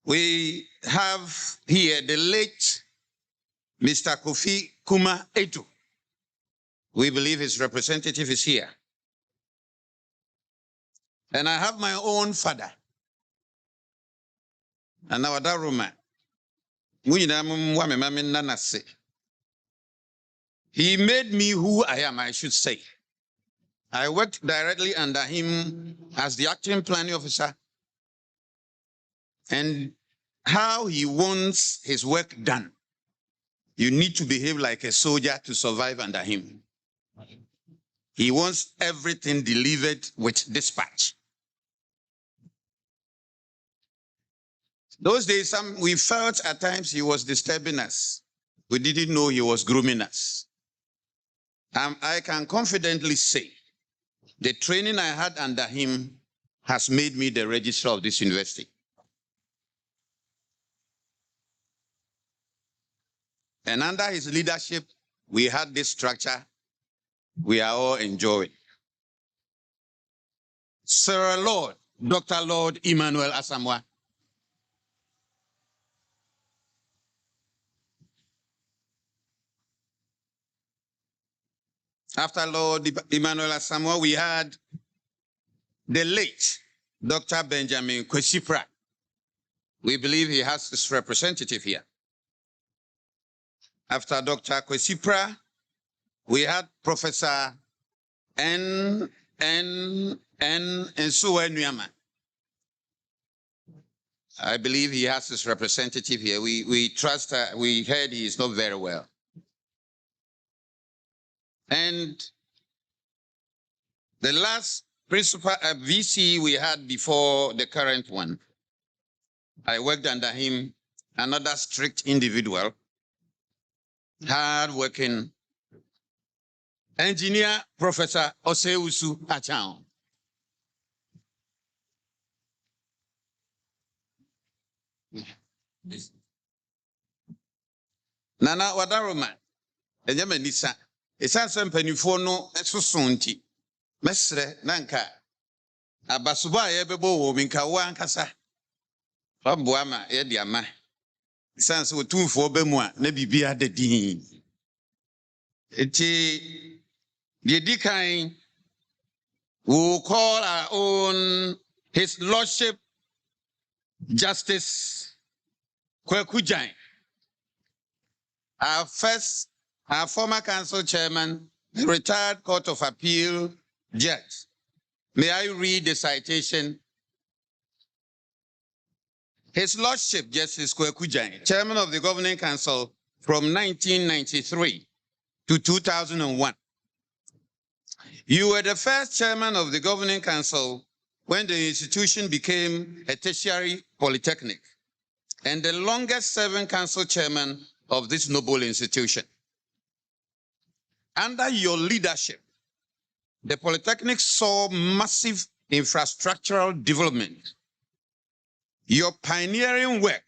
Speaker 15: we have here the late Mr. Kofi Kuma Edu. We believe his representative is here. And I have my own father. And our Daruma. He made me who I am, I should say. I worked directly under him as the acting planning officer. And how he wants his work done. You need to behave like a soldier to survive under him. He wants everything delivered with dispatch. Those days, we felt at times he was disturbing us. We didn't know he was grooming us. I can confidently say the training I had under him has made me the registrar of this university. And under his leadership, we had this structure we are all enjoying. Sir Lord, Dr. Lord Emmanuel Asamoah. After Lord Emmanuel Asamoah, we had the late Dr. Benjamin Kwesi. We believe he has his representative here. After Dr. Kwesi, we had Professor Nsuwa Nuyama. I believe he has his representative here. We trust, we heard he is not very well. And the last principal VC we had before the current one, I worked under him, another strict individual, hard-working engineer, Professor Oseusu Achao. Nana Wadaroma, Enyama Nisa, Esansa Penifono, Esusonti, Mesre, Nanka, Abasuba Ebebo, Minka Wankasa, Babuama, Ediama, Sans were 2 for Bemwa, Nebibia de Dean. The Deacon will call our own His Lordship Justice Kwekujai. Our former council chairman, the retired Court of Appeal judge. May I read the citation? His Lordship Justice Kwekujai, chairman of the Governing Council from 1993 to 2001. You were the first chairman of the Governing Council when the institution became a tertiary polytechnic, and the longest serving council chairman of this noble institution. Under your leadership, the Polytechnic saw massive infrastructural development. Your pioneering work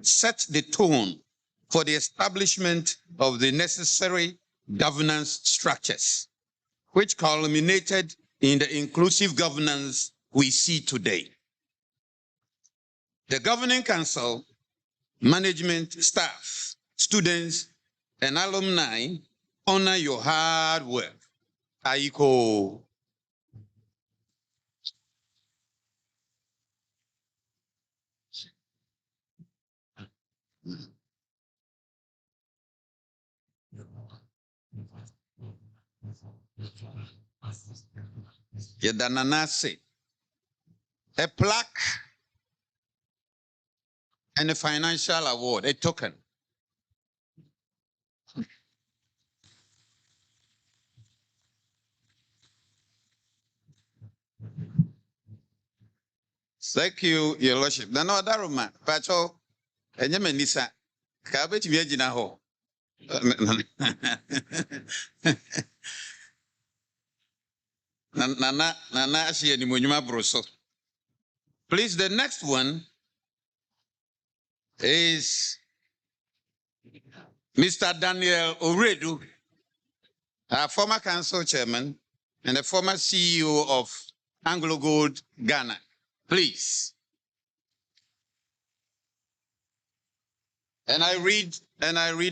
Speaker 15: set the tone for the establishment of the necessary governance structures, which culminated in the inclusive governance we see today. The Governing Council, management, staff, students, and alumni honor your hard work. Aiko. Yedananase. A plaque and a financial award, a token. Thank you, Your Lordship. Nano Daruma, Pacho, and Yemenisa, Kabet Viajinaho. Nana Ashi and Munima Broso. Please, the next one is Mr. Daniel Oredu, a former council chairman and a former CEO of Anglo Gold Ghana. Please. And I read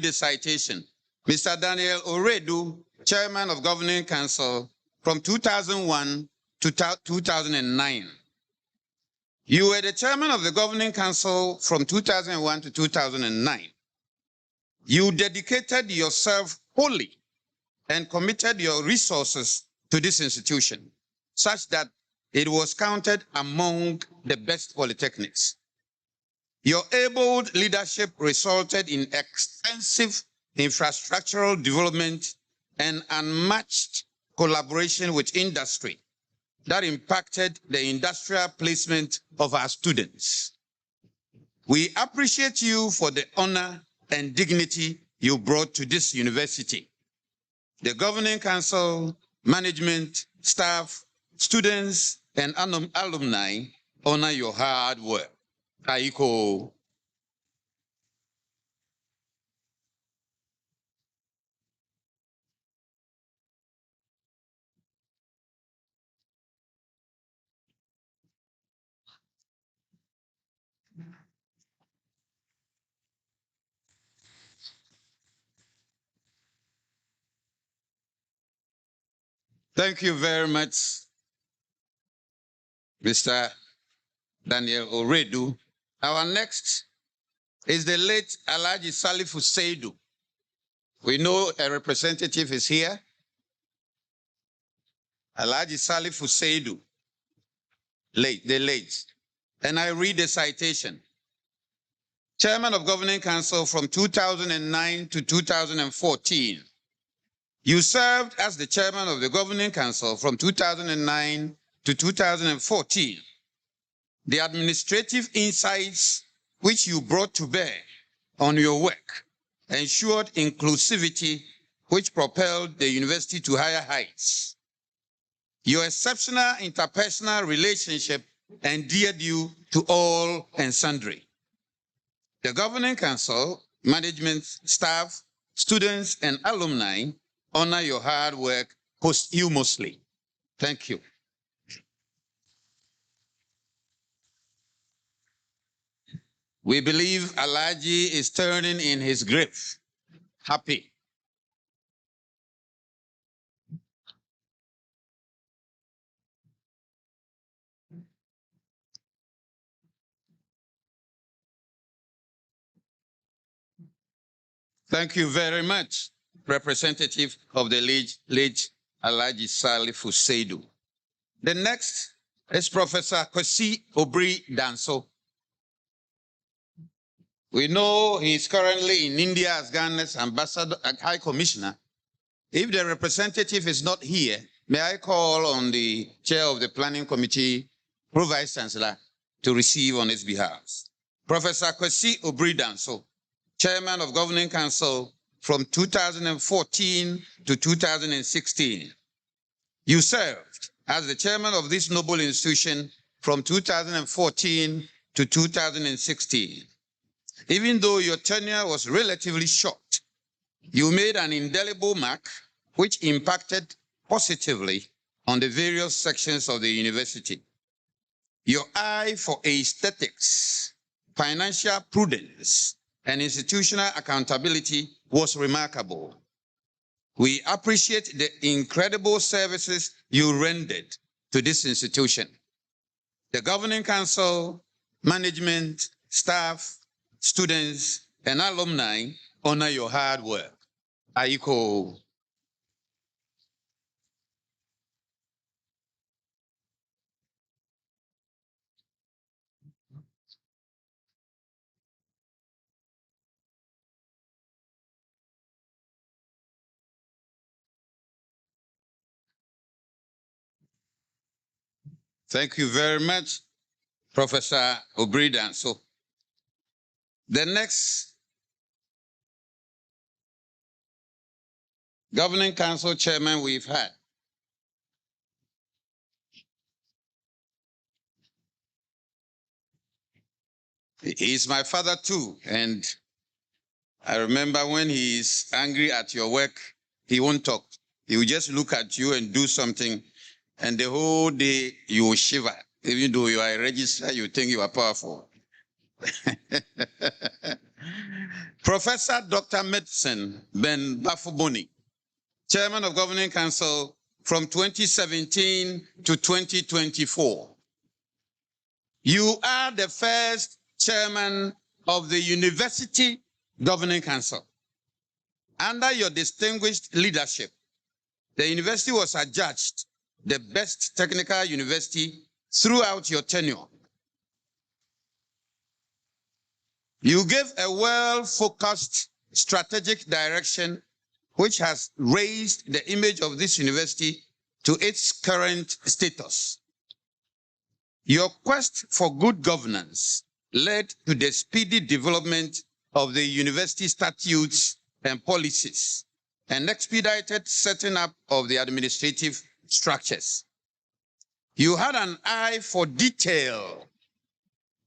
Speaker 15: the citation. Mr. Daniel Oredu, chairman of Governing Council from 2001 to 2009. You were the chairman of the Governing Council from 2001 to 2009. You dedicated yourself wholly and committed your resources to this institution, such that it was counted among the best polytechnics. Your able leadership resulted in extensive infrastructural development and unmatched collaboration with industry that impacted the industrial placement of our students. We appreciate you for the honor and dignity you brought to this university. The Governing Council, management, staff, students, and alumni honor your hard work. Aiko. Thank you very much, Mr. Daniel Oredu. Our next is the late Alhaji Salifu Seidu. We know a representative is here. Alhaji Salifu Seidu, the late. And I read the citation. Chairman of Governing Council from 2009 to 2014. You served as the chairman of the Governing Council from 2009 to 2014. The administrative insights which you brought to bear on your work ensured inclusivity, which propelled the university to higher heights. Your exceptional interpersonal relationship endeared you to all and sundry. The Governing Council, management, staff, students, and alumni honor your hard work posthumously. Thank you. We believe Alhaji is turning in his grave. Happy. Thank you very much, representative of the late Alhaji Salifu Seidu. The next is Professor Kwesi Obri Danso. We know he is currently in India as Ghana's ambassador and high commissioner. If the representative is not here, may I call on the chair of the planning committee, Pro-Vice Chancellor, to receive on his behalf. Professor Kwesi Obri Danso, chairman of Governing Council from 2014 to 2016. You served as the chairman of this noble institution from 2014 to 2016. Even though your tenure was relatively short, you made an indelible mark which impacted positively on the various sections of the university. Your eye for aesthetics, financial prudence, and institutional accountability was remarkable. We appreciate the incredible services you rendered to this institution. The Governing Council, management, staff, students, and alumni honor your hard work. Aiko. Thank you very much, Professor Obridan. So the next Governing Council chairman we've had. He's my father too, and I remember when he's angry at your work, he won't talk. He will just look at you and do something, and the whole day you will shiver. Even though you are a registrar, you think you are powerful. Professor Dr. Medicine Ben Bafuboni, Chairman of Governing Council from 2017 to 2024. You are the first chairman of the University Governing Council. Under your distinguished leadership, the university was adjudged the best technical university throughout your tenure. You gave a well-focused strategic direction which has raised the image of this university to its current status. Your quest for good governance led to the speedy development of the university statutes and policies and expedited setting up of the administrative structures. You had an eye for detail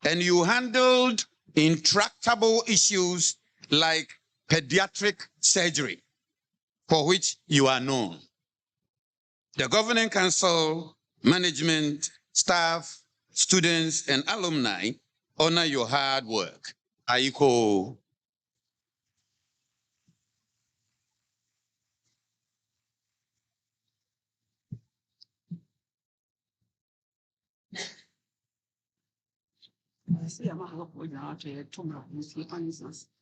Speaker 15: and you handled intractable issues like pediatric surgery, for which you are known. The Governing Council, management, staff, students, and alumni honor your hard work. Aiko.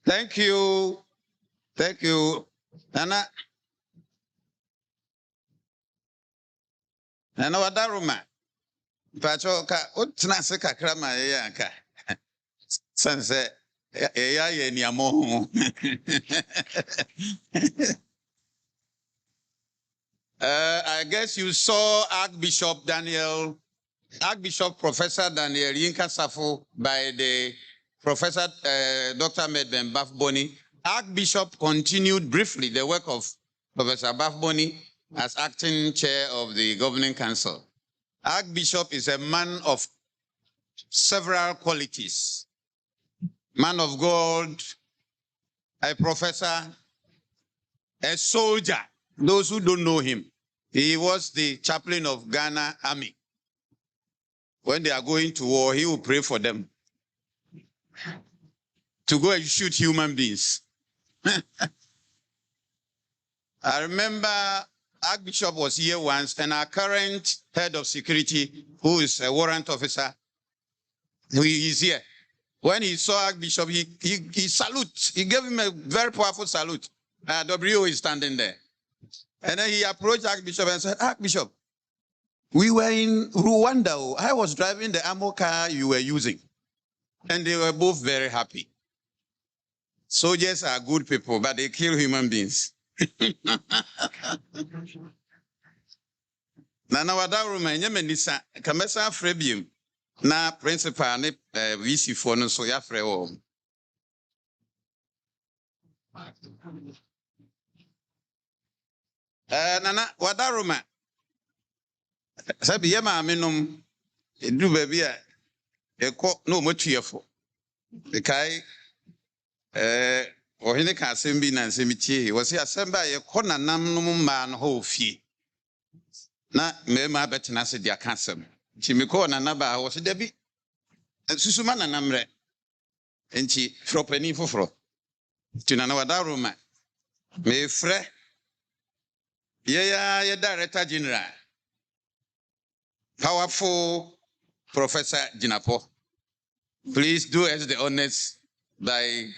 Speaker 15: Thank you. Thank you. Nana Wadaruma. Pacho ka utnase kakra ma yanka. Sanse ye ni amo. I guess you saw Archbishop Professor Daniel Yinka Safo by the Professor Dr. Medben Bafuboni. Archbishop continued briefly the work of Professor Bafuboni as acting chair of the Governing Council. Archbishop is a man of several qualities. Man of God, a professor, a soldier. Those who don't know him, he was the chaplain of Ghana Army. When they are going to war, he will pray for them to go and shoot human beings. I remember Archbishop was here once, and our current head of security, who is a warrant officer, he is here. When he saw Archbishop, he salute. He gave him a very powerful salute. WO is standing there. And then he approached Archbishop and said, Archbishop, we were in Rwanda. I was driving the ammo car you were using. And they were both very happy. Soldiers are good people, but they kill human beings. Nana Wadaruma, Yemenisa, Kamesa Frebium, na principal ne VC for no so ya frɛ Nana Wadaruma. Sabi yema aminom edu baby a ekɔ no mo tuefo. Bekai ohene ka asɛm bi na nsɛm tie wɔ se asɛm ba yɛkɔ nanam no ma no ho fie. Na mema betena se dia ka asɛm. Nti mekɔ nana ba wɔ se da bi susuma nanamrɛ. Nti fropani foforo. Nti Nana Wadaruma me frɛ ye Director General, powerful Professor Jinapo. Please do us the honors by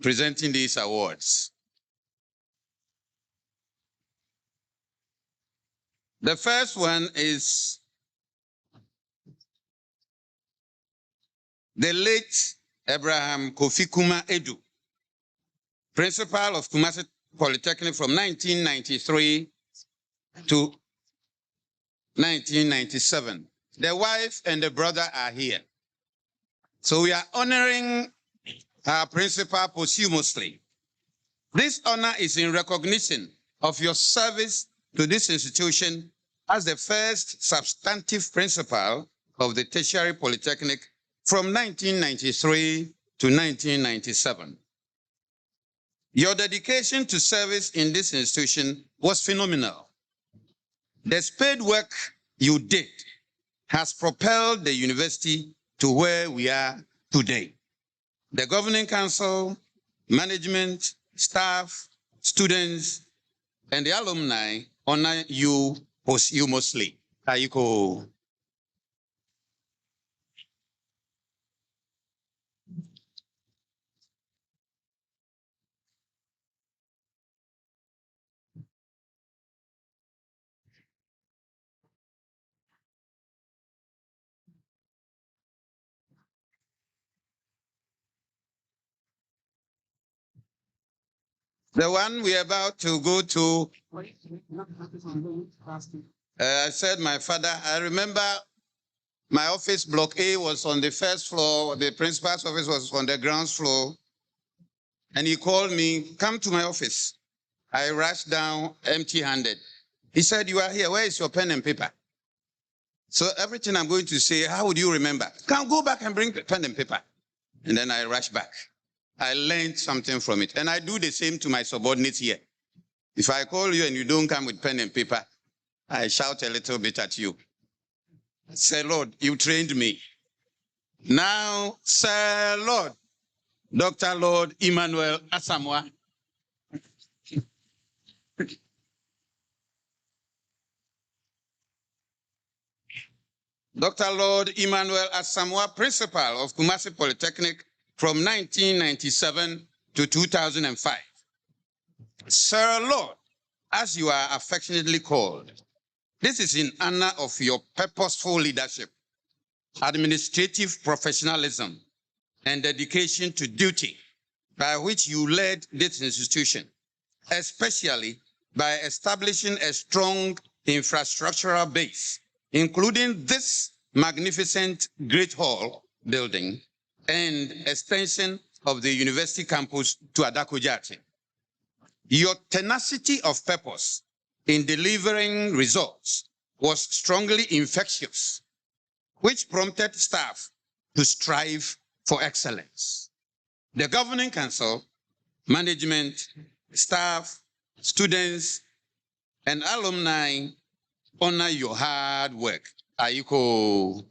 Speaker 15: presenting these awards. The first one is the late Abraham Kofi Kuma Edu, principal of Kumasi Polytechnic from 1993 to 1997. The wife and the brother are here. So we are honoring our principal posthumously. This honor is in recognition of your service to this institution as the first substantive principal of the Tertiary Polytechnic from 1993 to 1997. Your dedication to service in this institution was phenomenal. The spade work you did has propelled the university to where we are today. The Governing Council, management, staff, students, and the alumni honor you posthumously. Aiko. The one we're about to go to, I said my father, I remember my office, block A, was on the first floor. The principal's office was on the ground floor. And he called me, come to my office. I rushed down empty-handed. He said, you are here. Where is your pen and paper? So everything I'm going to say, how would you remember? Come, go back and bring pen and paper. And then I rushed back. I learned something from it. And I do the same to my subordinates here. If I call you and you don't come with pen and paper, I shout a little bit at you. Say, Lord, you trained me. Now, Sir Lord, Dr. Lord Emmanuel Asamoah. Dr. Lord Emmanuel Asamoah, principal of Kumasi Polytechnic from 1997 to 2005. Sir Lord, as you are affectionately called, this is in honor of your purposeful leadership, administrative professionalism, and dedication to duty by which you led this institution, especially by establishing a strong infrastructural base, including this magnificent Great Hall building and extension of the university campus to Adakujati. Your tenacity of purpose in delivering results was strongly infectious, which prompted staff to strive for excellence. The Governing Council, management, staff, students, and alumni honor your hard work. Aiko.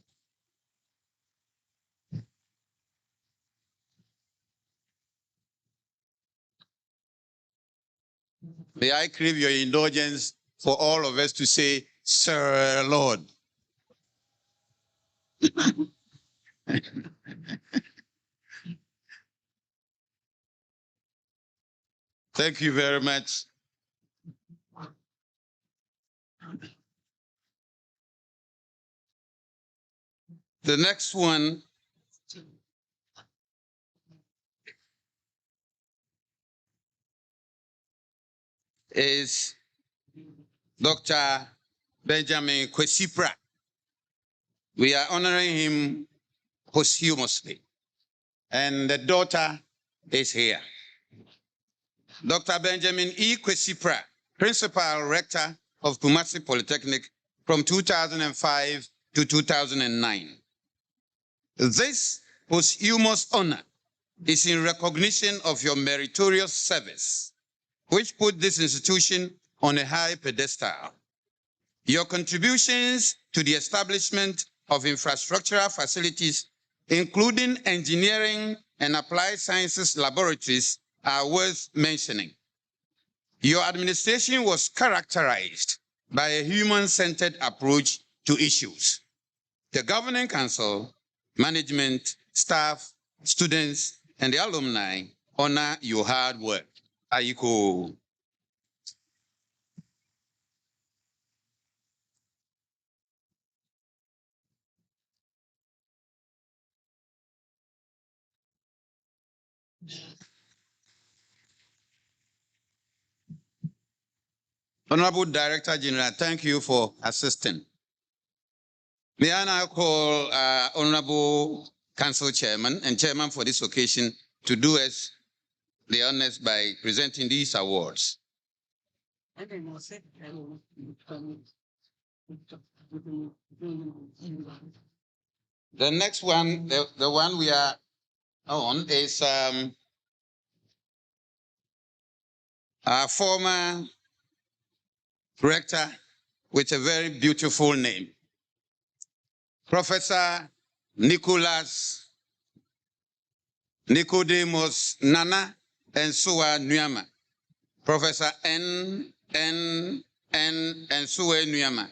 Speaker 15: May I crave your indulgence for all of us to say, Sir Lord. Thank you very much. The next one is Dr. Benjamin Kwesipra. We are honoring him posthumously. And the daughter is here. Dr. Benjamin E. Kwesipra, Principal Rector of Kumasi Polytechnic from 2005 to 2009. This posthumous honor is in recognition of your meritorious service, which put this institution on a high pedestal. Your contributions to the establishment of infrastructural facilities, including engineering and applied sciences laboratories, are worth mentioning. Your administration was characterized by a human-centered approach to issues. The Governing Council, management, staff, students, and the alumni honor your hard work. Aiko. Honorable Director General, thank you for assisting. May I now call Honorable Council Chairman and Chairman for this occasion to do us the honors by presenting these awards. The next one, the one we are on is our former rector with a very beautiful name, Professor Nicodemus Nana Ensua Nuyama. Professor N. Ensua Nuyama.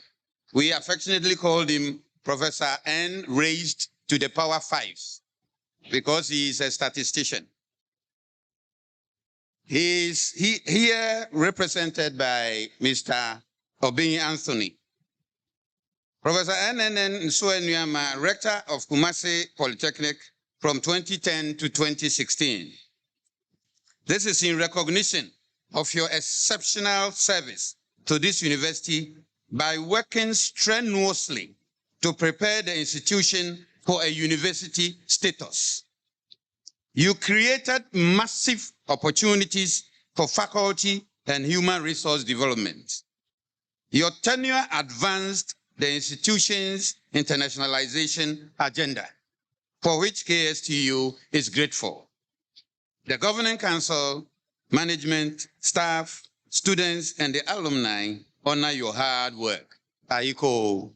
Speaker 15: We affectionately called him Professor N raised to the power 5 because he is a statistician. He is here represented by Mr. Obin Anthony. Professor N. Ensua Nuyama, Rector of Kumasi Polytechnic from 2010 to 2016. This is in recognition of your exceptional service to this university by working strenuously to prepare the institution for a university status. You created massive opportunities for faculty and human resource development. Your tenure advanced the institution's internationalization agenda, for which KsTU is grateful. The Governing Council, management, staff, students, and the alumni honor your hard work. Aiko.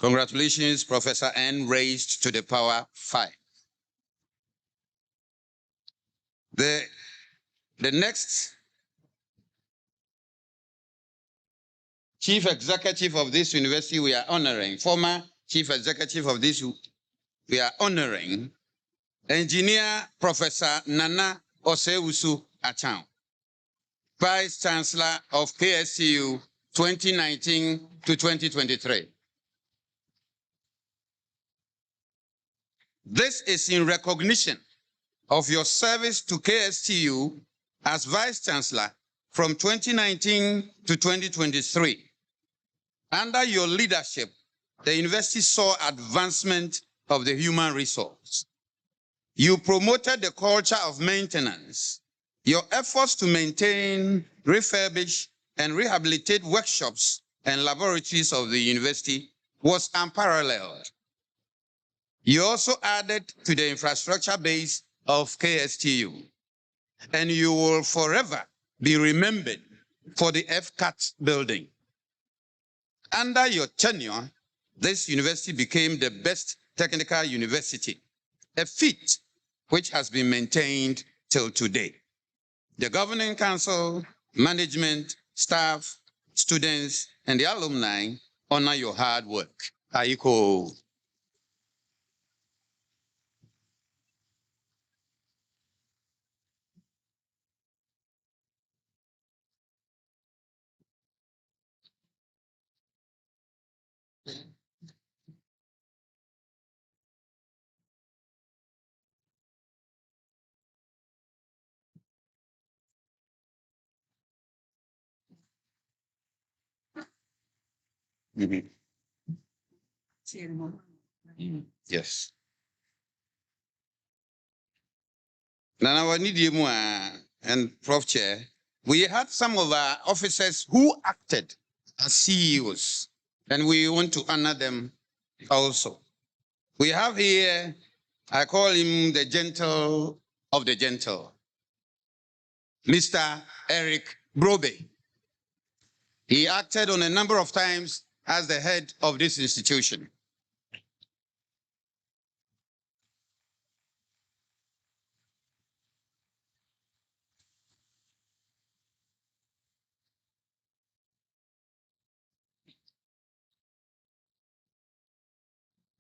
Speaker 15: Congratulations, Professor N raised to the power 5. The next chief executive of this university we are honoring, former chief executive of this, we are honoring Engineer Professor Nana Osewusu Achang, Vice Chancellor of KsTU 2019 to 2023. This is in recognition of your service to KsTU as Vice Chancellor from 2019 to 2023. Under your leadership, the university saw advancement of the human resource. You promoted the culture of maintenance. Your efforts to maintain, refurbish, and rehabilitate workshops and laboratories of the university was unparalleled. You also added to the infrastructure base of KsTU, and you will forever be remembered for the FCAT building. Under your tenure, this university became the best technical university, a feat which has been maintained till today. The Governing Council, management, staff, students, and the alumni honor your hard work. Aiko. Yes. Nana Wanidimua and Prof. Chair, we had some of our officers who acted as CEOs, and we want to honor them also. We have here, I call him the gentle of the gentle, Mr. Eric Brobe. He acted on a number of times as the head of this institution.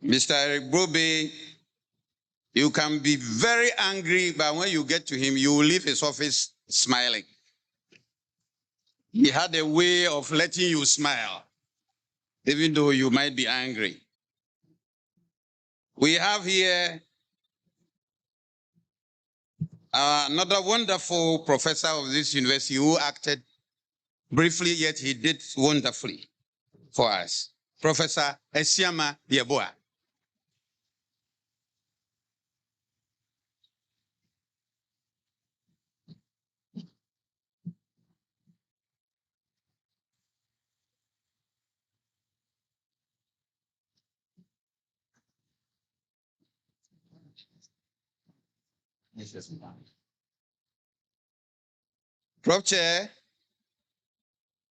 Speaker 15: Mr. Eric Brobe, you can be very angry, but when you get to him, you will leave his office smiling. He had a way of letting you smile, even though you might be angry. We have here another wonderful professor of this university who acted briefly, yet he did wonderfully for us. Professor Esiama Yeboah. Prof. Chair,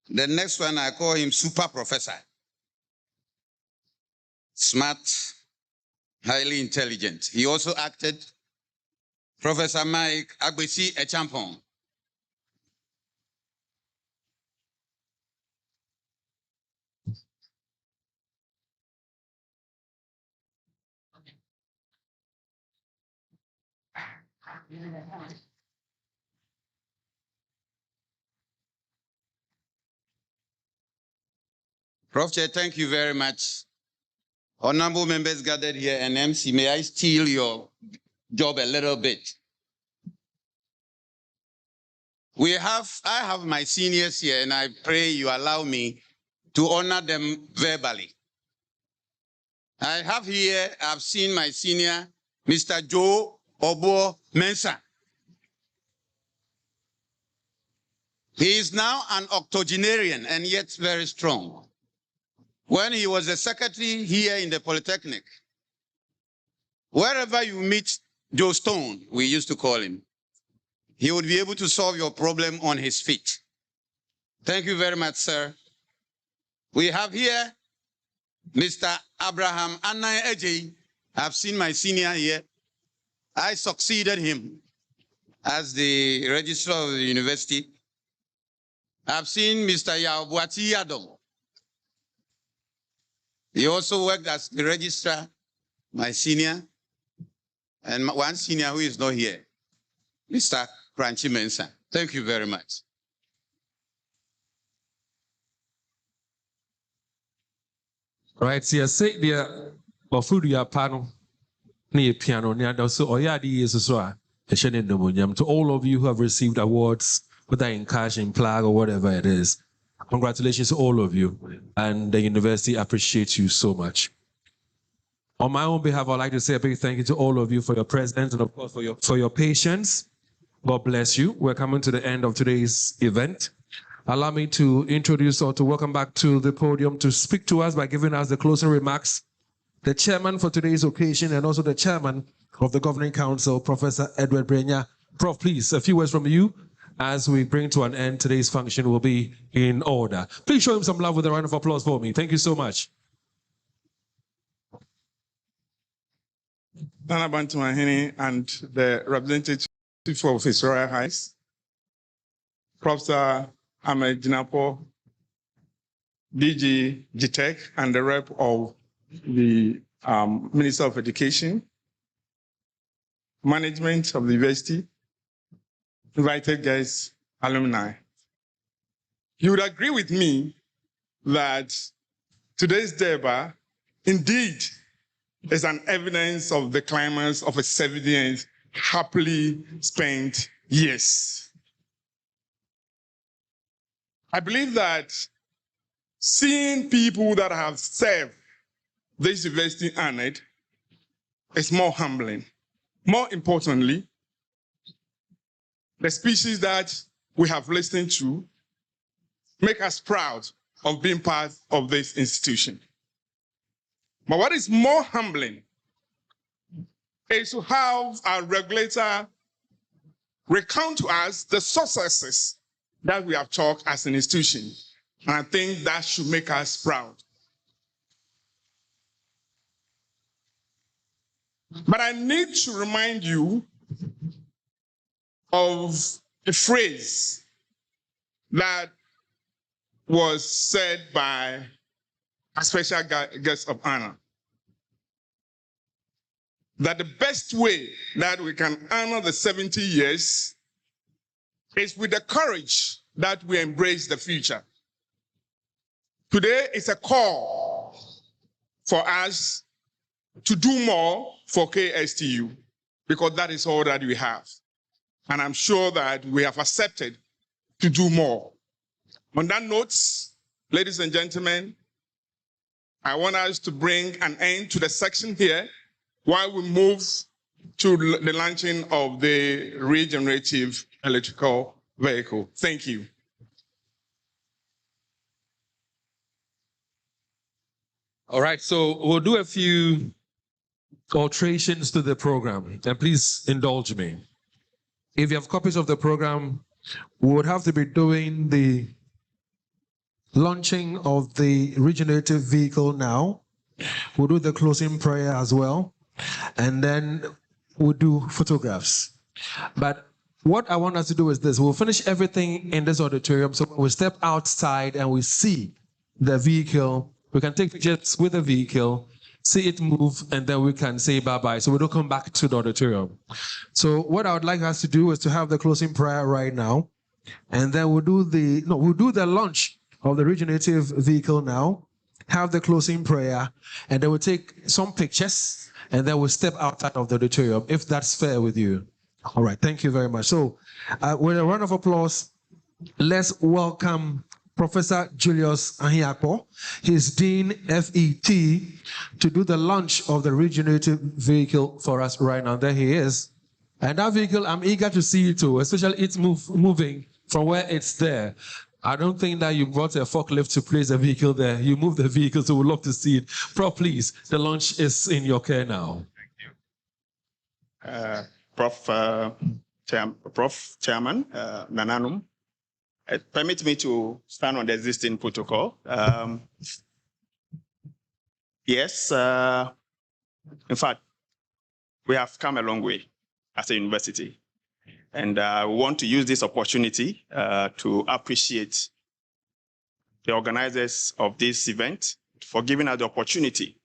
Speaker 15: the next one I call him Super Professor. Smart, highly intelligent. He also acted. Professor Mike Agbesi Echampong. Prof. Chair, thank you very much. Honorable members gathered here, and MC, may I steal your job a little bit? I have my seniors here, and I pray you allow me to honor them verbally. I have here, I've seen my senior, Mr. Joe Obo Mensah. He is now an octogenarian and yet very strong. When he was a secretary here in the Polytechnic, wherever you meet Joe Stone, we used to call him, he would be able to solve your problem on his feet. Thank you very much, sir. We have here Mr. Abraham Anai Eji. I've seen my senior here. I succeeded him as the registrar of the university. I've seen Mr. Yabuati Yadom. He also worked as the registrar, my senior, and one senior who is not here, Mr. Kranchi Mensah. Thank you very much.
Speaker 2: Right, so you say there, Bafudia Pano, near piano, near Dosso, Oyadi is as well. To all of you who have received awards, whether in cash, in plug, or whatever it is. Congratulations to all of you, and the university appreciates you so much. On my own behalf, I'd like to say a big thank you to all of you for your presence and of course for your patience. God bless you. We're coming to the end of today's event. Allow me to introduce or to welcome back to the podium to speak to us by giving us the closing remarks, the chairman for today's occasion and also the chairman of the Governing Council, Professor Edward Brenya. Prof, please, a few words from you. As we bring to an end, today's function will be in order. Please show him some love with a round of applause for me. Thank you so much.
Speaker 1: Nana Bantumahini and the representative of His Royal Highness, Professor Ahmed Jinapo, DG GTEC, and the rep of the Minister of Education, management of the university, invited guests, alumni. You would agree with me that today's DURBAR indeed is an evidence of the climax of a 70 years happily spent years. I believe that seeing people that have served this university honored is more humbling. More importantly, the speeches that we have listened to make us proud of being part of this institution. But what is more humbling is to have our regulator recount to us the successes that we have chalked as an institution. And I think that should make us proud. But I need to remind you of a phrase that was said by a special guest of honor, that the best way that we can honor the 70 years is with the courage that we embrace the future. Today is a call for us to do more for KsTU, because that is all that we have. And I'm sure that we have accepted to do more. On that note, ladies and gentlemen, I want us to bring an end to the section here while we move to the launching of the regenerative electrical vehicle. Thank you.
Speaker 2: All right, so we'll do a few alterations to the program, and please indulge me. If you have copies of the program, we would have to be doing the launching of the regenerative vehicle now. We'll do the closing prayer as well, and then we'll do photographs. But what I want us to do is this: we'll finish everything in this auditorium, so when we step outside and we see the vehicle, we can take pictures with the vehicle, see it move, and then we can say bye-bye. So we don't come back to the auditorium. So what I would like us to do is to have the closing prayer right now, and then we'll do the launch of the regenerative vehicle now, have the closing prayer, and then we'll take some pictures, and then we'll step outside of the auditorium, if that's fair with you. All right, thank you very much. So with a round of applause, let's welcome Professor Julius Ahiapo, his Dean FET, to do the launch of the regenerative vehicle for us right now. There he is. And that vehicle, I'm eager to see it too, especially it's moving from where it's there. I don't think that you brought a forklift to place the vehicle there. You moved the vehicle, so we'd love to see it. Prof, please, the launch is in your care now.
Speaker 16: Thank you. Prof. Chairman, Nananum. Permit me to stand on the existing protocol. Yes, in fact, we have come a long way as a university. And we want to use this opportunity to appreciate the organizers of this event for giving us the opportunity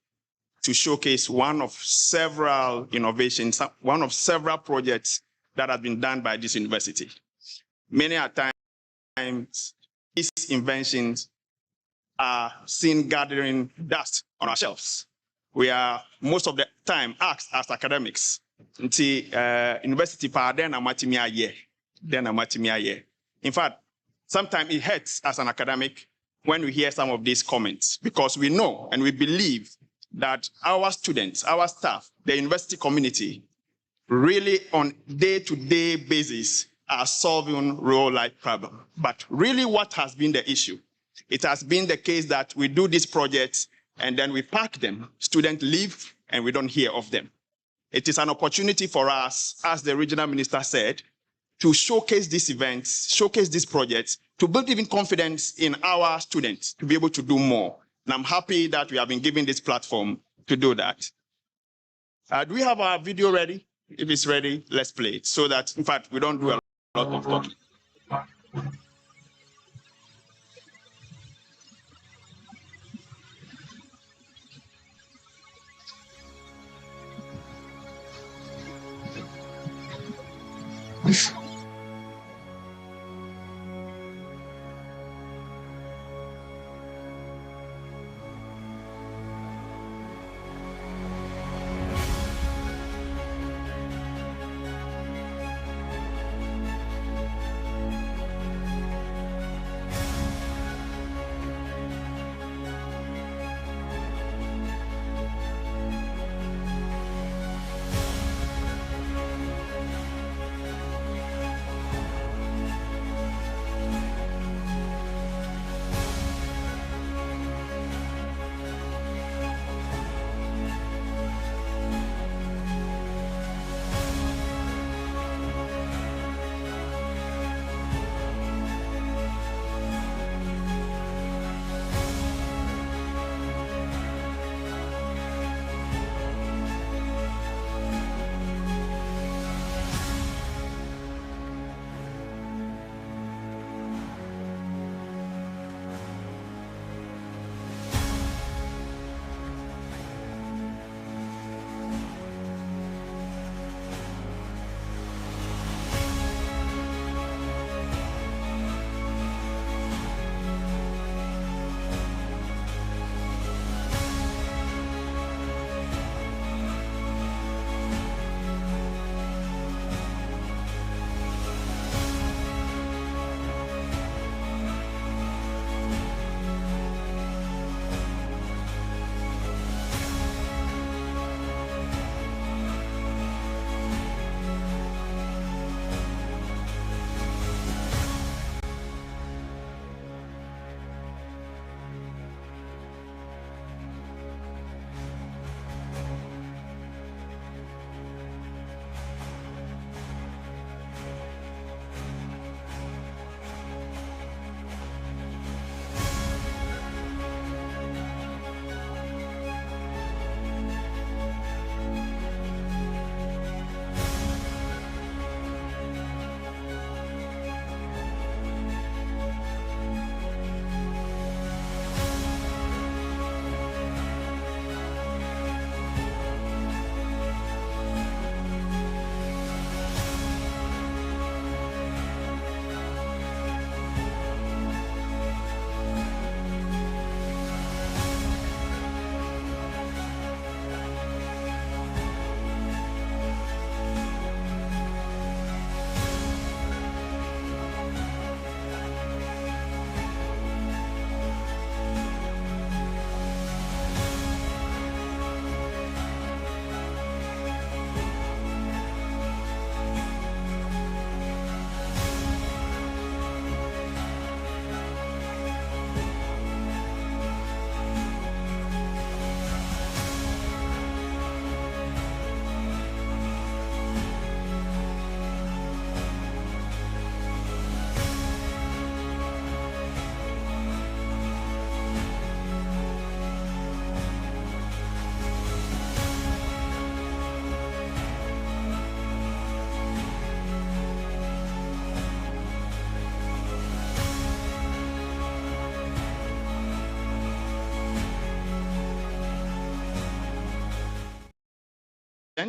Speaker 16: to showcase one of several innovations, one of several projects that have been done by this university. Many a times, these inventions are seen gathering dust on our shelves. We are most of the time asked as academics, university pa then amatimia ye. In fact, sometimes it hurts as an academic when we hear some of these comments, because we know and we believe that our students, our staff, the university community, really on day-to-day basis are solving real-life problems. But really what has been the issue? It has been the case that we do these projects and then we pack them, students leave, and we don't hear of them. It is an opportunity for us, as the regional minister said, to showcase these events, showcase these projects, to build even confidence in our students to be able to do more. And I'm happy that we have been given this platform to do that. Do we have our video ready? If it's ready, let's play it, so that, in fact, we don't do a lot of talking.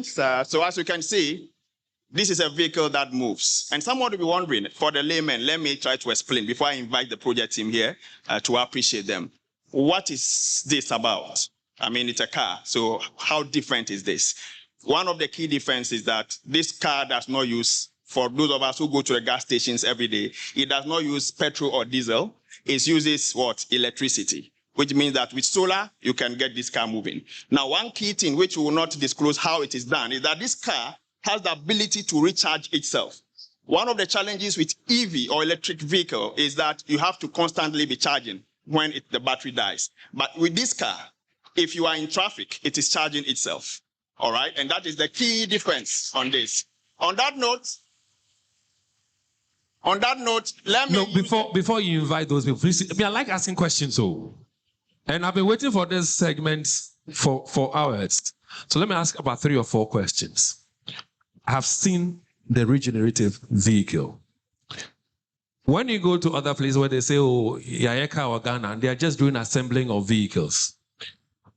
Speaker 16: presents. So as you can see, this is a vehicle that moves. And someone will be wondering, for the layman, let me try to explain before I invite the project team here to appreciate them. What is this about? I mean, it's a car, so how different is this? One of the key differences is that this car does not use, for those of us who go to the gas stations every day, it does not use petrol or diesel. It uses what? Electricity, which means that with solar, you can get this car moving. Now, one key thing which we will not disclose how it is done is that this car has the ability to recharge itself. One of the challenges with EV or electric vehicle is that you have to constantly be charging when the battery dies. But with this car, if you are in traffic, it is charging itself. All right, and that is the key difference on this. On that note, let me...
Speaker 2: No, before you invite those people, please, I like asking questions, and I've been waiting for this segment for hours. So let me ask about 3 or 4 questions. I have seen the regenerative vehicle. When you go to other places where they say, oh, Yayeka or Ghana, they are just doing assembling of vehicles.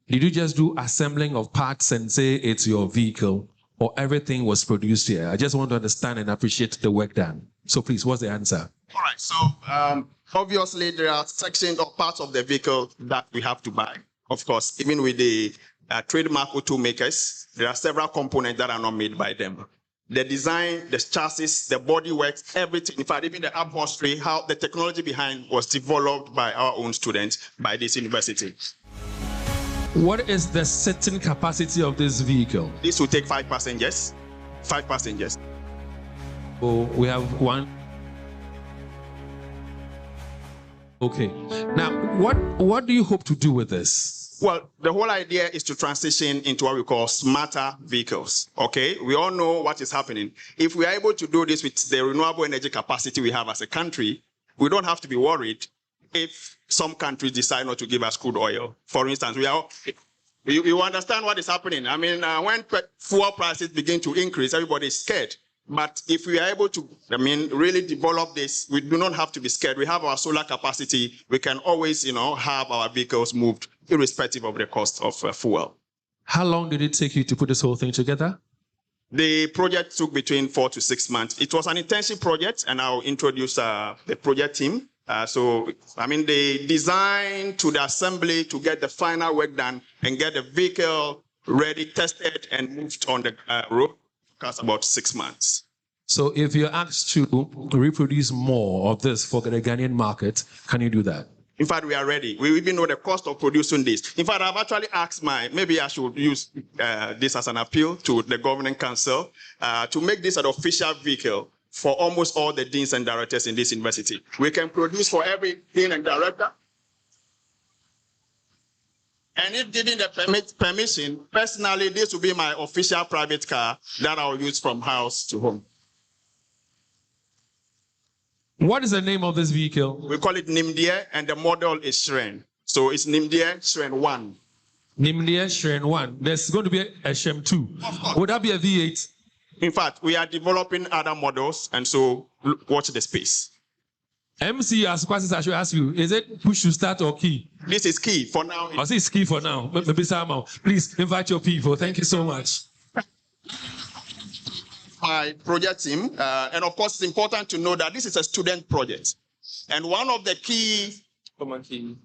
Speaker 2: Did you just do assembling of parts and say it's your vehicle, or everything was produced here? I just want to understand and appreciate the work done. So please, what's the answer?
Speaker 16: All right, so obviously there are sections or parts of the vehicle that we have to buy. Of course, even with the trademark automakers, there are several components that are not made by them. The design, the chassis, the bodywork, everything. In fact, even the upholstery, how the technology behind was developed by our own students by this university.
Speaker 2: What is the sitting capacity of this vehicle?
Speaker 16: This will take 5 passengers. 5 passengers.
Speaker 2: Oh, we have 1. Okay. Now, what do you hope to do with this?
Speaker 16: Well, the whole idea is to transition into what we call smarter vehicles, okay? We all know what is happening. If we are able to do this with the renewable energy capacity we have as a country, we don't have to be worried if some countries decide not to give us crude oil. For instance, you understand what is happening. I mean, when fuel prices begin to increase, everybody is scared. But if we are able to, really develop this, we do not have to be scared. We have our solar capacity. We can always, have our vehicles moved irrespective of the cost of fuel.
Speaker 2: How long did it take you to put this whole thing together?
Speaker 16: The project took between 4 to 6 months. It was an intensive project, and I'll introduce the project team. The design to the assembly to get the final work done and get the vehicle ready, tested, and moved on the road cost about 6 months.
Speaker 2: So if you're asked to reproduce more of this for the Ghanaian market, can you do that?
Speaker 16: In fact, we are ready. We even know the cost of producing this. In fact, I've actually asked maybe I should use this as an appeal to the Governing Council to make this an official vehicle for almost all the deans and directors in this university. We can produce for every dean and director. And if given the permission, personally, this will be my official private car that I'll use from house to home.
Speaker 2: What is the name of this vehicle?
Speaker 16: We call it Nimdie, and the model is Shren. So it's Nimdie Shren 1.
Speaker 2: Nimdie Shren 1. There's going to be a Shem 2. Would that be a V8?
Speaker 16: In fact, we are developing other models, and so watch the space.
Speaker 2: MC, as questions I should ask you, is it push to start or key?
Speaker 16: This is key for now.
Speaker 2: I see it's key for now. Please invite your people. Thank you so much.
Speaker 16: My project team, and of course, it's important to know that this is a student project. And one of the key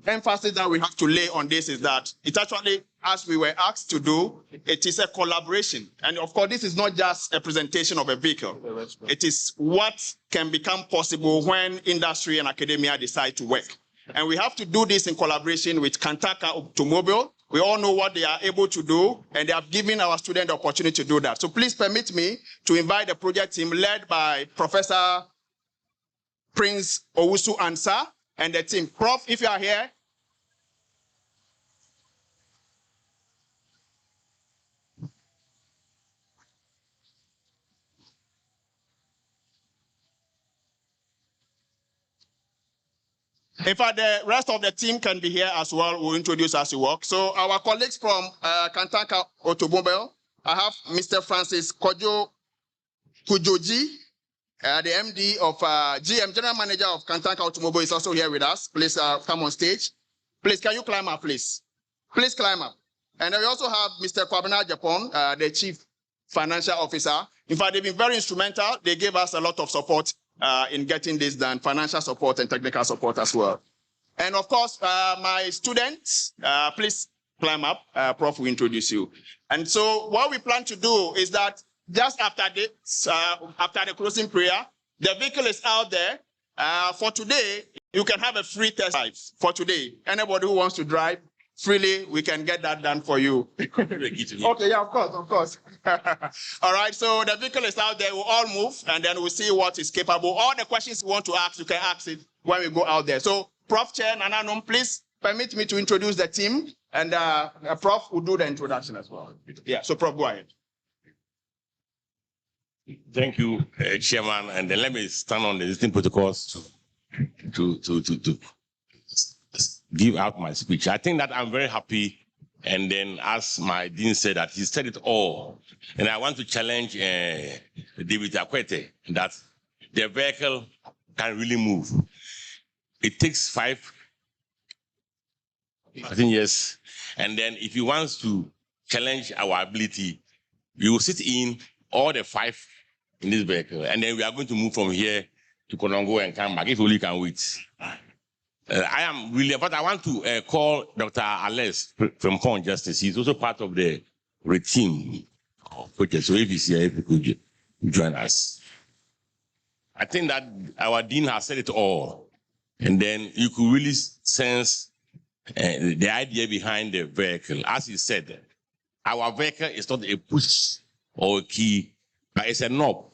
Speaker 16: emphasis that we have to lay on this is that it's actually, as we were asked to do, it is a collaboration. And of course, this is not just a presentation of a vehicle. It is what can become possible when industry and academia decide to work. And we have to do this in collaboration with Kantaka Automobile. We all know what they are able to do, and they have given our students the opportunity to do that. So please permit me to invite the project team led by Professor Prince Owusu Ansah and the team. Prof, if you are here. In fact, the rest of the team can be here as well. We'll introduce as we walk. So our colleagues from Kantaka Automobile, I have Mr. Francis Kojo Kujoji, the MD of GM, General Manager of Kantaka Automobile, is also here with us. Please come on stage. Please, can you climb up, please? Please climb up. And we also have Mr. Kwabena Japon, the Chief financial officer. In fact, they've been very instrumental. They gave us a lot of support in getting this done, financial support and technical support as well. And of course, my students, please climb up. Prof will introduce you. And so what we plan to do is that just after the closing prayer, the vehicle is out there. For today, you can have a free test drive for today. Anybody who wants to drive freely, we can get that done for you. Okay, yeah, of course. All right, so the vehicle is out there. We'll all move, and then we'll see what is capable. All the questions you want to ask, you can ask it when we go out there. So, Prof. Chair Nananum, please permit me to introduce the team, and Prof. will do the introduction as well. Yeah, so Prof, go ahead.
Speaker 17: Thank you, Chairman. And then let me stand on the existing protocols to give out my speech. I think that I'm very happy. And then, as my dean said, that he said it all. And I want to challenge David Akwete that the vehicle can really move. It takes 5 years. And then, if he wants to challenge our ability, we will sit in all the 5 in this vehicle, and then we are going to move from here to Konongo and come back, if only can wait. I am really, but I want to call Dr. Alex from Corn Justice. He's also part of the team project, so if he's here, if he could join us. I think that our dean has said it all, and then you could really sense the idea behind the vehicle. As he said, our vehicle is not a push or a key, but it's a knob.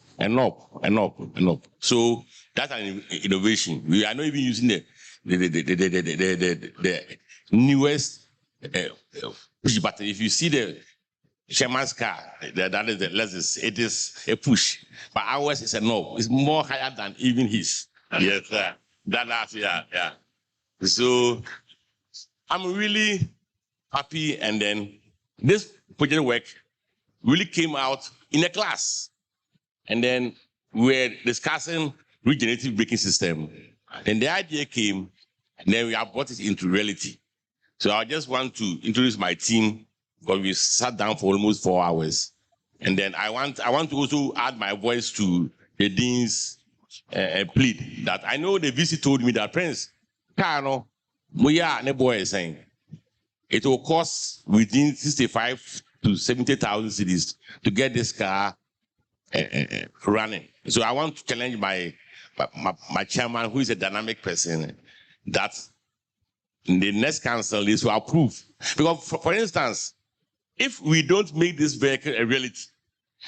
Speaker 17: So that's an innovation. We are not even using the newest push button. If you see the Chairman's car, that is the Lexus, it is a push. But ours is a knob. It's more higher than even his. Yes, sir. Yeah. So I'm really happy. And then this project work really came out in a class. And then we're discussing regenerative braking system. Then the idea came, and then we have brought it into reality. So I just want to introduce my team, because we sat down for almost 4 hours. And then I want to also add my voice to the dean's plea that I know the VC told me that, Prince, we are the boy is saying it will cost within 65 to 70,000 cedis to get this car running. So I want to challenge my chairman, who is a dynamic person, that in the next council is to approve. Because, for instance, if we don't make this vehicle a reality,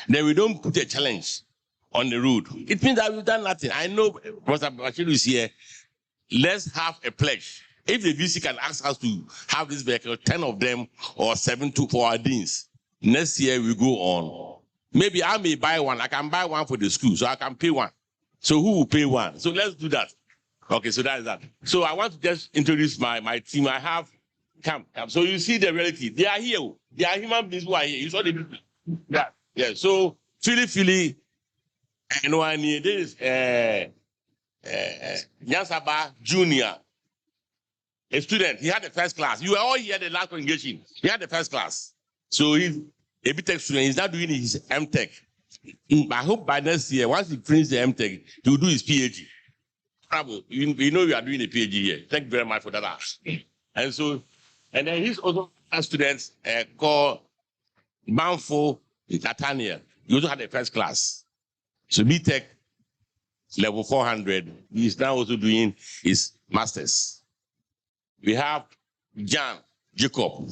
Speaker 17: then we don't put a challenge on the road. It means that we've done nothing. I know Professor Bashiru is here. Let's have a pledge. If the VC can ask us to have this vehicle, 10 of them or 7 for our deans, next year we go on. Maybe I may buy one. I can buy one for the school, so I can pay one. So who will pay one? So let's do that. Okay, so that is that. So I want to just introduce my team. I have come. So you see the reality. They are here. They are human beings who are here. You saw the people. Yeah. So Philly, and one this Nyansaba Junior, a student. He had the first class. You were all here the last congregation. He had the first class. So he's a BTech student. He's not doing his MTech. I hope by next year, once he finishes the MTech, he will do his PhD. Bravo. You know you are doing a PhD here. Thank you very much for that. And then he's also a student called Banfo Nathaniel. He also had a first class. So BTech level 400. He's now also doing his master's. We have John Jacob.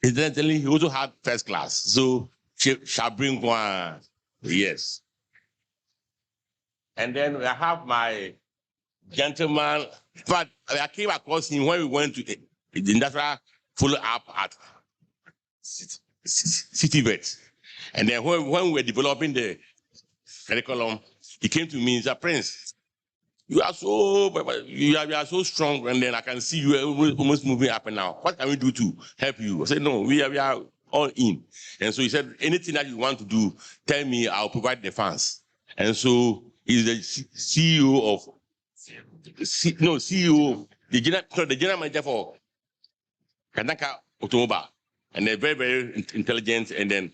Speaker 17: Incidentally, he also had first class. So shall bring one. Yes. And then I have my gentleman, but I came across him when we went to the industrial follow-up at City Vet. And then when we were developing the curriculum, he came to me and said, Prince, you are so strong, and then I can see you almost moving up and now. What can we do to help you? I said, no, we are all in. And so he said, anything that you want to do, tell me, I'll provide the funds. And so he's the CEO, the general manager for Kanaka Automobile, and they're very, very intelligent and then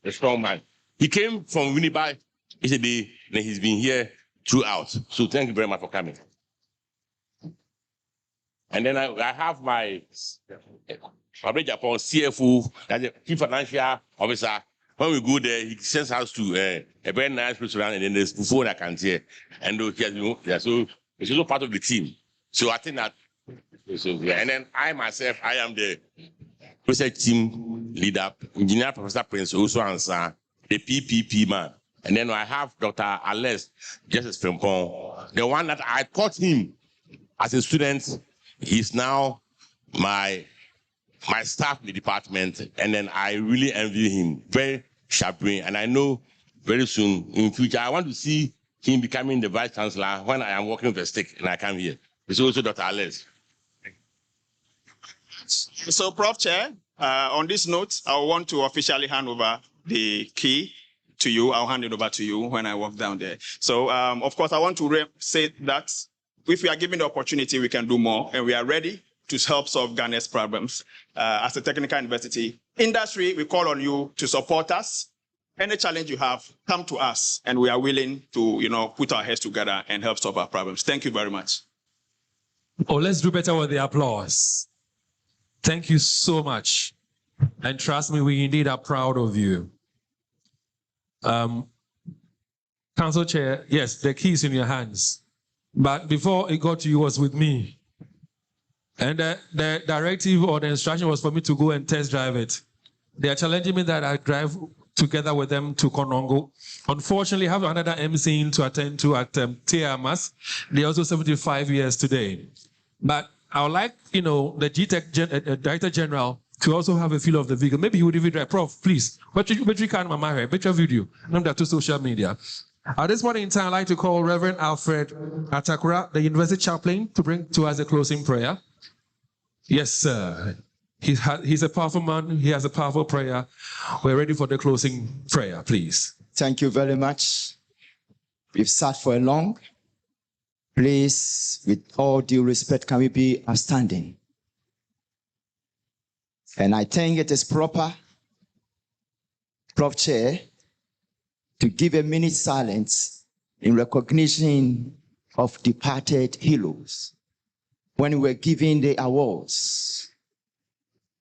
Speaker 17: a strong man. He came from Winnipeg yesterday, and he's been here throughout. So thank you very much for coming. And then I have my Fabric Japan CFO, that's the Chief Financial Officer. When we go there, he sends us to a very nice restaurant, and then there's before I can say, and so it's also part of the team. So I think that, and then I myself, I am the research team leader, Engineer Professor Prince, also answer the PPP man. And then I have Dr. Alex Justice Frimpong, the one that I taught him as a student. He's now my staff in the department, and then I really envy him. Very sharp brain, and I know very soon in future I want to see him becoming the vice chancellor when I am working with a stick and I come here. It's also Dr. Alex.
Speaker 16: So, Prof. Chair, on this note, I want to officially hand over the key to you. I'll hand it over to you when I walk down there. So, of course, I want to say that if we are given the opportunity, we can do more, and we are ready to help solve Ghana's problems. As a technical university, industry, we call on you to support us. Any challenge you have, come to us, and we are willing to, put our heads together and help solve our problems. Thank you very much.
Speaker 2: Oh, let's do better with the applause. Thank you so much. And trust me, we indeed are proud of you. Council Chair, yes, the key is in your hands. But before it got to you, it was with me. And the directive or the instruction was for me to go and test drive it. They are challenging me that I drive together with them to Konongo. Unfortunately, I have another MC to attend to at TMAS. They're also 75 years today. But I would like, the GTEC Director General to also have a feel of the vehicle. Maybe he would even drive. Prof, please. But you can't mamare. Bet your video. Number to social media. At this point in time, I'd like to call Reverend Alfred Atakura, the University Chaplain, to bring to us a closing prayer. Yes, sir. He's a powerful man. He has a powerful prayer. We're ready for the closing prayer, please.
Speaker 3: Thank you very much. We've sat for a long. Please, with all due respect, can we be upstanding? And I think it is proper, Prof. Chair, to give a minute silence in recognition of departed heroes. When we were giving the awards,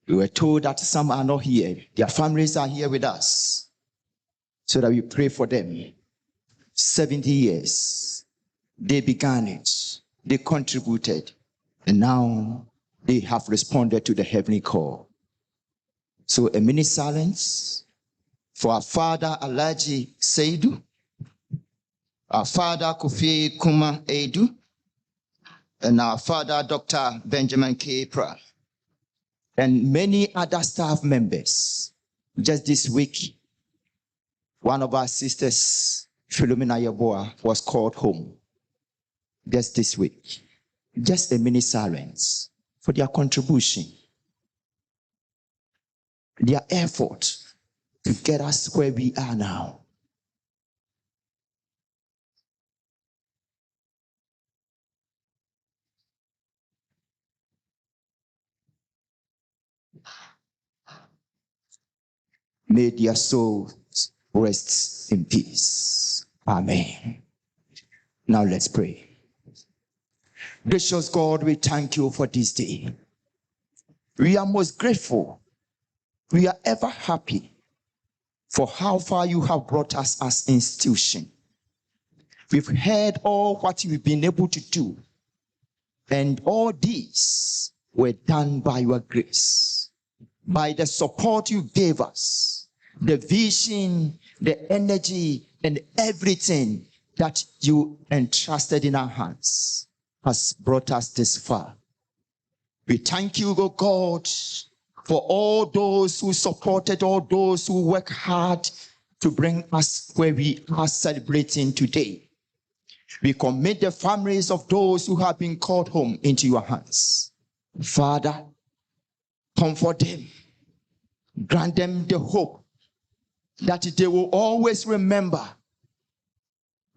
Speaker 3: we were told that some are not here. Their families are here with us, so that we pray for them. 70 years, they began it, they contributed, and now they have responded to the heavenly call. So a minute silence for our father Alhaji Seidu, our father Kofi Kuma Edu, and our father Dr. Benjamin K. Pra, and many other staff members. Just this week, one of our sisters, Philomena Yeboah, was called home. Just this week. Just a minute silence for their contribution, their effort to get us where we are now. May their souls rest in peace. Amen. Now let's pray. Gracious God, we thank you for this day. We are most grateful. We are ever happy for how far you have brought us as an institution. We've heard all what you've been able to do, and all these were done by your grace, by the support you gave us, the vision, the energy, and everything that you entrusted in our hands has brought us this far. We thank you, O God, for all those who supported, all those who worked hard to bring us where we are celebrating today. We commit the families of those who have been called home into your hands. Father, comfort them. Grant them the hope that they will always remember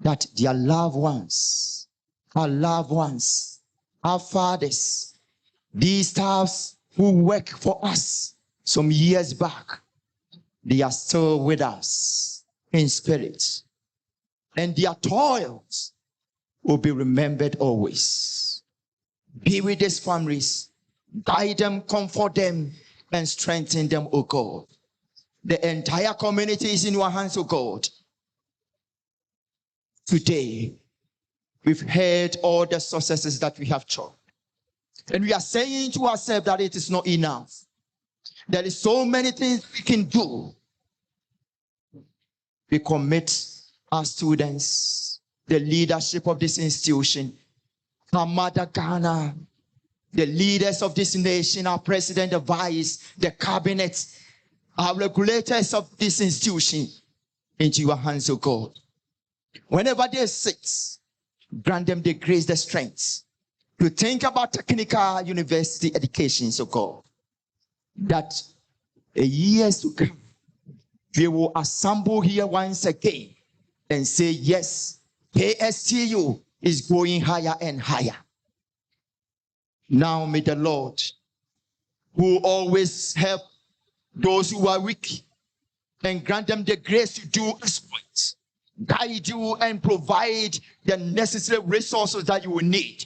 Speaker 3: that their loved ones, our fathers, these staffs who work for us some years back, they are still with us in spirit, and their toils will be remembered always. Be with these families, guide them, comfort them, and strengthen them, O God. The entire community is in your hands, O God. Today, we've heard all the successes that we have shown. And we are saying to ourselves that it is not enough. There is so many things we can do. We commit our students, the leadership of this institution, our mother Ghana, the leaders of this nation, our president, the vice, the cabinet, our regulators of this institution, into your hands, O God. Whenever they sit, grant them the grace, the strength to think about technical university education, so God, that a years to come, we will assemble here once again and say, yes, KsTU is going higher and higher. Now may the Lord, who always help those who are weak and grant them the grace to do exploits, guide you and provide the necessary resources that you will need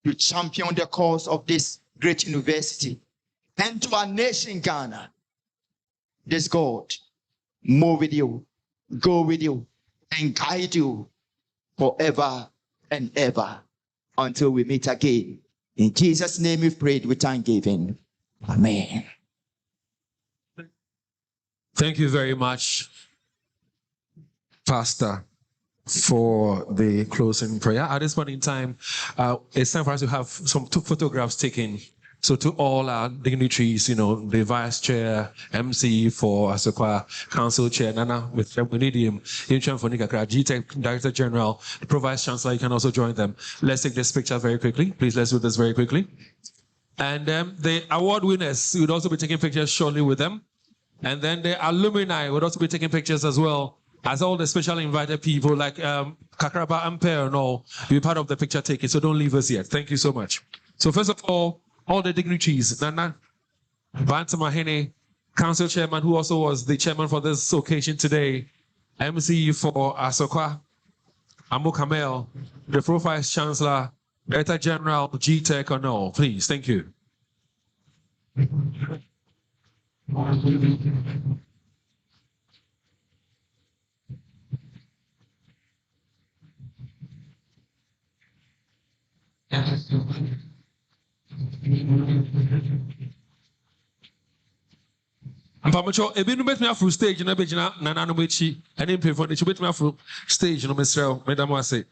Speaker 3: to champion the cause of this great university and to our nation, Ghana. This God move with you, go with you, and guide you forever and ever until we meet again. In Jesus' name we've prayed with thanksgiving. Amen.
Speaker 2: Thank you very much, Pastor, for the closing prayer. At this point in time, it's time for us to have some photographs taken. So to all our dignitaries, the Vice Chair, MC for Asokwa, Council Chair, Nana, with we need him, for Nikakra, GTEC Director General, the Pro-Vice Chancellor, you can also join them. Let's take this picture very quickly. Please, let's do this very quickly. And the award winners would also be taking pictures shortly with them. And then the alumni would also be taking pictures as well, as all the specially invited people like Kakraba Ampere and all, be part of the picture taking, so don't leave us yet. Thank you so much. So first of all the dignitaries, Nana Bantamahene, Council Chairman, who also was the chairman for this occasion today, MC for Asokwa, Amu Kamel, the Pro-Vice Chancellor, Director General, GTEC and all, please, thank you. Mpamocho, ebinu bet me afro stage na bejina nana no mechi, ene pay for the bet me afro stage no mesrel, madam wase.